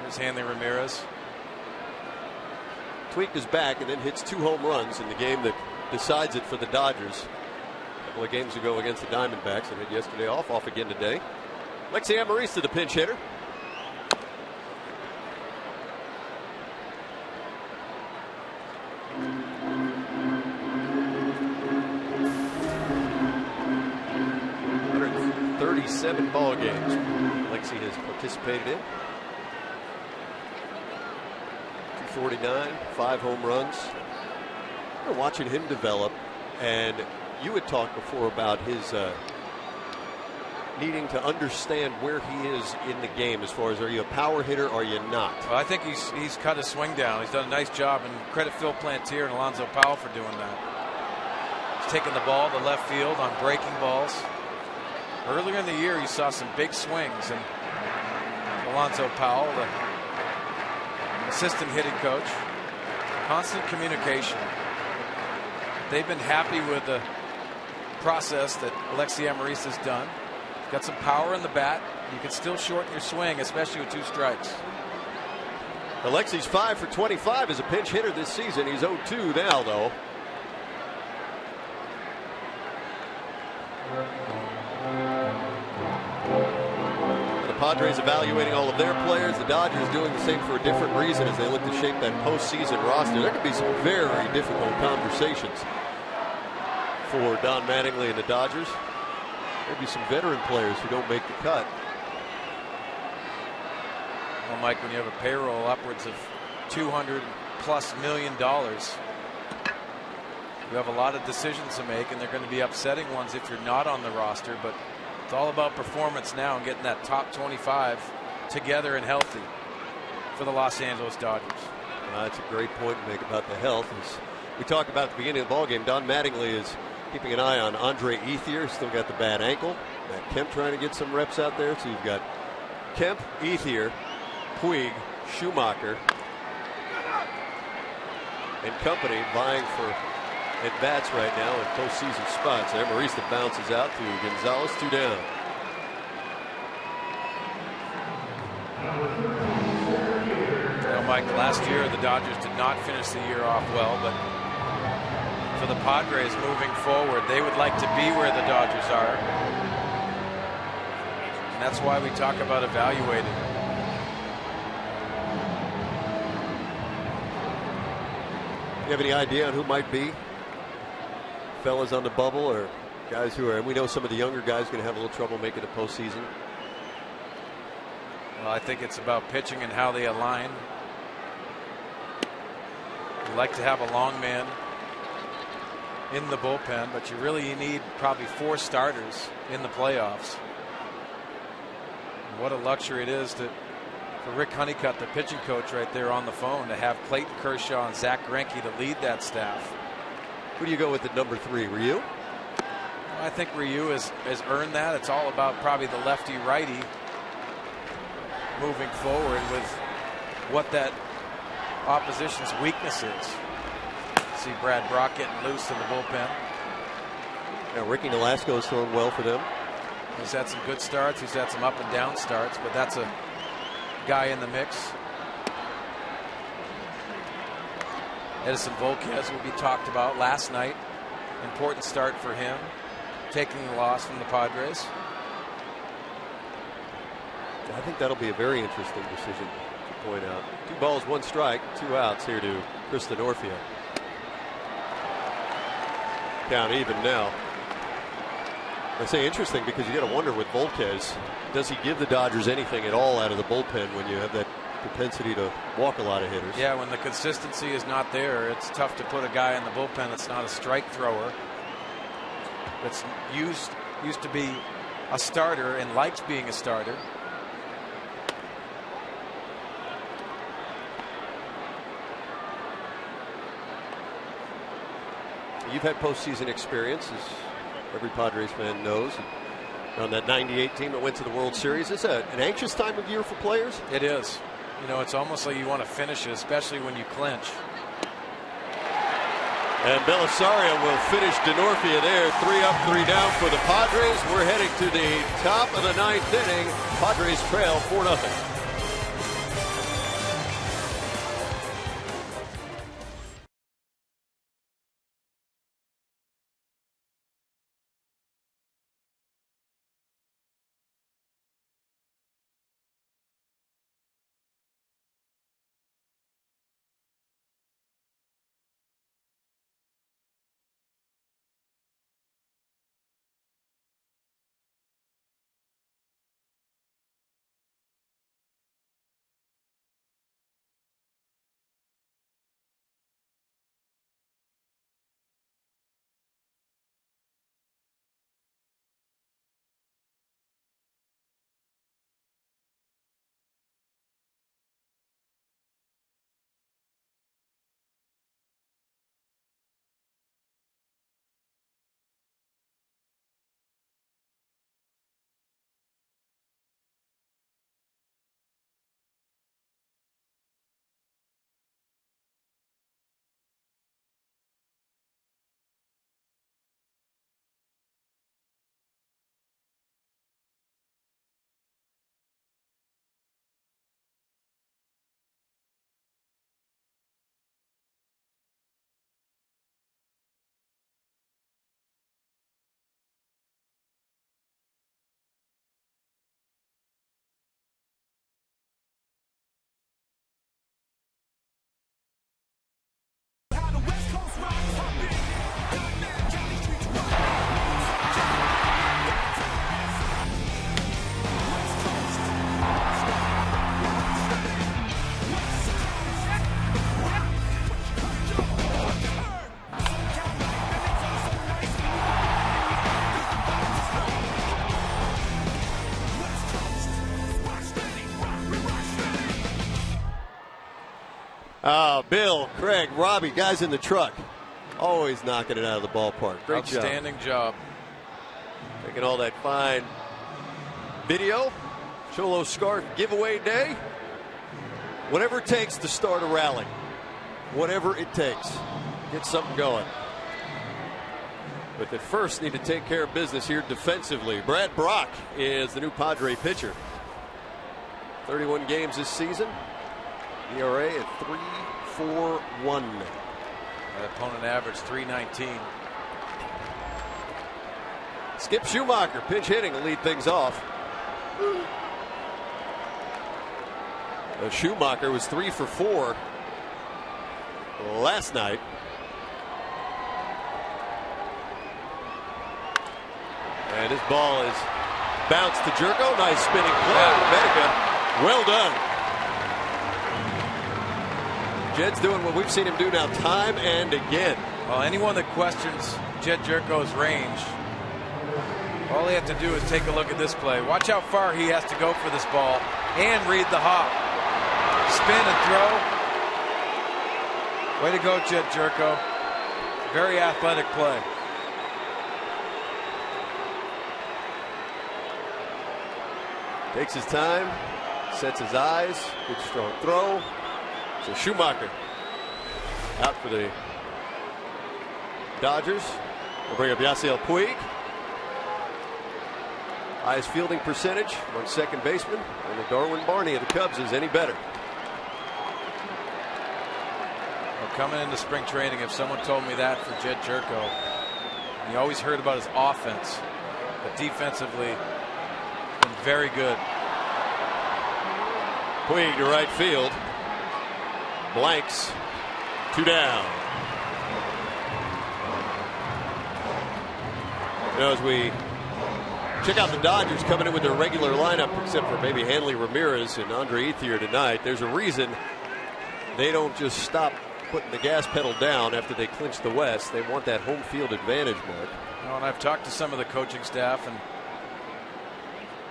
Here's Hanley Ramirez. Tweaked his back and then hits 2 home runs in the game that decides it for the Dodgers. A couple of games ago against the Diamondbacks, and had yesterday off again today. Alexi Amarista, the pinch hitter. ...137 ball games Alexi has participated in. 249, 5 home runs. We're watching him develop, and you had talked before about his needing to understand where he is in the game as far as, are you a power hitter or are you not? Well, I think he's cut his swing down. He's done a nice job, and credit Phil Plantier and Alonzo Powell for doing that. He's taking the ball to left field on breaking balls. Earlier in the year, you saw some big swings, and Alonzo Powell, the assistant hitting coach, constant communication. They've been happy with the process that Alexi Amarista's done. Got some power in the bat. You can still shorten your swing, especially with 2 strikes. Alexi's 5 for 25 as a pinch hitter this season. He's 0-2 now, though. Padres evaluating all of their players. The Dodgers doing the same for a different reason as they look to shape that postseason roster. There could be some very difficult conversations for Don Mattingly and the Dodgers. Maybe some veteran players who don't make the cut. Well, Mike, when you have a payroll upwards of $200+ million, you have a lot of decisions to make, and they're going to be upsetting ones if you're not on the roster. But it's all about performance now and getting that top 25 together and healthy for the Los Angeles Dodgers. That's a great point to make about the health. As we talked about at the beginning of the ballgame, Don Mattingly is keeping an eye on Andre Ethier. Still got the bad ankle. Matt Kemp trying to get some reps out there. So you've got Kemp, Ethier, Puig, Schumacher, and company vying for at-bats right now in postseason spots. Amarista bounces out to Gonzalez, 2 down. Well, Mike, last year the Dodgers did not finish the year off well, but for the Padres moving forward, they would like to be where the Dodgers are. And that's why we talk about evaluating. You have any idea on who might be fellas on the bubble or guys who are, and we know some of the younger guys going to have a little trouble making the postseason? Well, I think it's about pitching and how they align. You like to have a long man in the bullpen, but you need probably 4 starters in the playoffs. And what a luxury it is for Rick Honeycutt, the pitching coach right there on the phone, to have Clayton Kershaw and Zach Greinke to lead that staff. Who do you go with at number 3? Ryu? I think Ryu has earned that. It's all about probably the lefty-righty moving forward with what that opposition's weakness is. See Brad Brock getting loose in the bullpen. Yeah, Ricky Nolasco's throwing well for them. He's had some good starts. He's had some up and down starts, but that's a guy in the mix. Edison Volquez will be talked about last night. Important start for him, taking the loss from the Padres. I think that'll be a very interesting decision to point out. 2 balls, 1 strike, 2 outs here to Chris Denorfia. Count even now. I say interesting because you got to wonder with Volquez, does he give the Dodgers anything at all out of the bullpen when you have that propensity to walk a lot of hitters? Yeah, when the consistency is not there, it's tough to put a guy in the bullpen that's not a strike thrower, that's used to be a starter and likes being a starter. You've had postseason experience, as every Padres fan knows. On that 98 team that went to the World Series, is it an anxious time of year for players? It is. You know, it's almost like you want to finish it, especially when you clinch. And Belisario will finish Denorfia there. 3 up, 3 down for the Padres. We're heading to the top of the 9th inning. Padres trail 4-0. Bill, Craig, Robbie, guys in the truck, always knocking it out of the ballpark. Great job. Outstanding job. Taking all that fine video. Cholo Scarf giveaway day. Whatever it takes to start a rally. Whatever it takes. Get something going. But they first need to take care of business here defensively. Brad Brock is the new Padre pitcher. 31 games this season. ERA at 3.41. Opponent average 3.19. Skip Schumacher, pinch hitting, will lead things off. Schumacher was 3 for 4 last night. And his ball is bounced to Jerko. Nice spinning play. MEDICA, well done. Jed's doing what we've seen him do now time and again. Well, anyone that questions Jed Jerko's range, all he has to do is take a look at this play. Watch how far he has to go for this ball and read the hop. Spin and throw. Way to go, Jed Jerko. Very athletic play. Takes his time, sets his eyes, good strong throw. So Schumacher out for the Dodgers. We'll bring up Yasiel Puig. Highest fielding percentage among second basemen. And the Darwin Barney of the Cubs is any better. Well, coming into spring training, if someone told me that for Jed Jerko, you always heard about his offense, but defensively, been very good. Puig to right field. Blanks. 2 down. You know, as we check out the Dodgers coming in with their regular lineup, except for maybe Hanley Ramirez and Andre Ethier tonight, there's a reason they don't just stop putting the gas pedal down after they clinch the West. They want that home field advantage, Mark. Well, and I've talked to some of the coaching staff and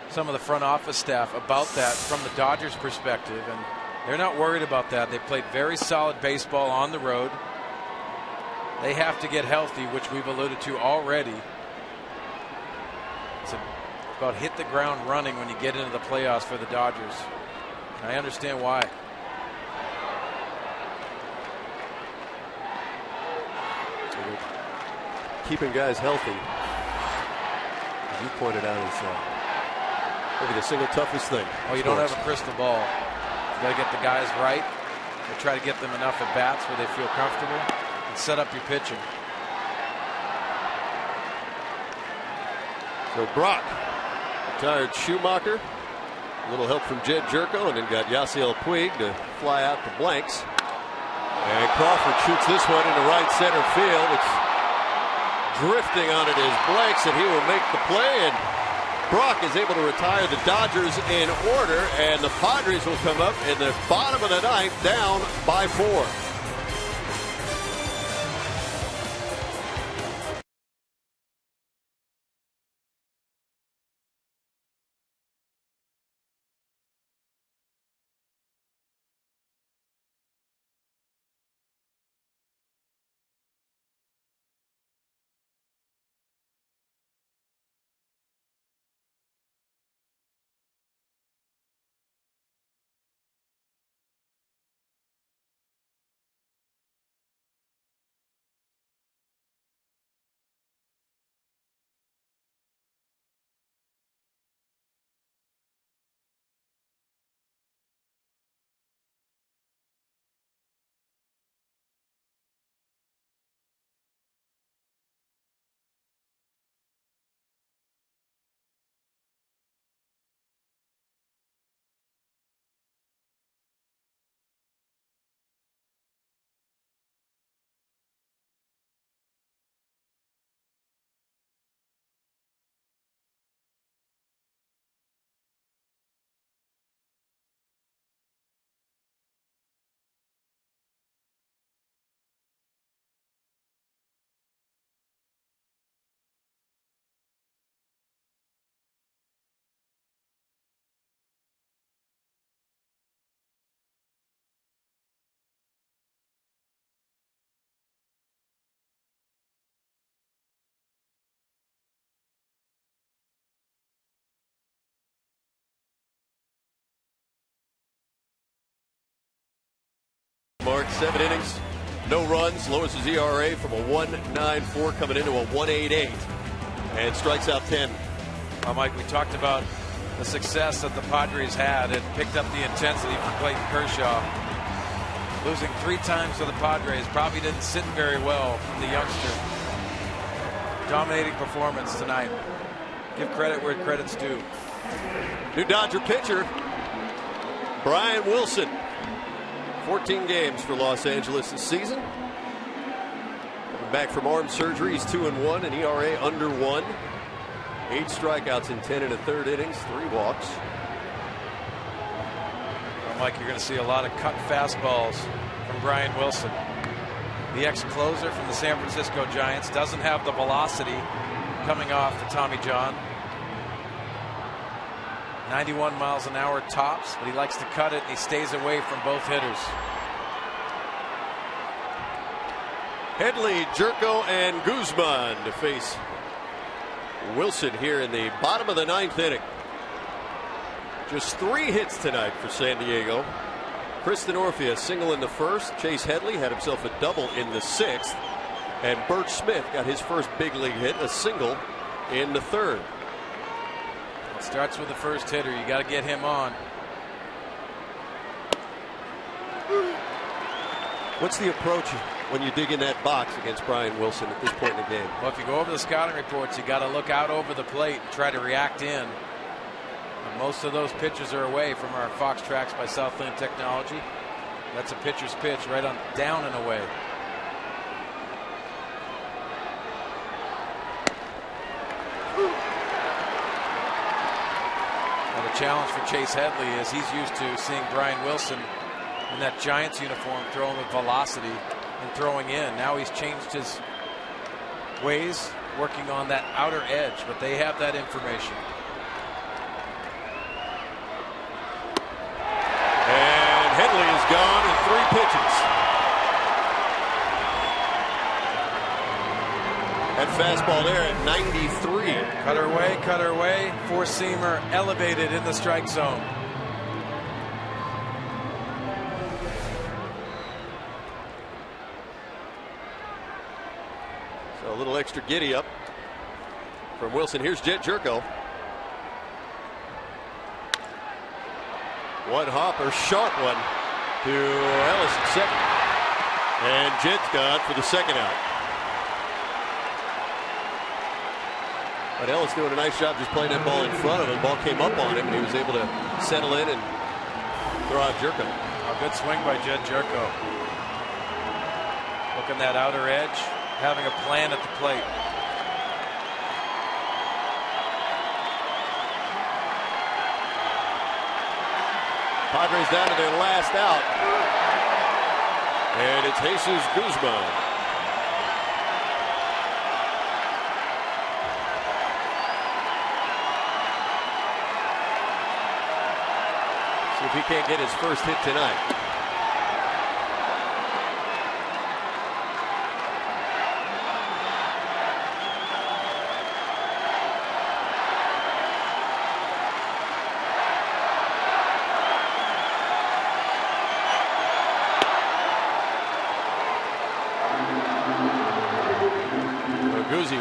some of the front office staff about that from the Dodgers' perspective, and they're not worried about that. They played very solid baseball on the road. They have to get healthy, which we've alluded to already. It's about hit the ground running when you get into the playoffs for the Dodgers. And I understand why. Keeping guys healthy, as you pointed out, is maybe the single toughest thing. Oh, you don't have a crystal ball. You got to get the guys right. You try to get them enough at bats where they feel comfortable and set up your pitching. So Brock retired Schumacher. A little help from Jed Jerko, and then got Yasiel Puig to fly out to blanks. And Crawford shoots this one into right center field. It's drifting on it is Blanks, and he will make the play. And Brock is able to retire the Dodgers in order, and the Padres will come up in the bottom of the ninth, down by 4. Mark, 7 innings, no runs, lowers his ERA from a 1.94 coming into a 1.88, and strikes out 10. Well, Mike, we talked about the success that the Padres had and picked up the intensity for Clayton Kershaw. Losing 3 times to the Padres probably didn't sit very well from the youngster. Dominating performance tonight. Give credit where credit's due. New Dodger pitcher, Brian Wilson. 14 games for Los Angeles this season. Back from arm surgery, he's 2-1, an ERA under 1. 8 strikeouts in 10 1/3 innings, 3 walks. Well, Mike, you're going to see a lot of cut fastballs from Brian Wilson. The ex-closer from the San Francisco Giants doesn't have the velocity coming off the Tommy John. 91 miles an hour tops, but he likes to cut it and he stays away from both hitters. Headley, Jerko, and Guzman to face Wilson here in the bottom of the 9th inning. Just 3 hits tonight for San Diego. Kristen Orphea single in the 1st. Chase Headley had himself a double in the 6th. And Bert Smith got his first big league hit, a single in the 3rd. It starts with the first hitter. You got to get him on. What's the approach when you dig in that box against Brian Wilson at this point in the game? Well, if you go over the scouting reports, you got to look out over the plate and try to react in. And most of those pitches are away from our Fox Tracks by Southland technology. That's a pitcher's pitch right on down and away. Now the challenge for Chase Headley is he's used to seeing Brian Wilson in that Giants uniform throwing with velocity and throwing in. Now he's changed his ways, working on that outer edge, but they have that information. And Headley is gone in 3 pitches. That fastball there at 93. Cut her way. 4-seamer elevated in the strike zone. So a little extra giddy up from Wilson. Here's Jed Jerko. One hopper, sharp one to Ellis at second. And Jed's gone for the 2nd out. But Ellis doing a nice job just playing that ball in front of him. Ball came up on him and he was able to settle in and throw out Jerko. A good swing by Jed Jerko. Looking that outer edge, having a plan at the plate. Padres down to their last out. And it's Jesus Guzman. See if he can't get his first hit tonight.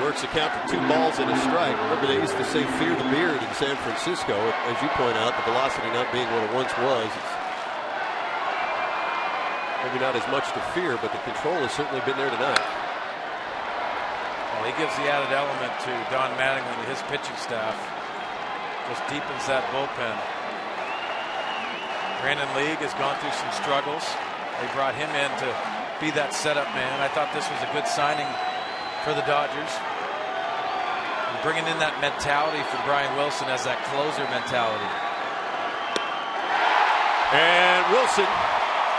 Works the count to 2 balls and a strike. Remember, they used to say fear the beard in San Francisco. As you point out, the velocity not being what it once was. It's maybe not as much to fear, but the control has certainly been there tonight. Well, he gives the added element to Don Mattingly and his pitching staff. Just deepens that bullpen. Brandon League has gone through some struggles. They brought him in to be that setup man. I thought this was a good signing for the Dodgers. And bringing in that mentality for Brian Wilson as that closer mentality. And Wilson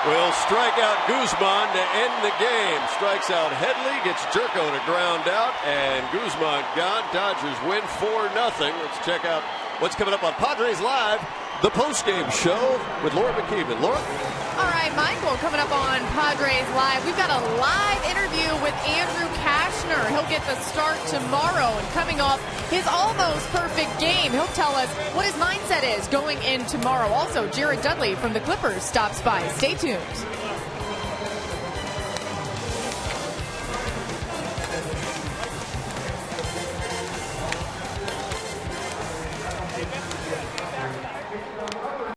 will strike out Guzman to end the game. Strikes out Headley, gets Jerko to ground out, and Guzman gone. Dodgers win 4-0. Let's check out what's coming up on Padres Live, the postgame show with Laura McKeevan. Laura? All right, Michael, coming up on Padres Live, we've got a live interview with Andrew Cashner. He'll get the start tomorrow, and coming off his almost perfect game, he'll tell us what his mindset is going in tomorrow. Also, Jared Dudley from the Clippers stops by. Stay tuned.